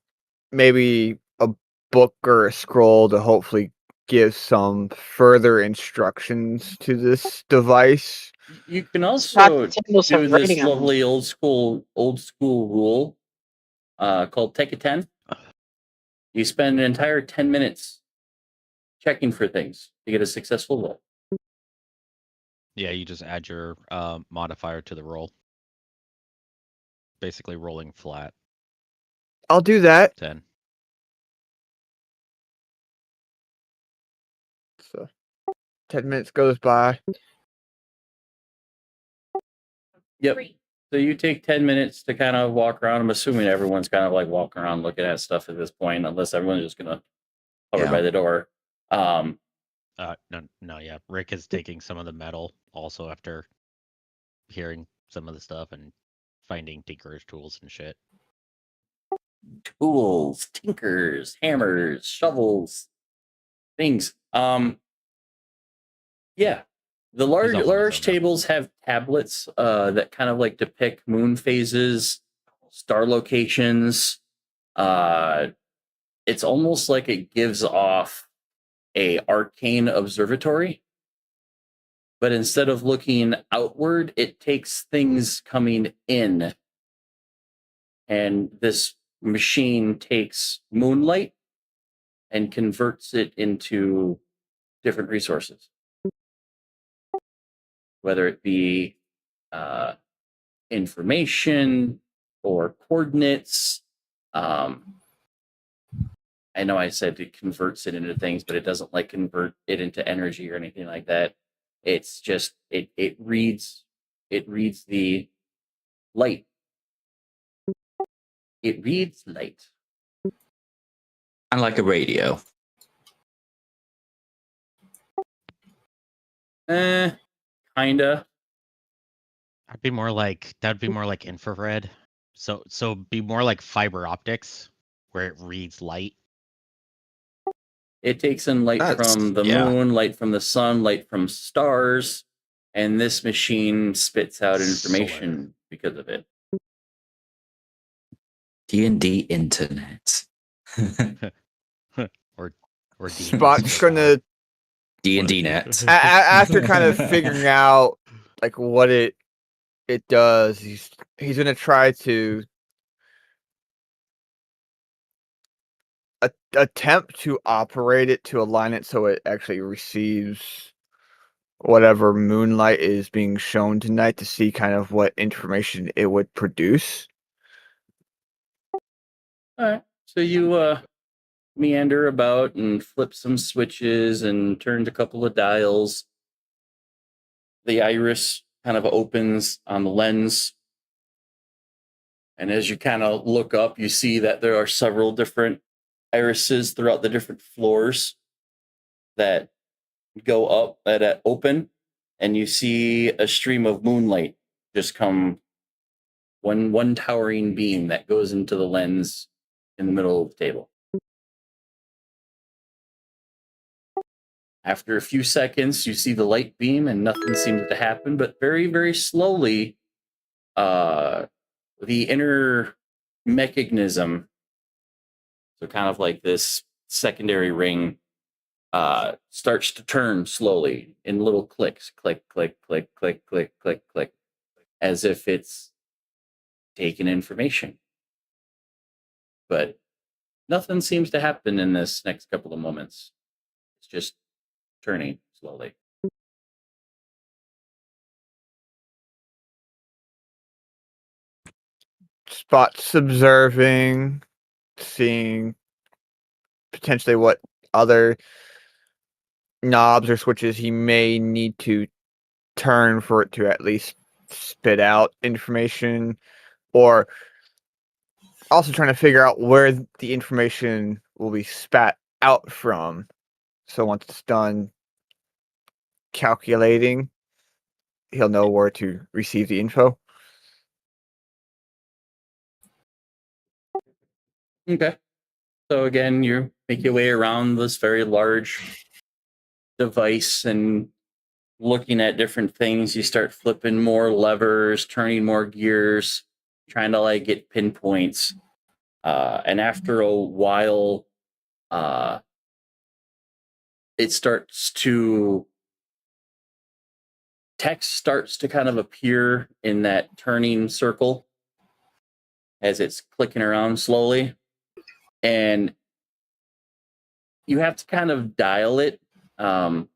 maybe a book or a scroll to hopefully give some further instructions to this device. You can Spot also the tables do have this writing on them. lovely old school rule called take a 10. You spend an entire 10 minutes checking for things to get a successful roll. Yeah, you just add your modifier to the roll. Basically rolling flat. I'll do that. 10. So 10 minutes goes by. Yep. So you take 10 minutes to kind of walk around. I'm assuming everyone's kind of like walking around looking at stuff at this point, unless everyone's just gonna hover Yeah. by the door. No, yeah. Rick is taking some of the metal also after hearing some of the stuff and finding tinker's tools and shit. Tools, tinkers, hammers, shovels, things. Yeah. The He's all in his large zone now. tables have tablets that kind of like depict moon phases, star locations. It's almost like it gives off a arcane observatory, but instead of looking outward, it takes things coming in, and this machine takes moonlight and converts it into different resources, whether it be information or coordinates. I know I said it converts it into things, but it doesn't like convert it into energy or anything like that. It's just it reads the light. It reads light. And like a radio. Kinda. That'd be more like infrared. So be more like fiber optics where it reads light. It takes in light from the moon, light from the sun, light from stars, and this machine spits out information because of it. D&D internet. or Spot's gonna D&D net. after kind of figuring out like what it It does. He's gonna try to attempt to operate it to align it so it actually receives whatever moonlight is being shown tonight to see kind of what information it would produce. All right. So you meander about and flip some switches and turned a couple of dials. The iris kind of opens on the lens. And as you kind of look up, you see that there are several different irises throughout the different floors that go up, that open, and you see a stream of moonlight just come, one towering beam that goes into the lens in the middle of the table. After a few seconds, you see the light beam and nothing seems to happen, but very, very slowly, the inner mechanism, so kind of like this secondary ring, starts to turn slowly in little clicks, click, click, click, click, click, click, click, as if it's taking information. But nothing seems to happen in this next couple of moments. It's just turning slowly. Spot's observing, seeing potentially what other knobs or switches he may need to turn for it to at least spit out information, or also trying to figure out where the information will be spat out from. So once it's done calculating, he'll know where to receive the info. Okay. So again, you make your way around this very large device and looking at different things. You start flipping more levers, turning more gears, trying to like get pinpoints. And after a while, it starts to text starts to kind of appear in that turning circle as it's clicking around slowly, and you have to kind of dial it to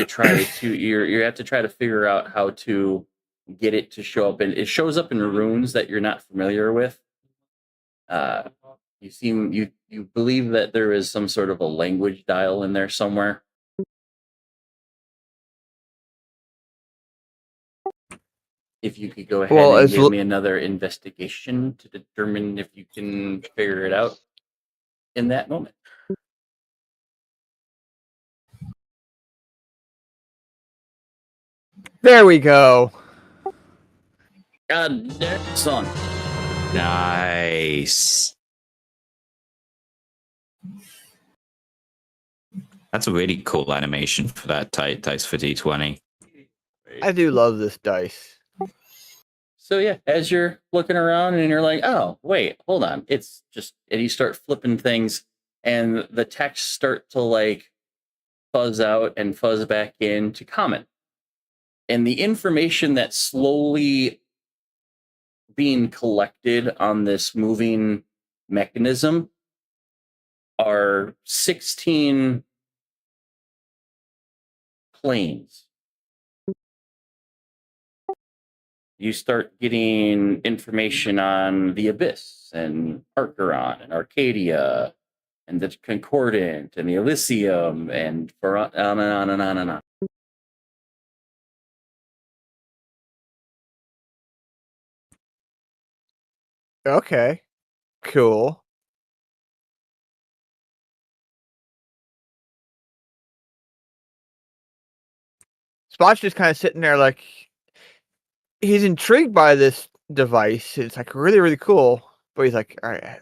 try to you have to try to figure out how to get it to show up, and it shows up in runes that you're not familiar with. You believe that there is some sort of a language dial in there somewhere. If you could go ahead and give me another investigation to determine if you can figure it out in that moment. There we go. God damn, son. Nice. That's a really cool animation for that dice for D20. I do love this dice. So yeah, as you're looking around and you're like, oh, wait, hold on. It's just, and you start flipping things and the text start to like fuzz out and fuzz back in to common. And the information that's slowly being collected on this moving mechanism are 16 planes. You start getting information on the Abyss and Archeron and Arcadia and the Concordant and the Elysium and on and on and on and on. Okay, cool. Spot's just kind of sitting there like he's intrigued by this device. It's like really, really cool. But he's like, all right.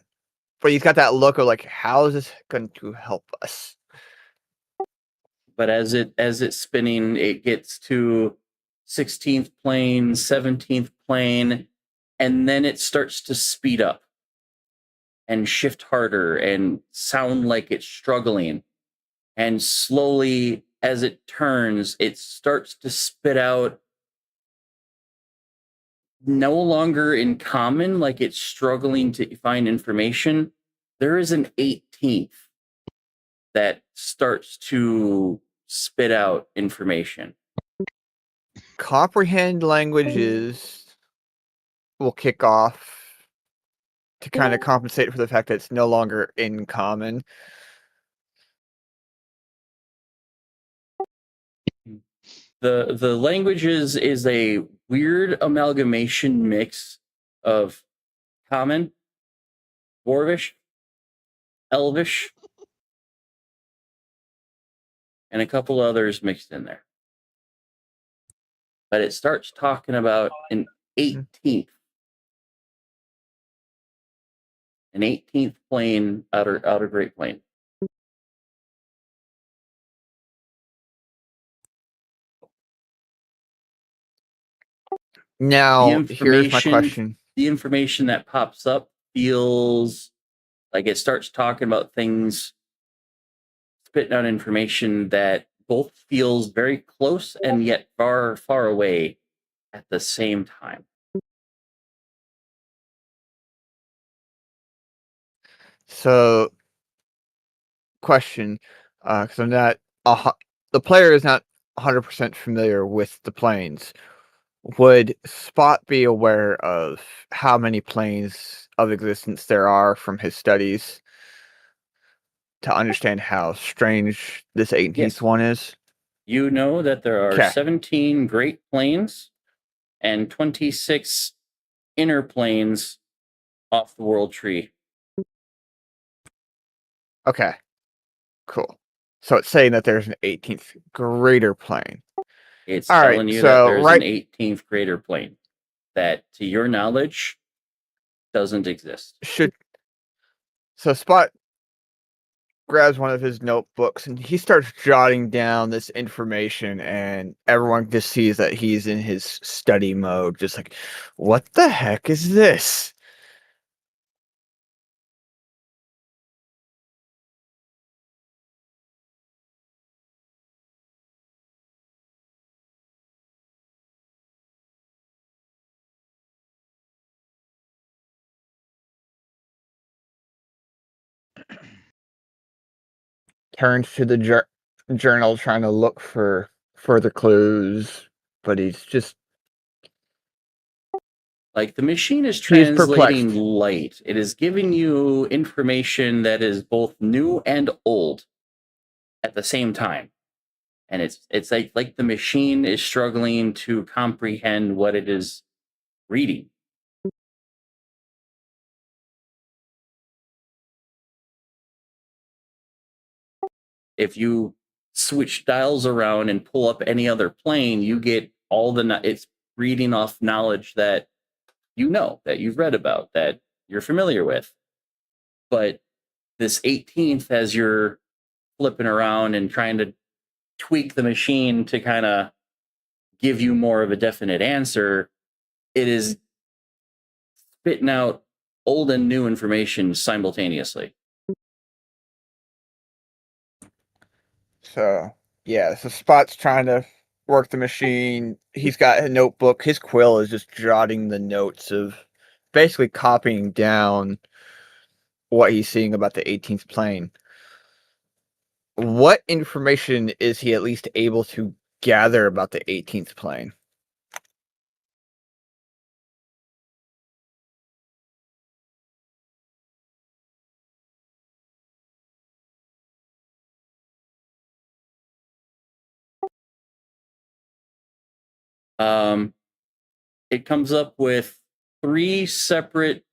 But he's got that look of like, how is this going to help us? But as it's spinning, it gets to 16th plane, 17th plane, and then it starts to speed up and shift harder and sound like it's struggling. And slowly, as it turns, it starts to spit out no longer in common, like it's struggling to find information, there is an 18th that starts to spit out information. Comprehend languages will kick off to kind of compensate for the fact that it's no longer in common. The languages is a weird amalgamation mix of common, dwarvish, elvish, and a couple others mixed in there. But it starts talking about an 18th. An 18th plane, outer Great Plain. Now, here's my question. The information that pops up feels like it starts talking about things, spitting out information that both feels very close and yet far, far away at the same time. So, question, because I'm not the player is not 100% familiar with the planes. Would Spot be aware of how many planes of existence there are from his studies to understand how strange this 18th one is? You know that there are 'Kay. 17 great planes and 26 inner planes off the world tree. Okay, cool. So it's saying that there's an 18th greater plane. It's All right, telling you so that there's right- an 18th greater plane that, to your knowledge, doesn't exist. So Spot grabs one of his notebooks and he starts jotting down this information, and everyone just sees that he's in his study mode, just like, what the heck is this? Turns to the journal trying to look for further clues, but he's just like the machine is He is translating perplexed. light. It is giving you information that is both new and old at the same time. And it's like the machine is struggling to comprehend what it is reading. If you switch dials around and pull up any other plane, you get it's reading off knowledge that you know, that you've read about, that you're familiar with. But this 18th, as you're flipping around and trying to tweak the machine to kind of give you more of a definite answer, it is spitting out old and new information simultaneously. So yeah, so Spot's trying to work the machine. He's got a notebook. His quill is just jotting the notes of basically copying down what he's seeing about the 18th plane. What information is he at least able to gather about the 18th plane? It comes up with 3 separate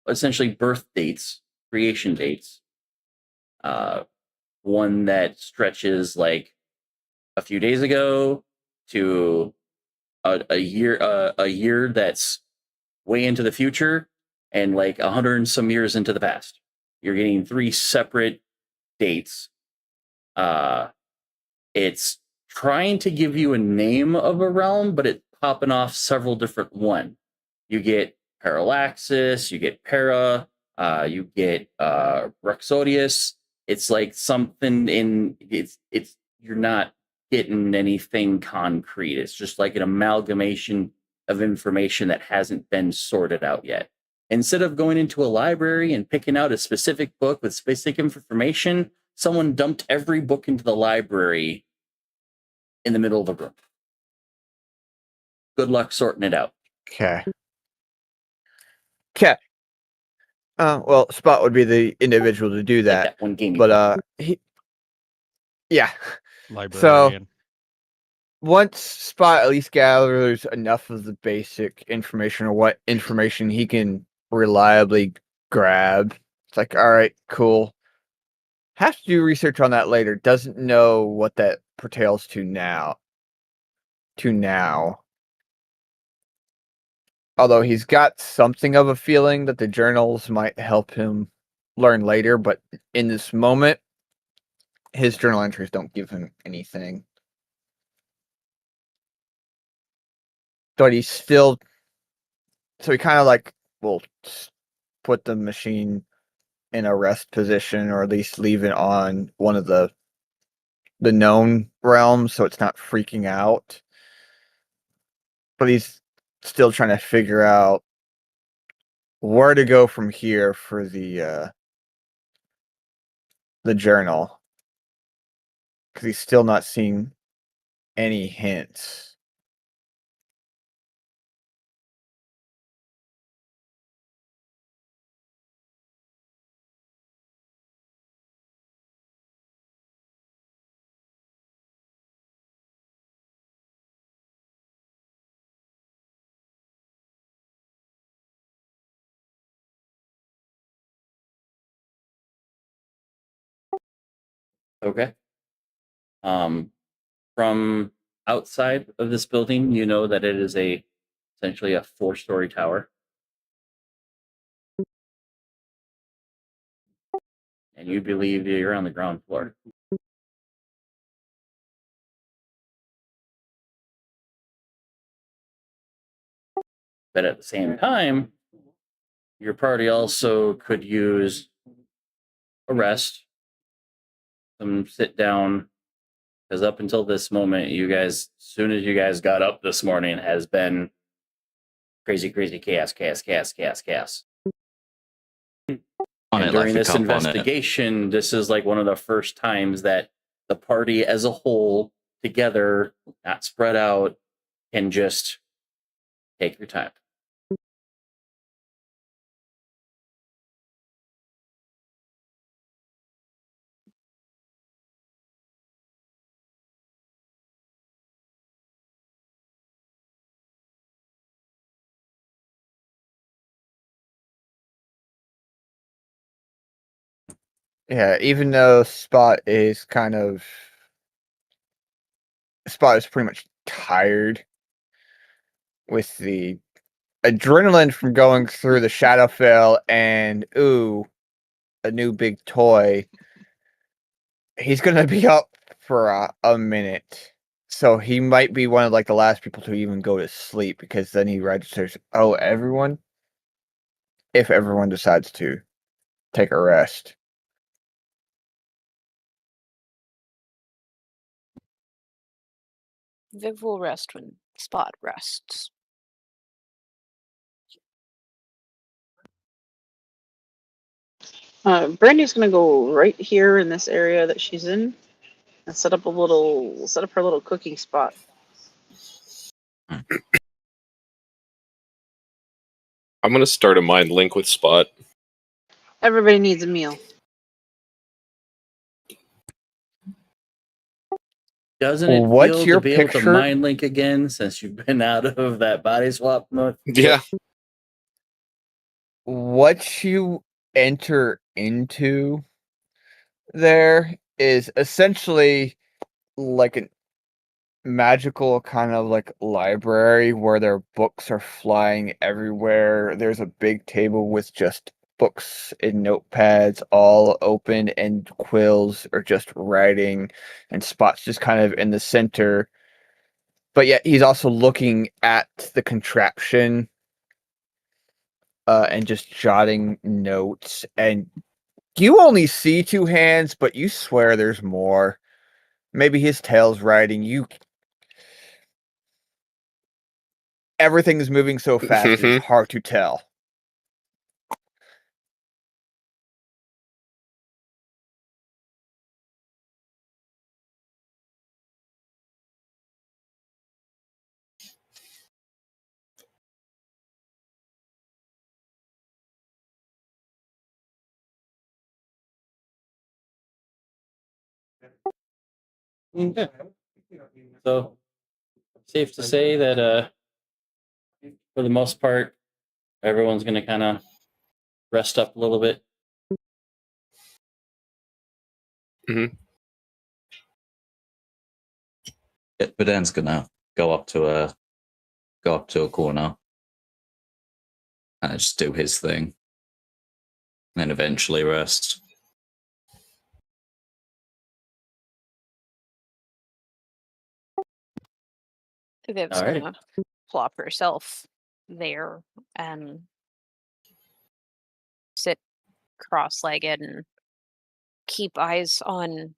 essentially birth dates, creation dates. One that stretches like a few days ago to a year that's way into the future, and like 100 and some years into the past. You're getting 3 separate dates. It's trying to give you a name of a realm, but it's popping off several different one. You get Parallaxis, you get Para, you get Rexodius. It's like something in it's you're not getting anything concrete. It's just like an amalgamation of information that hasn't been sorted out yet. Instead of going into a library and picking out a specific book with specific information, someone dumped every book into the library in the middle of the room. Good luck sorting it out. Okay. Okay. Well, Spot would be the individual to do Like that. that one game. But yeah. Librarian. Once Spot at least gathers enough of the basic information or what information he can reliably grab, it's like, all right, cool. Have to do research on that later. Doesn't know what that pertains to now. Although he's got something of a feeling that the journals might help him learn later, but in this moment, his journal entries don't give him anything. But he's still... So he kind of like will put the machine in a rest position, or at least leave it on one of the known realms so it's not freaking out. But he's still trying to figure out where to go from here for the journal, because he's still not seeing any hints. Okay. From outside of this building, you know that it is essentially a 4-story tower. And you believe you're on the ground floor. But at the same time, your party also could use a rest, some sit down, because up until this moment, you guys, as soon as you guys got up this morning, has been crazy chaos. And during this investigation, this is like one of the first times that the party as a whole, together, not spread out, can just take your time. Yeah, even though Spot is pretty much tired with the adrenaline from going through the Shadowfell and a new big toy, he's gonna be up for a minute. So he might be one of like the last people to even go to sleep, because then he registers, if everyone decides to take a rest. Viv will rest when Spot rests. Brandy's gonna go right here in this area that she's in and set up her little cooking spot. I'm gonna start a mind link with Spot. Everybody needs a meal. Doesn't it feel to be able to mind link again since you've been out of that body swap mode? Yeah. What you enter into there is essentially like a magical kind of like library where their books are flying everywhere. There's a big table with just books and notepads all open, and quills are just writing, and Spot's just kind of in the center. But yet he's also looking at the contraption and just jotting notes. And you only see 2 hands, but you swear there's more. Maybe his tail's riding. Everything is moving so fast, it's hard to tell. Okay. So safe to say that for the most part, everyone's gonna kind of rest up a little bit. Mm-hmm. Baden's gonna go up to a corner and just do his thing, and then eventually rest. Viv's Alrighty. gonna plop herself there and sit cross-legged and keep eyes on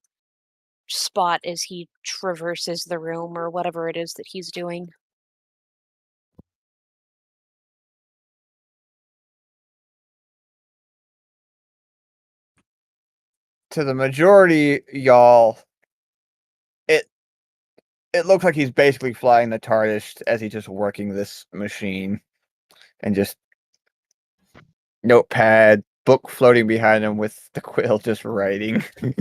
Spot as he traverses the room or whatever it is that he's doing. To the majority, y'all, it looks like he's basically flying the TARDIS as he's just working this machine. And just notepad, book floating behind him with the quill just writing. And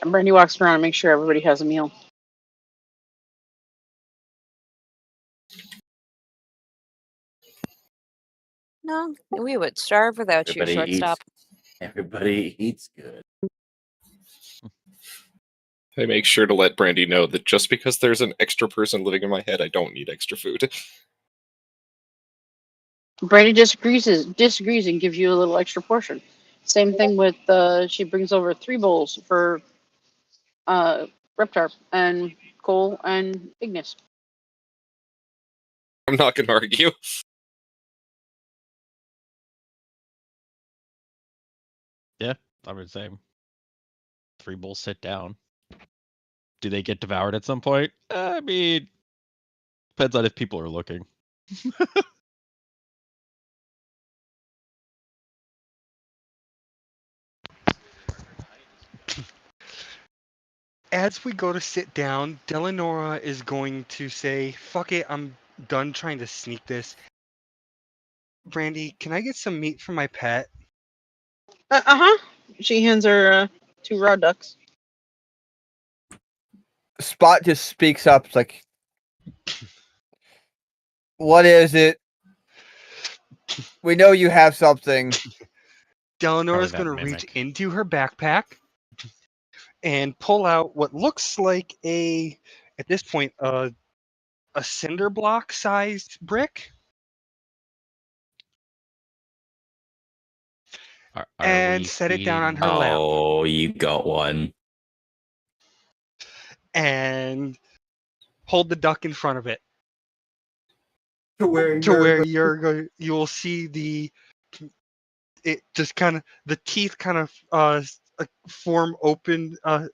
Brandy walks around and makes sure everybody has a meal. No, we would starve without you, shortstop. Everybody eats good. I make sure to let Brandy know that just because there's an extra person living in my head, I don't need extra food. Brandy disagrees and gives you a little extra portion. Same thing with she brings over 3 bowls for Reptar and Cole and Ignis. I'm not going to argue. Yeah, I would say 3 bulls sit down. Do they get devoured at some point? I mean, depends on if people are looking. As we go to sit down, Delanora is going to say, fuck it, I'm done trying to sneak this. Brandy, can I get some meat for my pet? Uh-huh. She hands her 2 raw ducks. Spot just speaks up, it's like, what is it? We know you have something. Delanora's Probably going that to reach mimic. into her backpack and pull out what looks like at this point, a cinder block sized brick. And we set it down on feeding? her lap. Oh, you got one. And hold the duck in front of it. To where You will see it just kind of, the teeth kind of form open, kind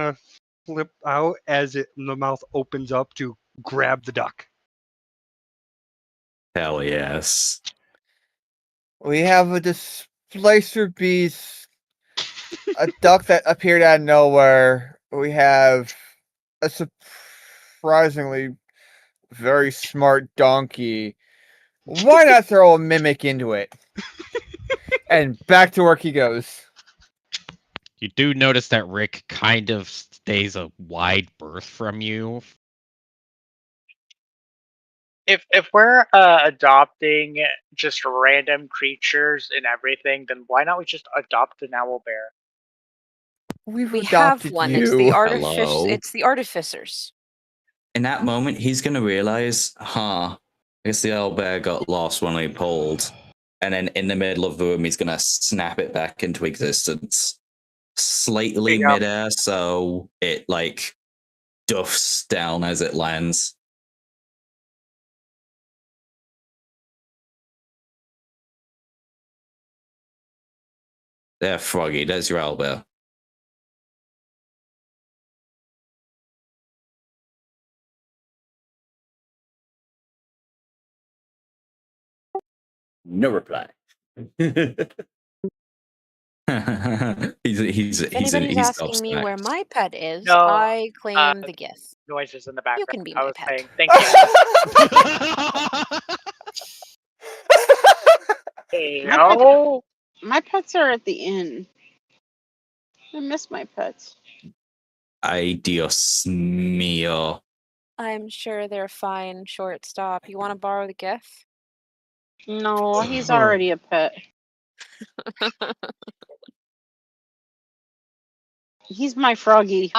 of flip out as the mouth opens up to grab the duck. Hell yes. We have a displacer beast, a duck that appeared out of nowhere. We have a surprisingly very smart donkey. Why not throw a mimic into it? And back to work he goes. You do notice that Rick kind of stays a wide berth from you. If we're adopting just random creatures and everything, then why not we just adopt an owl bear? We've We have adopted one. you. Hello? It's the artificers. In that moment, he's gonna realize, I guess the old bear got lost when we pulled. And then in the middle of the room, he's gonna snap it back into existence. Slightly Yeah. midair, so it like duffs down as it lands. There, Froggy, there's your owlbear. No reply. he's If anybody's asking me where my pet is, No, I claim the gift. noises in the You background. can be I my was pet. saying thank you. My pets are at the inn. I miss my pets. Ay, Dios mío. I'm sure they're fine, shortstop. You want to borrow the gift? No, he's already a pet. He's my froggy.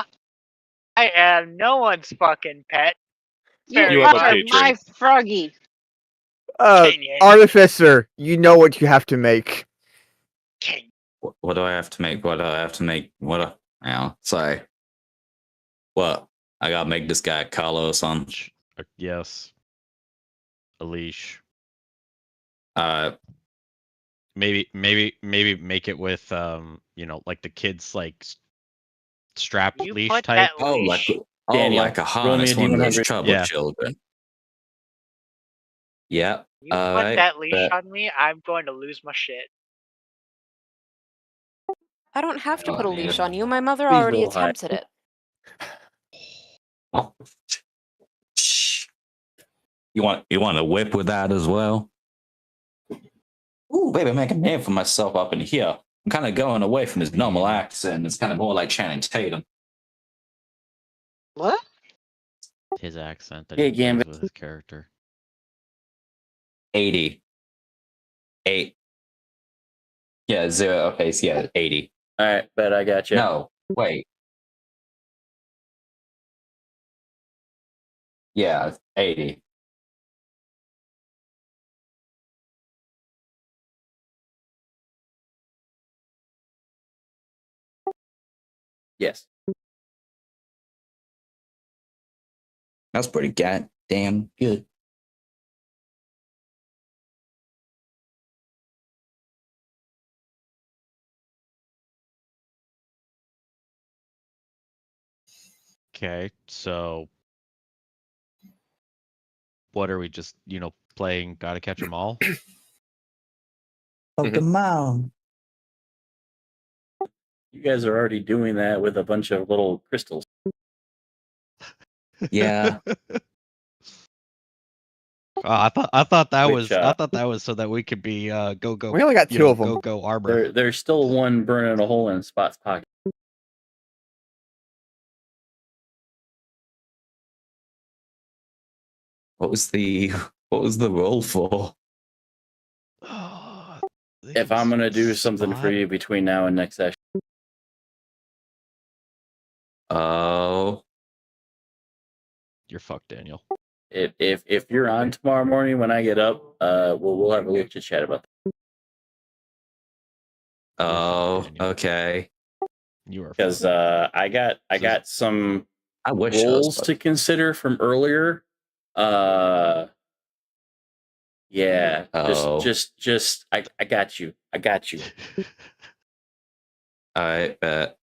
I am no one's fucking pet. You Very have a are much. my froggy. Kenyan. Artificer, you know what you have to make. What do I have to make? What do I have to make? Sorry. What? I gotta make this guy Carlos on. Yes. A leash. Maybe make it with like the kids like strap You leash put type. that leash. Daniel, like a roll me harness, a one of those D100. trouble Yeah. children. Yeah. You put that leash on me, I'm going to lose my shit. I don't have to Oh, put a man. leash on you. My mother Please already roll high. attempted it. Oh. You want a whip with that as well? Ooh, baby, make a name for myself up in here. I'm kind of going away from his normal accent. It's kind of more like Channing Tatum. What? His accent that Yeah, he Gambit. plays with his character. 80. 8. Yeah, 0. Okay, so yeah, 80. All right, bet I got you. No, wait. Yeah, 80. Yes. That's pretty goddamn good. Okay, so what are we just playing? Gotta catch 'em all. Pokemon. You guys are already doing that with a bunch of little crystals. Yeah. I thought that Which, was so that we could be go. We only got two of them. Go Arbor. There's still one burning a hole in Spot's pocket. What was the roll for? If I'm gonna do something for you between now and next session, Oh, You're fucked, Daniel. if you're on tomorrow morning when I get up, we'll have a little chit chat about that. oh, Daniel. okay. You are Because fucked. I got some I wish I was roles fucked. to consider from earlier. Yeah, Oh. just I got you. I got you. I bet.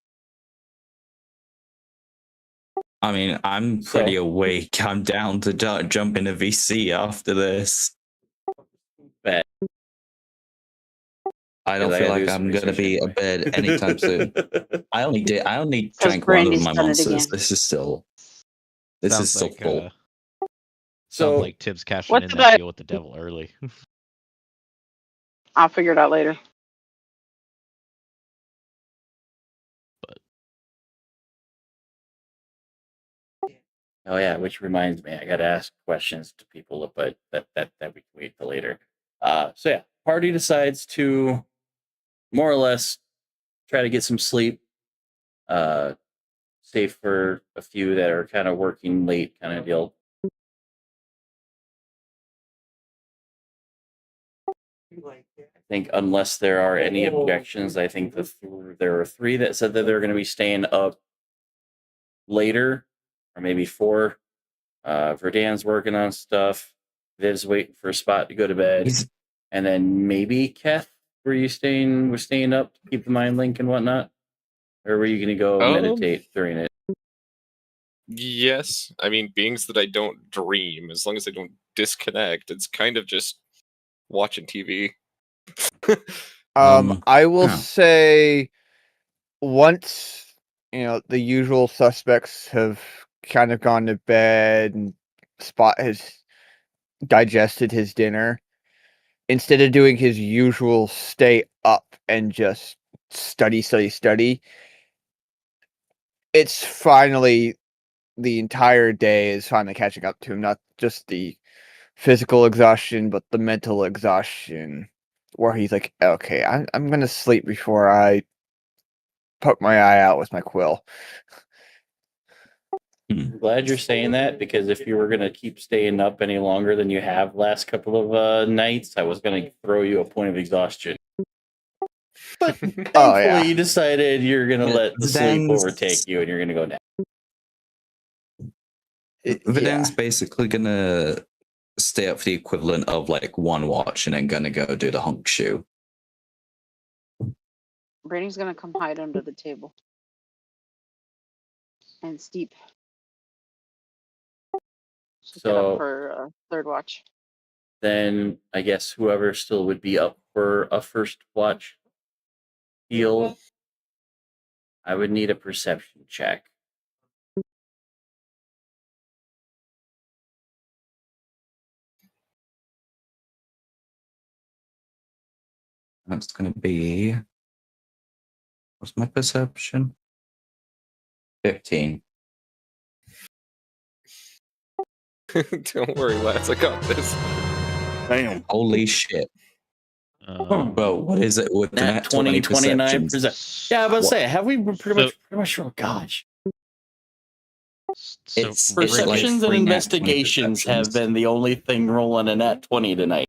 I mean, I'm pretty awake. I'm down to jump into VC after this. Bet. I don't I feel gotta like do some I'm gonna research be anyway. abed anytime soon. I only Because drank one of Brandy's my done it monsters. again. This is still Sounds still like, full. Sounds like Tibbs cashing what's in the that bet? deal with the devil early. I'll figure it out later. Oh yeah, which reminds me, I gotta ask questions to people, but that we can wait till later. So yeah, party decides to more or less try to get some sleep. Save for a few that are kind of working late, kind of deal. I think unless there are any objections, I think there are 3 that said that they're going to be staying up later, or maybe 4. Verdan's working on stuff. Viv's waiting for a spot to go to bed, and then maybe Keth, were you staying up to keep the mind link and whatnot, or were you going to go meditate during it? Yes. I mean, beings that I don't dream, as long as I don't disconnect, it's kind of just watching TV. I will oh. say once the usual suspects have kind of gone to bed and Spot has digested his dinner, instead of doing his usual stay up and just study, it's finally the entire day is finally catching up to him. Not just the physical exhaustion, but the mental exhaustion, where he's like, okay, I'm gonna sleep before I poke my eye out with my quill. I'm glad you're saying that, because if you were going to keep staying up any longer than you have last couple of nights, I was going to throw you a point of exhaustion. But thankfully, Oh, yeah. you decided you're going to let the sleep Viden's- overtake you and you're going to go down. Viden's basically gonna stay up for the equivalent of like one watch and then gonna go do the honk shoe. Brady's gonna come hide under the table. And Steep. She'll get So- up for third watch. Then I guess whoever still would be up for a first watch heal, I would need a perception check. That's gonna be, what's my perception? 15. Don't worry, lads. I got this. Damn. Holy shit. Well, what is it with Nat that 20, 29 perceptions? percent. Yeah, I was about to say, have we pretty much, oh gosh. So It's Perceptions like and 3 nat 20 investigations have perceptions. been the only thing rolling a nat 20 tonight.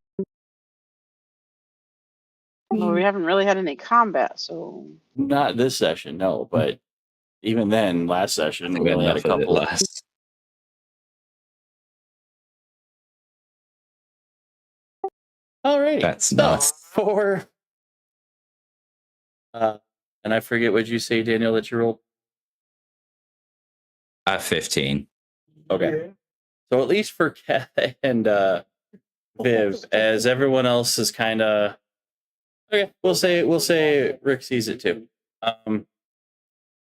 Well, we haven't really had any combat, so Not this session, no, but even then, last session, we only had a Enough of it couple. last. All right. That's so nuts. for and I forget what you say, Daniel, that you rolled. 15. Okay. So at least for Kath and Viv, as everyone else is kind of okay, we'll say Rick sees it too.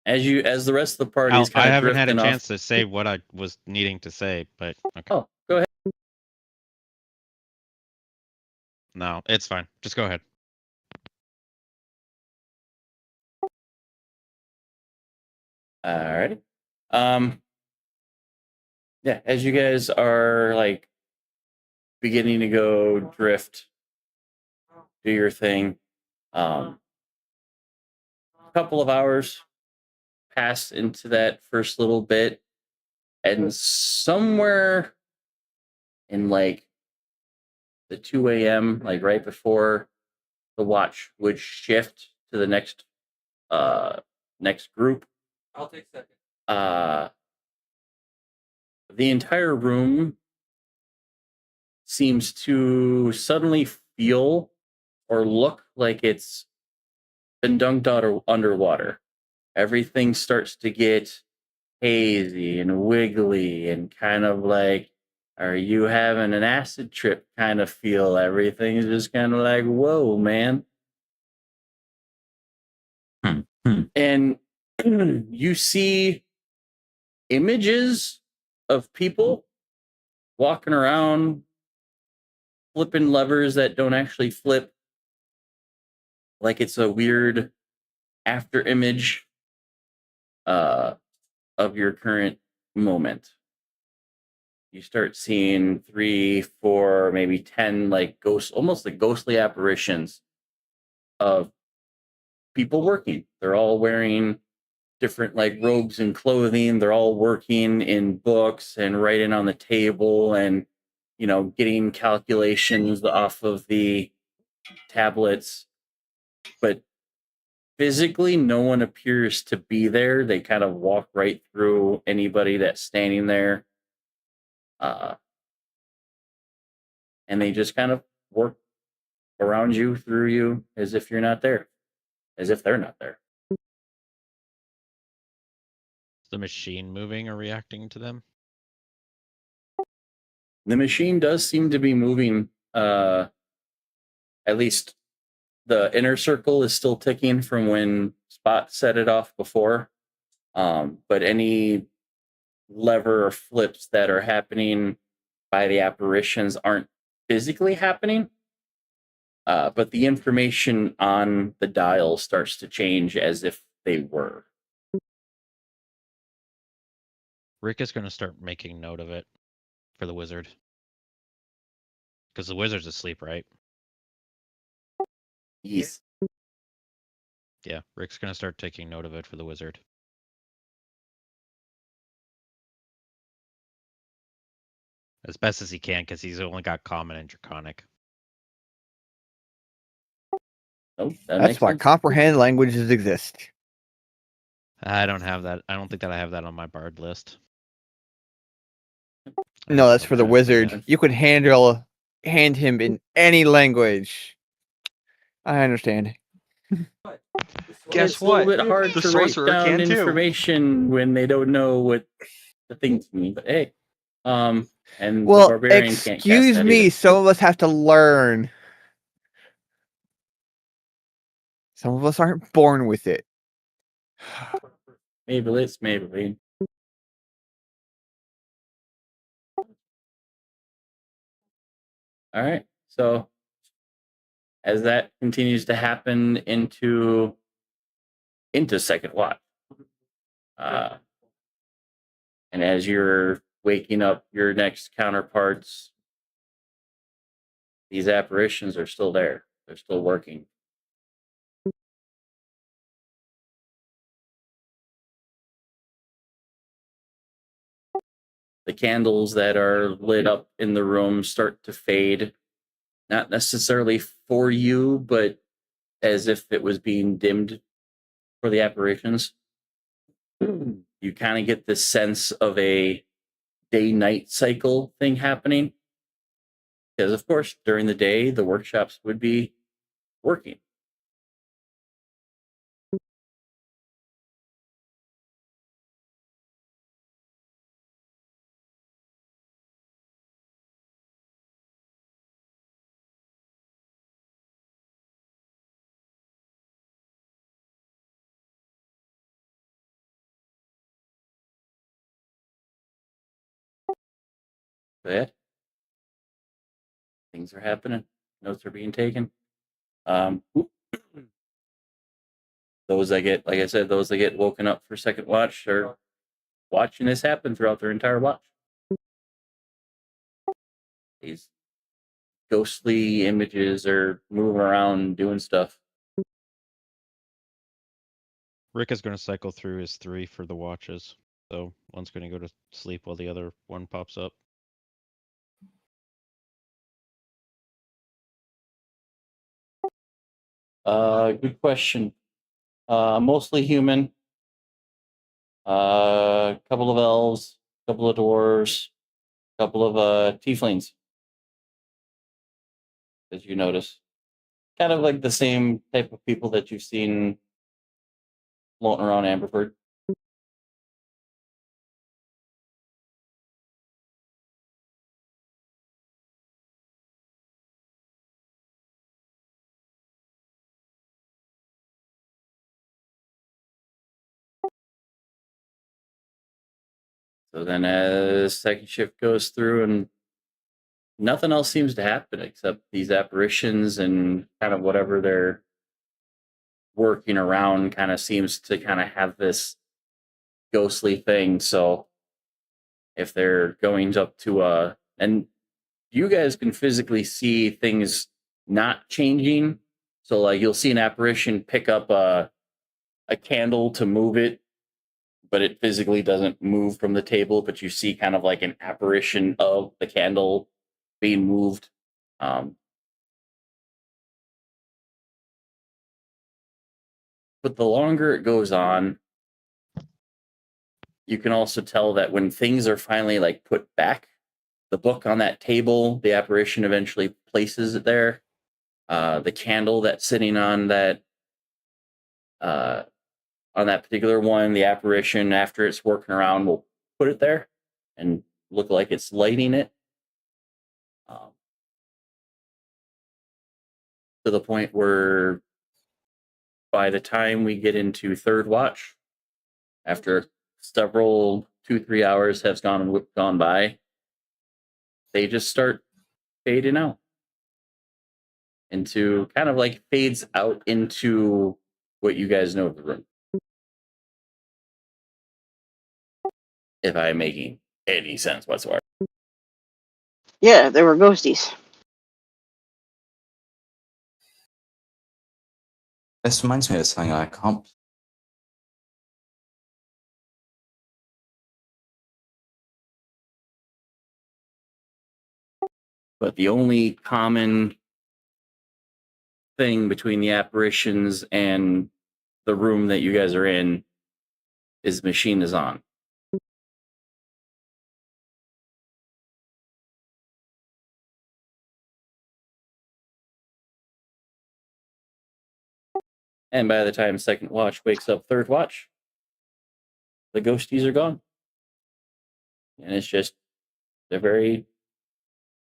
As the rest of the party is I kind of haven't had a drifting chance off. to say what I was needing to say, but okay. Oh, go ahead. No, it's fine. Just go ahead. All right. Yeah, as you guys are like beginning to go drift, do your thing. A couple of hours pass into that first little bit, and somewhere in like the 2 a.m., like right before the watch would shift to the next group. I'll take second. The entire room seems to suddenly feel or look like it's been dunked underwater. Everything starts to get hazy and wiggly and kind of like, are you having an acid trip kind of feel? Everything's just kind of like, whoa, man. And you see images of people walking around, flipping levers that don't actually flip, like it's a weird after image of your current moment. You start seeing 3, 4, maybe 10 like ghosts, almost like ghostly apparitions of people working. They're all wearing different like robes and clothing. They're all working in books and writing on the table and, getting calculations off of the tablets. But physically, no one appears to be there. They kind of walk right through anybody that's standing there. And they just kind of work around you, through you, as if you're not there, as if they're not there. Is the machine moving or reacting to them? The machine does seem to be moving at least the inner circle is still ticking from when Spot set it off before. But any lever or flips that are happening by the apparitions aren't physically happening. But the information on the dial starts to change as if they were. Rick is going to start making note of it for the wizard. Because the wizard's asleep, right? Yes. Yeah, Rick's going to start taking note of it for the wizard. As best as he can, because he's only got common and draconic. Oh, That's why comprehend languages exist. I don't have that. I don't think that I have that on my bard list. No, that's for the wizard. You could hand him in any language. I understand. Guess It's a little what? bit hard The to write sorcerer down can too. information when they don't know what the things mean. But hey, and the Well, barbarian can't cast excuse that me, either. some of us have to learn. Some of us aren't born with it. Maybelline, it's Maybelline. All right. So as that continues to happen into second watch, and as you're waking up your next counterparts, these apparitions are still there. They're still working. The candles that are lit up in the room start to fade, not necessarily for you, but as if it was being dimmed for the apparitions. You kind of get this sense of a day-night cycle thing happening. Because, of course, during the day, the workshops would be working. So, yeah, things are happening. Notes are being taken. Those that get, like I said, those that get woken up for second watch are watching this happen throughout their entire watch. These ghostly images are moving around doing stuff. Rick is going to cycle through his 3 for the watches. So one's going to go to sleep while the other one pops up. Good question. Mostly human. Couple of elves, couple of dwarves, couple of tieflings. As you notice, kind of like the same type of people that you've seen floating around Amberford. So then as second shift goes through and nothing else seems to happen except these apparitions and kind of whatever they're working around kind of seems to kind of have this ghostly thing. So if they're going up to and you guys can physically see things not changing. So like you'll see an apparition pick up a candle to move it, but it physically doesn't move from the table, but you see kind of like an apparition of the candle being moved. But the longer it goes on, you can also tell that when things are finally like put back, the book on that table, the apparition eventually places it there. The candle that's sitting on that particular one, the apparition, after it's working around, will put it there and look like it's lighting it. to the point where by the time we get into third watch, after several 2-3 hours has gone by, they just start fading out into kind of like fades out into what you guys know of the room. If I'm making any sense whatsoever. Yeah, there were ghosties. This reminds me of something I can't. But the only common thing between the apparitions and the room that you guys are in is the machine is on. And by the time second watch wakes up third watch, the ghosties are gone. And it's just a very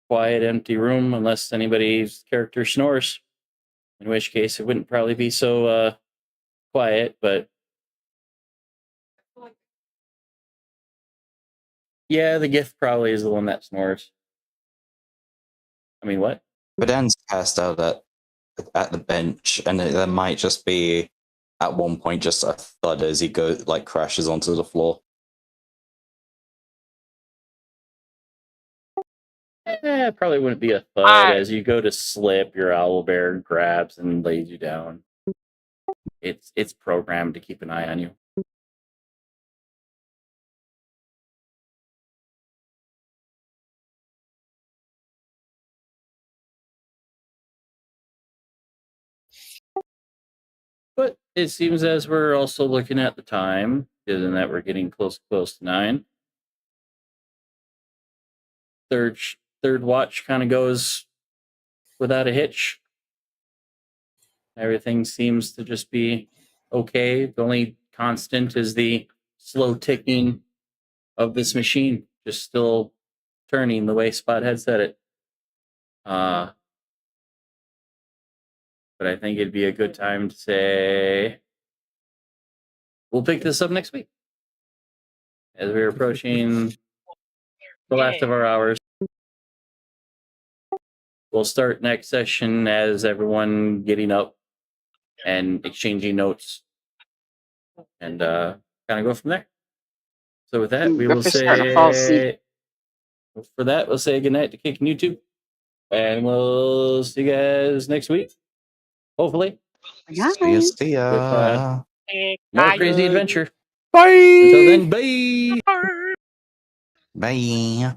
quiet, empty room unless anybody's character snores. In which case it wouldn't probably be so quiet, but yeah, the gift probably is the one that snores. I mean, what? Badan's passed out at the bench, and there might just be at one point just a thud as he crashes onto the floor. It probably wouldn't be a thud. As you go to slip, your owlbear grabs and lays you down. It's programmed to keep an eye on you. But it seems as we're also looking at the time, given that we're getting close to 9. Third watch kind of goes without a hitch. Everything seems to just be okay. The only constant is the slow ticking of this machine, just still turning the way Spot had said it. But I think it'd be a good time to say we'll pick this up next week as we're approaching the last of our hours. We'll start next session as everyone getting up and exchanging notes and kind of go from there. So with that, we will Starting to fall asleep. say for that, we'll say goodnight to Kick and YouTube. And we'll see you guys next week. Hopefully. Guys. See ya. With more crazy adventure. Bye. Until then, bye. Bye.